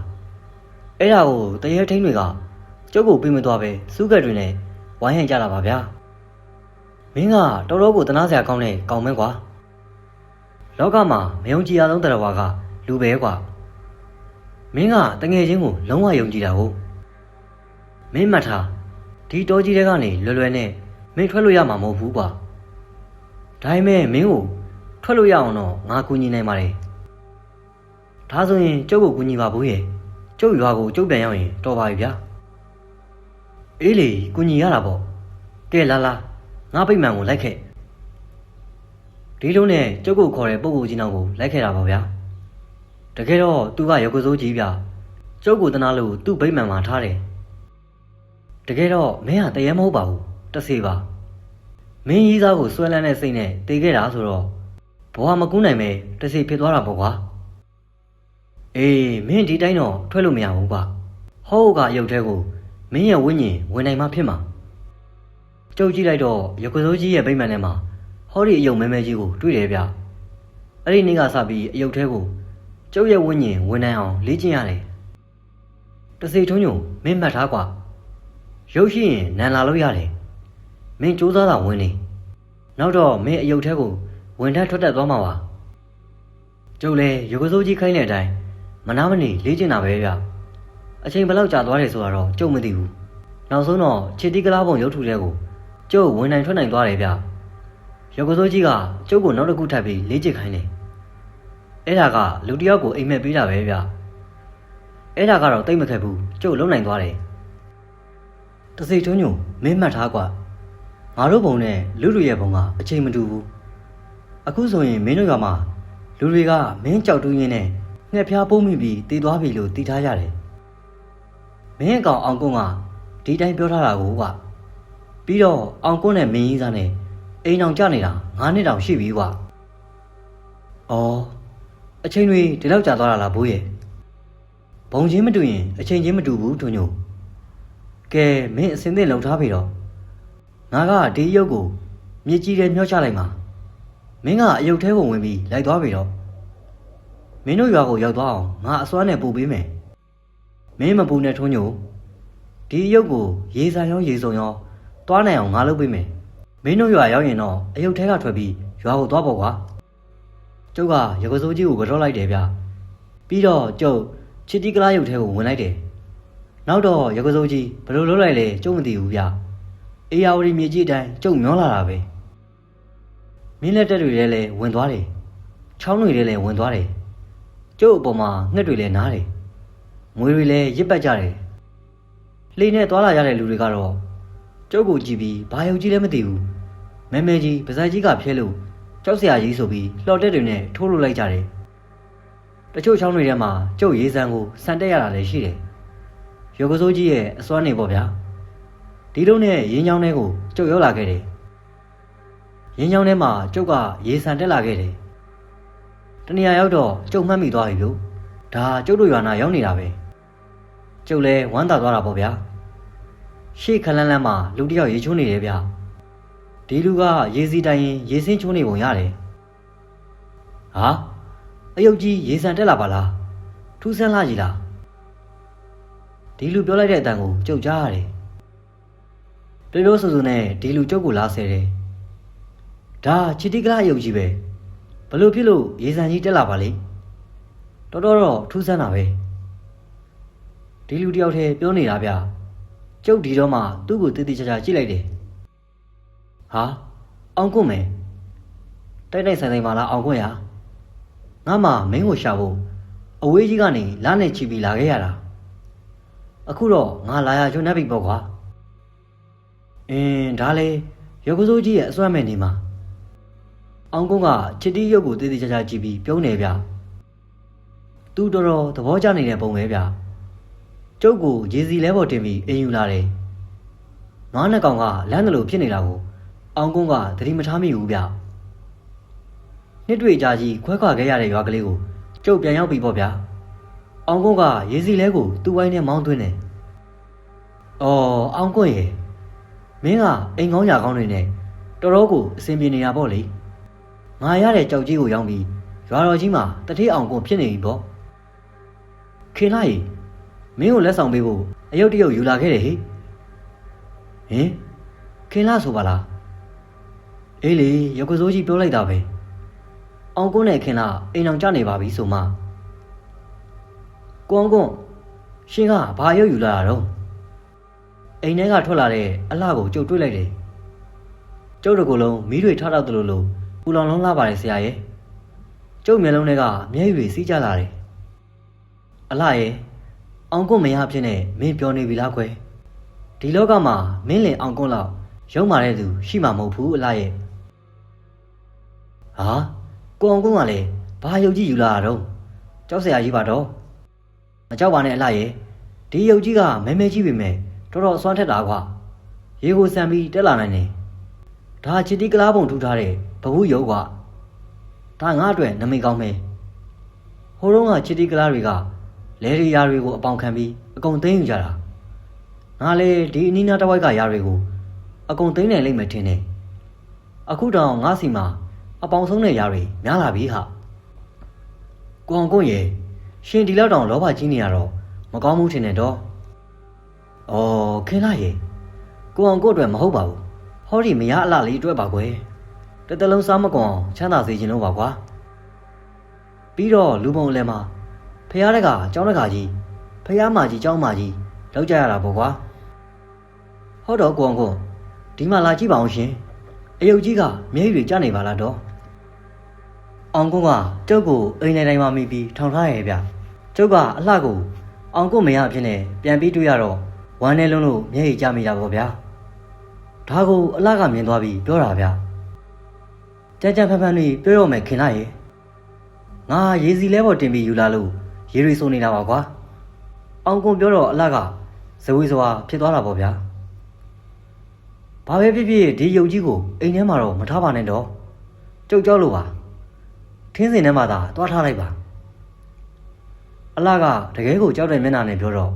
အဲ့ဒါကိုတရေထင်းတွေကကျုပ်ကိုပြီးမသွားပဲစူးကက်တွေနဲ့ဝိုင်းဟန်ကြတာပါဗျာမင်းကတော်တော်ကိုတနာစရာကောင်းတဲ့ကောင်မဲကွာလောကမှာမယုံကြည်ရဆုံးတရားဝါကလူပဲကွာမင်းကတငယ်ချင်းကိုလုံးဝယုံကြည်တာဟုတ်မင်းမှတ်ထားဒီတောကြီးတွေကနေလွယ်လွယ်နဲ့မင်းထွက်လို့ရမှာမဟုတ်ဘူးကွာဒါပေမဲ့မင်းကိုထွက်လို့ရအောင်တော့ငါကူညီနိုင်ပါတယ်ဒါဆိုရင်ကျုပ်ကိုကူညီပါဘူးရဲ့ကျုပ်ရွာကိုကျုပ်ပြန်ရောက်ရင်တော်ပါပြီဗျာအေးလေကူညီရတာပေါ့ကဲလာငါပိတ်မှန်ကိုလိုက်ခဲ့ဒီလုံးနဲ့ကျုပ်ကိုခေါ်တဲ့ပုဂ္ဂိုလ်ကြီးနောက်ကိုလိုက်ခဲ့တာပါဗျာတကယ်တော့သူကရုပ်ကစိုးကြီးဗျကျုပ်ကိုတနာလို့သူ့ဗိမှန်မှာထားတယ်တကယ်တော့မင်းကတရေမဟုတ်ပါဘူးတဆေပါမင်းကြီးသားကိုဆွဲလန်းတဲ့စိတ်နဲ့တေခဲ့တာဆိုတော့ဘဝမကူးနိုင်ပဲတဆေဖြစ်သွားတာပေါ့ကွာအေးမင်းဒီတိုင်းတော့ထွက်လို့မရဘူးကွာဟောကရုပ်ထဲကိုမင်းရဲ့ဝိညာဉ်ဝင်နိုင်မှဖြစ်မှာကျုပ်ကြည့်လိုက်တော့ရုပ်ကစိုးကြီးရဲ့ဗိမှန်ထဲမှာဟောဒီအယုံမဲမဲကြီးကိုတွေ့တယ်ဗျအဲ့ဒီနေ့ကစပြီးအယုတ်ထဲကိုကျုပ်ရဲ့ဝိညာဉ်ဝင်နိုင်အောင်လေ့ကျင့်ရတယ်တစိထုံးညုံမင်းမှတ်ထားကွာရုပ်ရှိရင်နန်လာလို့ရတယ်မင်းစူးစမ်းတာဝင်နေနောက်တော့မင်းအယုတ်ထဲကိုဝင်ထက်ထွက်တက်သွားမှာပါကျုပ်လည်းရုပ်ကစိုးကြီးခိုင်းတဲ့အတိုင်းမနာမနေလေ့ကျင့်တာပဲဗျအချိန်ဘယ်လောက်ကြာသွားတယ်ဆိုတာတော့ကျုပ်မသိဘူးနောက်ဆုံးတော့ခြေတိကလားပုံရုပ်ထုတဲ့ကိုကျုပ်ဝင်နိုင်ထွက်နိုင်သွားတယ်ဗျရုပ်ကစိုးကြီးကကျုပ်ကိုနောက်တစ်ခုထပ်ပြီးလေ့ကျင့်ခိုင်းတယ်အဲ့ဒါကလူတစ်ယောက်ကိုအိမ်မက်ပေးတာပဲဗျအဲ့ဒါကတော့တိတ်မခက်ဘူးကျုပ်လုံနိုင်သွားတယ်တစိထုံးညုံမင်းမှတ်ထားကွာငါတို့ဘုံနဲ့လူတွေရဲ့ဘုံကအချိန်မတူဘူးအခုဆိုရင်မင်းတို့ကမှလူတွေကမင်းကြောက်တူးရင်းနဲ့ငှက်ဖျားပုံးမိပြီးတည်သွားပြီလို့သိထားရတယ်မင်းအကောင်အောင်ကုန်းကဒီတိုင်းပြောထားတာကိုကွာပြီးတော့အောင်ကုန်းနဲ့မင်းကြီးစားနဲ့အိမ်အောင်ကြနေတာ9နှစ်တောင်ရှိပြီကွာ အော်အချိန်တွေဒီလောက်ကြာသွားတာလားဘိုးရဲ့ဘုံချင်းမတူရင်အချိန်ချင်းမတူဘူးထွန်းညိုကဲမင်းအစင်းသင့်လုံထားပြီတော့ငါကဒီရုပ်ကိုမြေကြီးထဲမျှောချလိုက်မှာမင်းကအယုတ်ထဲကိုဝင်ပြီးလိုက်သွားပြီတော့မင်းတို့ရွာကိုရောက်သွားအောင်ငါအစွမ်းနဲ့ပို့ပေးမယ်မင်းမပူနဲ့ထွန်းညိုဒီရုပ်ကိုရေစာရောရေစုံရောသွားနိုင်အောင်ငါလုပ်ပေးမယ်မင်းတို့ရွာရောက်ရင်တော့အယုတ်ထဲကထွက်ပြီးရွာကိုသွားပေါ့ကွာကျုပ်ကရကစိုးကြီးကိုကြော့လိုက်တယ်ဗျပြီးတော့ကျုပ်ချစ်တီကလားရုပ်ထဲကိုဝင်လိုက်တယ်နောက်တော့ရကစိုးကြီးဘယ်လိုလုပ်လိုက်လဲကျုပ်မသိဘူးဗျအေယာဝတီမြေကြီးအတိုင်းကျုပ်မျောလာတာပဲမင်းလက်တက်တွေလည်းဝင်သွားတယ်ချောင်းတွေလည်းဝင်သွားတယ်ကျုပ်အပေါ်မှာငှက်တွေလည်းနားတယ်ငွေတွေလည်းရစ်ပတ်ကြတယ်လှေနဲ့သွားလာရတဲ့လူတွေကတော့ကျုပ်ကိုကြည့်ပြီးဘာယုံကြည်လည်းမသိဘူးမဲမဲကြီးပါဇက်ကြီးကဖျဲလို့ကြောက်စရာကြီးဆိုပြီးလှော်တက်တွေနဲ့ထိုးလို့လိုက်ကြတယ်တချို့ချောင်းတွေထဲမှာကျုပ်ရေးစမ်းကိုစံတက်ရတာလည်းရှိတယ်ရုပ်ကစိုးကြီးရဲ့အစွမ်းနေပေါ့ဗျာဒီလိုနဲ့ရင်းချောင်းထဲကိုကျုပ်ရောက်လာခဲ့တယ်ရင်းချောင်းထဲမှာကျုပ်ကရေစံတက်လာခဲ့တယ်တနေရာရောက်တော့ကျုပ်မှတ်မိသွားပြီလို့ဒါကျုပ်တို့ရွာနာရောက်နေတာပဲကျုပ်လည်းဝမ်းသာသွားတာပေါ့ဗျာရှေ့ခလန်းလန်းမှာလူတစ်ယောက်ရေချိုးနေတယ်ဗျဒီလူကရေစီတိုင်ရင်ရေစင်းချိုးနေပုံရတယ်ဟာအယုတ်ကြီးရေစံတက်လာပါလားထူးဆန်းလာကြီးလားဒီလူပြောလိုက်တဲ့အတန်ကိုကျုပ်ကြားရတယ်ပြောပြောဆိုဆိုနဲ့ဒီလူကျုပ်ကိုလာဆဲတယ်ဒါချီတိကလာအယုတ်ကြီးပဲဘလို့ဖြစ်လို့ရေစံကြီးတက်လာပါလိမ့်တော်တော့ထူးဆန်းတာပဲဒီလူတယောက်တည်းပြောနေတာဗျကျုပ်ဒီတော့မှသူ့ကိုတည်တည်ချာချာကြည့်လိုက်တယ်ဟာအောင်ကွန်းမယ်တိုက်တိုက်ဆိုင်ဆိုင်ပါလားအောင်ကွန်းရငါမှမင်းကိုရှာဖို့အဝေးကြီးကနေလာနဲ့ချီပြီးလာခဲ့ရတာအခုတော့ငါလာရကျွန်းနေပြီပေါ့ကွာဒါလေရုပ်ကစိုးကြီးရဲ့အစွမ်းမဲ့နေမှာအောင်ကွန်းကချစ်တီးရုပ်ကိုတည်တည်ချာချာကြည့်ပြီးပြုံးနေဗျသူတော်တော်သဘောကျနေတဲ့ပုံပဲဗျကျုပ်ကိုရေစီလဲပေါ်တင်ပြီးအင်ယူလာတယ်ငါးနှစ်ကောင်ကလမ်းတလို့ဖြစ်နေတာကိုအောင်ကွန်းကသတိမထားမိဘူးဗျနှစ်တွေ့ကြကြီးခွဲခွာခဲ့ရတဲ့ရွာကလေးကိုကျုပ်ပြန်ရောက်ပြီပေါ့ဗျာအောင်ကွန်းကရေစီလဲကိုသူ့ဝိုင်းနဲ့မောင်းသွင်းတယ်အောင်ကွန်းရေမင်းကအိမ်ကောင်းရာကောင်းတွေနဲ့တော်တော်ကိုအဆင်ပြေနေတာပေါ့လေငါရတဲ့ကြောက်ကြီးကိုရောက်ပြီးရွာတော်ကြီးမှာတတိအောင်ကွန်းဖြစ်နေပြီပေါ့ခင်လာရေမင်းကိုလက်ဆောင်ပေးဖို့အယုတ်တရုတ်ယူလာခဲ့တယ်ဟိခင်လာဆိုပါလားအေးလေရုပ်ကစိုးကြီးပြောလိုက်တာပဲအောင်ကွန်းနဲ့ခင်လာအိမ်အောင်ကြနေပါပြီဆိုမှကိုအောင်ကွန်းရှင်ကဘာရုပ်ယူလာတာတော့အိမ်ထဲကထွက်လာတဲ့အလှကိုကျုပ်တွေ့လိုက်တယ်ကျုပ်တို့ကလုံးမီးတွေထားတော့တယ်လို့ပူလောင်လုံးလာပါတယ်ဆရာရဲ့ကျုပ်မျက်လုံးထဲကမျက်ရည်တွေစီးကျလာတယ်အလှရဲ့အောင်ကွန်းမရဖြစ်နဲ့မင်းပြောနေပြီလားခွဲဒီလောကမှာမင်းလင်အောင်ကွန်းလောက်ရုံမာတဲ့သူရှိမှာမဟုတ်ဘူးအလားရဲ့ဟာကိုအောင်ကွန်းကလည်းဘာယုတ်ကြီးယူလာတာတော့ကြောက်စရာကြီးပါတော့မကြောက်ပါနဲ့အလားရဲ့ဒီယုတ်ကြီးကမဲမဲကြီးပေမဲ့တော်တော်အစွမ်းထက်တာကွာရေကိုစံပြီးတက်လာနိုင်တယ်ဒါချစ်တီကလားပုံထူထားတဲ့ဘဘူးယုတ်ကွာဒါငါ့အတွက်နမိတ်ကောင်းပဲဟိုတုန်းကချစ်တီကလားတွေကလဲရီယာတွေကိုအပေါင်ခံပြီးအကုန်သိမ်းယူကြတာငါလေဒီအနီးနားတစ်ဝိုက်ကယာတွေကိုအကုန်သိမ်းနိုင်လိမ့်မယ်ထင်တယ်အခုတောင်ငါစီမှာအပေါင်ဆုံးတဲ့ယာတွေများလာပြီဟာကိုအောင်ကွန်းရေရှင်ဒီလောက်တောင်လောဘကြီးနေရတော့မကောင်းဘူးထင်တယ်တော့ခင်လာရေကိုအောင်ကွန်းအတွက်မဟုတ်ပါဘူးဟောဒီမရအလှလေးအတွက်ပါကွယ်တစ်တလုံးစားမကွန်အောင်ချမ်းသာစေခြင်းလို့ပါကွာပြီးတော့လူပုံလည်းမှာဖះတကကျောင်းတကကြီးဖះမကြီးကျောင်းမကြီးလောက်ကြရတာပေါ့ကွာဟုတ်တော့ကိုအောင်ကွန်းဒီမှာလာကြည့်ပါအောင်ရှင်အယုတ်ကြီးကမျက်ရည်တွေကျနေပါလားတော့အောင်ကွန်းကကျုပ်ကိုအိမ်ထဲတိုင်းမှာမိပြီးထောင်ထားရဲ့ဗျကျုပ်ကအလှကိုအောင်ကွန်းမရဖြစ်နေပြန်ပြီးတွေ့ရတော့ဝမ်းနဲ့လုံးလို့မျက်ရည်ကျမိတာပေါ့ဗျာဒါကိုအလှကမြင်သွားပြီးပြောတာဗျကြမ်းကြမ်းဖန်ဖန်လေးပြောရမယ်ခင်လားရေငါရေစီလဲပေါ်တင်ပြီးယူလာလို့ရေရီဆိုနေတာပါကွာအောင်ကွန်းပြောတော့အလှကဇဝေဇဝါဖြစ်သွားတာပေါ့ဗျာဘာပဲဖြစ်ဖြစ်ဒီယုတ်ကြီးကိုအိမ်ထဲမှာတော့မထားပါနဲ့တော့ကျုပ်ကြောက်လို့ပါ ထင်းစင်ထဲမှာသာတွားထားလိုက်ပါအလှကတကယ်ကိုကြောက်တဲ့မျက်နှာနဲ့ပြောတော့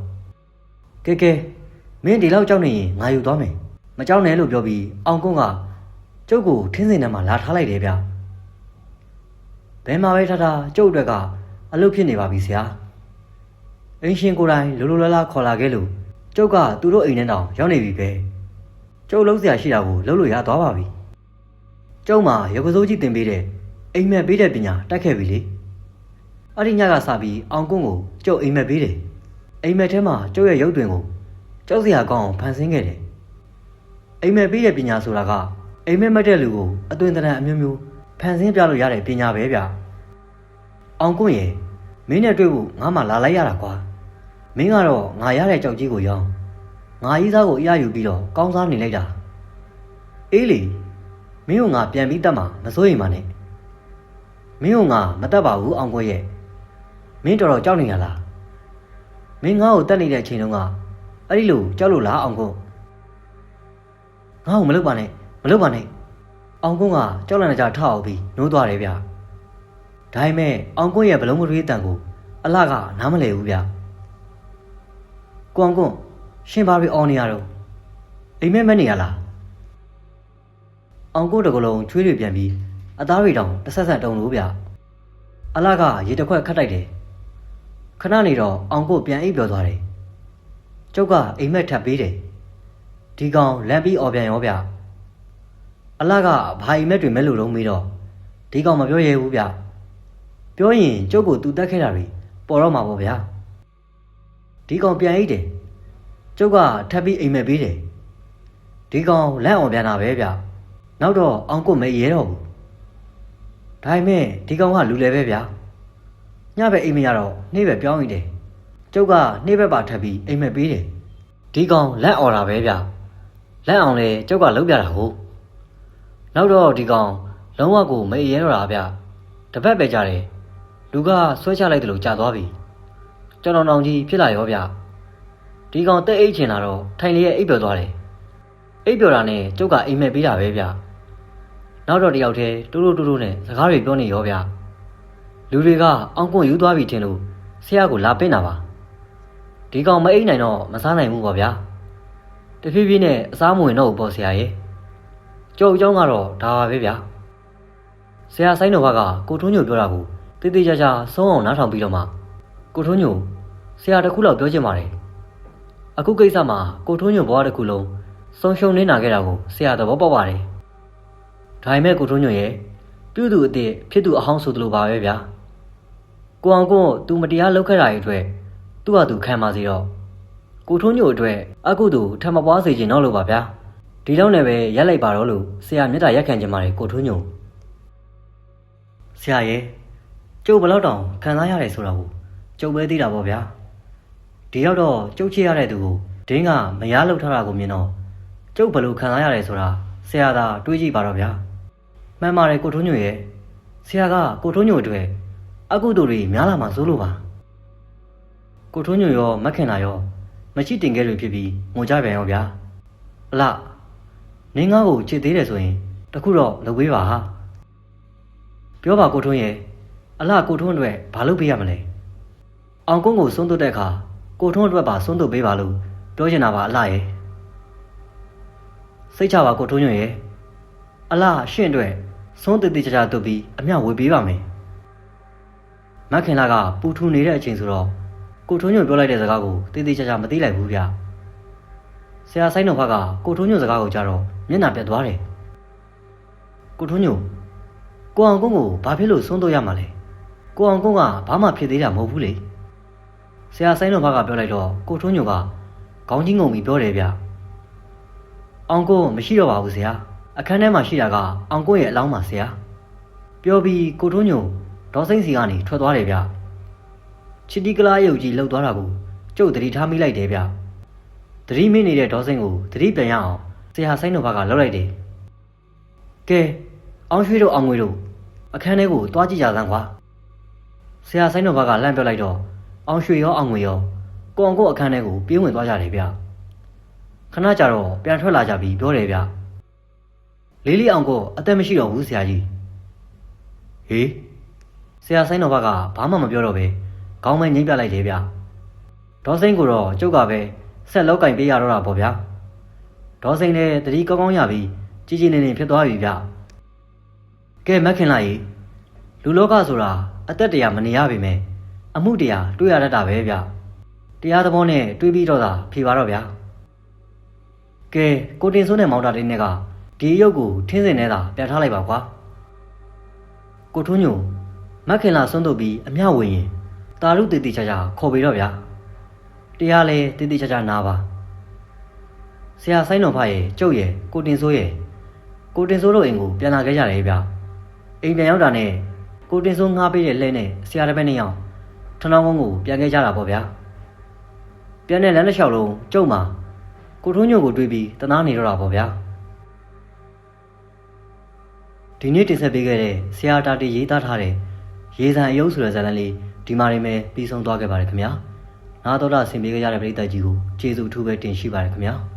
ကဲမင်းဒီလောက်ကြောက်နေရင်ငါယူသွားမယ်မကြောက်နဲ့လို့ပြောပြီးအောင်ကွန်းကကျုပ်ကိုထင်းစင်ထဲမှာလာထားလိုက်တယ်ဗျဘယ်မှာပဲထားထားကျုပ်အတွက်ကအလုပ်ဖြစ်နေပါပြီဆရာအင်းရှင်ကိုယ်တိုင်လိုလိုလားလားခေါ်လာခဲ့လို့ကျုပ်ကသူတို့အိမ်ထဲတောင်ရောက်နေပြီပဲကျုပ်လုံးစရာရှိတာကိုလုပ်လို့ရသွားပါပြီကျုပ်မှာရုပ်ကစိုးကြီးတင်ပေးတဲ့အိမ်မက်ပေးတဲ့ပညာတက်ခဲ့ပြီလေအဲ့ဒီညကစပြီးအောင်ကွန်းကိုကျုပ်အိမ်မက်ပေးတယ်အိမ်မက်ထဲမှာကျုပ်ရဲ့ရုပ်တွင်ကိုကြောက်စရာကောင်းအောင်ဖန်ဆင်းခဲ့တယ်အိမ်မက်ပေးတဲ့ပညာဆိုတာကအိမ်မက်မက်တဲ့လူကိုအသွင်သဏ္ဍာန်အမျိုးမျိုးဖန်ဆင်းပြလို့ရတဲ့ပညာပဲဗျအောင်ကွန်းရဲ့မင်းနဲ့တွေ့ဖို့ငါမှလာလိုက်ရတာကွာမင်းကတော့ငါရတဲ့ကြောက်ကြီးကိုရောင်းငါကြီးစားကိုအရယူပြီးတော့ကောင်းစားနေလိုက်တာအေးလေမင်းကငါပြန်ပြီးတတ်မှာမစိုးရိမ်ပါနဲ့မင်းကငါမတတ်ပါဘူးအောင်ကွန်းရဲ့မင်းတော်တော်ကြောက်နေရလားမင်းငါ့ကိုတတ်နေတဲ့အချိန်တုန်းကအဲ့ဒီလိုကြောက်လို့လားအောင်ကွန်းငါ့ကိုမလုပ်ပါနဲ့အောင်ကွန်းကကြောက်လန့်ကြထအောင်ပြီးနိုးသွားတယ်ဗျဒါပေမဲ့အောင်ကွန်းရဲ့ဘလုံးမတွေးတန်ကိုအလှကနားမလည်ဘူးဗျကိုအောင်ကွန်းရှင်ဘာတွေအော်နေရတော့အိမ်မက်မက်နေရလားအောင်ကွန်းတကလုံးချွေးတွေပြန်ပြီးအသားတွေတောင်တဆက်ဆက်တုံလို့ဗျအလှကရေတစ်ခွက်ခတ်တိုက်တယ်ခဏနေတော့အောင်ကွန်းပြန်အိပ်ပျော်သွားတယ်ကျုပ်ကအိမ်မက်ထပ်ပေးတယ်ဒီကောင်လမ်းပြီးအော်ပြန်ရောဗျအလှကဘာအိမ်မက်တွေမဲ့လို့တော့မေးတော့ဒီကောင်မပြောရဲဘူးဗျပြောရင်ကျုပ်ကိုသူတက်ခဲ့တာတွေပေါ်တော့မှာပေါ့ဗျာဒီကောင်ပြန်အိတ်တယ်ကျုပ်ကထပ်ပြီးအိမ်မက်ပေးတယ်ဒီကောင်လန့်အောင်ပြန်တာပဲဗျနောက်တော့အောင်ကွမဲရဲတော့ဘူးဒါပေမဲ့ဒီကောင်ကလူလဲပဲဗျညဘက်အိမ်မရတော့နေ့ဘက်ပြောင်းနေတယ်ကျုပ်ကနေ့ဘက်ပါထပ်ပြီးအိမ်မက်ပေးတယ်ဒီကောင်လက်အော်တာပဲဗျလက်အောင်လေကျုပ်ကလုပ်ပြတာဟုတ်နောက်တော့ဒီကောင်လုံးဝကိုမရဲတော့တာဗျတပတ်ပဲကြတယ်လူကဆွဲချလိုက်တယ်လို့ကြာသွားပြီကျွန်တော်နောင်ကြီးဖြစ်လာရောဗျဒီကောင်တက်အိတ်ချင်လာတော့ထိုင်လျက်အိပ်ပျော်သွားတယ်အိပ်ပျော်တာနဲ့ကျုပ်ကအိမ်မက်ပေးတာပဲဗျနောက်တော့တယောက်တည်းတိုးတိုးနဲ့စကားတွေပြောနေရောဗျလူတွေကအောင်းကွန်းယူသွားပြီထင်လို့ဆရာကိုလာပင့်တာပါဒီကောင်မအိပ်နိုင်တော့မစားနိုင်ဘူးပေါ့ဗျာတဖြည်းဖြည်းနဲ့အစားမဝင်တော့ဘူးပေါ့ဆရာရဲ့ကျုပ်အကြောင်းကတော့ဒါပါပဲဗျာဆရာဆိုင်တော်ဘကကိုထွန်းညိုပြောတာကိုတေးသေးချာချာဆုံးအောင်နားထောင်ပြီးတော့မှကိုထွန်းညိုဆရာတခုလောက်ပြောချင်ပါတယ်အခုကိစ္စမှာကိုထွန်းညိုဘွားတစ်ခုလုံးဆုံးရှုံးနေတာခဲ့တာကိုဆရာသဘောပေါက်ပါတယ်ဒါပေမဲ့ကိုထွန်းညိုရဲ့ပြုသူအစ်စ်ဖြစ်သူအဟောင်းဆိုသလိုပါပဲဗျာကိုအောင်ကွန်းသူမတရားလုပ်ခဲ့တာရဲ့အတွက်သူ့ဟာသူခံပါစေတော့ကိုထွန်းညိုအတွက်အကုသို့ထမပွားစေခြင်းတော့လို့ပါဗျာဒီတော့နဲ့ပဲရက်လိုက်ပါတော့လို့ဆရာမြတ်တာရက်ခံခြင်းပါတယ်ကိုထွန်းညိုဆရာရဲ့ကျုပ်ဘလောက်တောင်ခံစားရတယ်ဆိုတာကိုကျုပ်ပဲသိတာပေါ့ဗျာဒီရောက်တော့ကျုပ်ချစ်ရတဲ့သူကိုဒင်းကမရလောက်ထားတာကိုမြင်တော့ကျုပ်ဘလို့ခံစားရတယ်ဆိုတာဆရာသာတွေးကြည့်ပါတော့ဗျာမှန်ပါတယ်ကိုထွန်းညိုရဲ့ဆရာကကိုထွန်းညိုအတွက်အကုသိုလ်တွေများလာမှစိုးလို့ပါကိုထွန်းညိုရောမခင်လာရောမရှိတင်ခဲ့တွေဖြစ်ပြီးငိုကြပြန်ရောဗျာအလားနင်းငါ့ကိုချစ်သေးတယ်ဆိုရင်တခုတော့လုပ်ပေးပါဟာပြောပါကိုထွန်းရဲ့အလားကိုထွန်းအတွက်ဘာလုပ်ပေးရမလဲအောင်ကုန်းကိုဆုံးသွတ်တဲ့အခါကိုထွန်းအတွက်ပါဆုံးသွတ်ပေးပါလို့ပြောချင်တာပါအလားရဲ့စိတ်ချပါကိုထွန်းညွန့်ရဲ့အလားရှင့်အတွက်ဆုံးတည်တည်ကြကြသွတ်ပြီးအမျှဝေပေးပါမယ်မခင်လာကပူထူနေတဲ့အချိန်ဆိုတော့ကိုထွန်းညွန့်ပြောလိုက်တဲ့စကားကိုတည်တည်ကြကြမသိလိုက်ဘူးဗျဆရာဆိုင်တော်ဘကကိုထွန်းညွန့်စကားကိုကြားတော့မျက်နှာပြတ်သွားတယ်ကိုထွန်းညွန့်ကိုအောင်ကုန်းကိုဘာဖြစ်လို့ဆုံးသွတ်ရမှာလဲကိုအောင်ကုန်းကဘာမှဖြစ်သေးတာမဟုတ်ဘူးလေဆရာဆိုင်တော်ဘကပြောလိုက်တော့ကိုထွန်းညွန့်ကခေါင်းကြီးငုံပြီးပြောတယ်ဗျအောင်ကိုမရှိတော့ပါဘူးဆရာအခန်းထဲမှာရှိတာကအောင်ကိုရဲ့အလောင်းပါဆရာပြောပြီးကိုထွန်းညိုဒေါ်စိမ့်စီကနေထွက်သွားတယ်ဗျချီတီကလားရုပ်ကြီးလှုပ်သွားတာကိုကျုပ်သတိထားမိလိုက်တယ်ဗျသတိမိနေတဲ့ဒေါ်စိမ့်ကိုသတိပြန်ရအောင်ဆရာဆိုင်တော်ဘကလှုပ်လိုက်တယ်ကဲအောင်ရွှေတို့အောင်ငွေတို့အခန်းထဲကိုတွားကြည့်ကြစမ်းကွာဆရာဆိုင်တော်ဘကလှမ်းပြောလိုက်တော့အောင်ရွှေရောအောင်ငွေရောကိုအောင်ကိုအခန်းထဲကိုပြေးဝင်သွားကြတယ်ဗျခဏကြာတော့ပြန်ထွက်လာကြပြီးပြောတယ်ဗျလေးလေးအောင်ကိုအသက်မရှိတော့ဘူးဆရာကြီးဟေး ဆရာဆိုင်တော်ဘကဘာမှမပြောတော့ပဲခေါင်းမဲငိမ့်ပြလိုက်တယ်ဗျဒေါ်စိန်ကိုတော့ကျုပ်ကပဲဆက်လောက်ကင်ပေးရတော့တာပေါ့ဗျာဒေါ်စိန်လည်းတတိကောင်းကောင်းရပြီးကြီးကြီးနေနေဖြစ်သွားပြီဗျကဲမက်ခင်လာကြီးလူလောကဆိုတာအသက်တရားမနေရပါမယ်အမှုတရားတွေ့ရတတ်တာပဲဗျတရားသဘောနဲ့တွေးပြီးတော့သာဖြေပါတော့ဗျာကဲကိုတင်စိုးနဲ့မောင်တာလေးနဲ့ကဒီရုပ်ကိုထင်းစင်နေတာပြန်ထားလိုက်ပါကွာကိုထွန်းညိုမက်ခင်လာဆွန့်တို့ပြီးအမျှဝင်ရင်တာရုတေတေချာချာခေါ်ပြီးတော့ဗျာတရားလဲတေတေချာချာနာပါဆရာဆိုင်တော်ဖရဲ့ကျုပ်ရဲ့ကိုတင်စိုးရဲ့ကိုတင်စိုးတို့အိမ်ကိုပြန်လာခဲ့ကြတယ်ဗျအိမ်ပြန်ရောက်တာနဲ့ကိုတင်စိုးငှားပေးတဲ့လှဲနဲ့ဆရာတစ်ပည့်နှစ်ယောက်ထနောင်းကုန်းကိုပြန်ခဲ့ကြတာပေါ့ဗျာပြန်တဲ့လမ်းတစ်လျှောက်လုံးကျုပ်မှာကိုထွန်းညိုကိုတွေးပြီးတနာနေတော့တာပေါ့ဗျာဒီနေ့တင်ဆက်ပေးခဲ့တဲ့ဆရာတာတီရေးသားထားတဲ့ရေစံအယုပ်ဆိုတဲ့ဇာတ်လမ်းလေးဒီမှာနေမယ်ပြီးဆုံးသွားခဲ့ပါတယ်ခင်ဗျာနားတော်တာဆင်ပေးကြတဲ့ပရိသတ်ကြီးကိုကျေးဇူးအထူးပဲတင်ရှိပါတယ်ခင်ဗျာ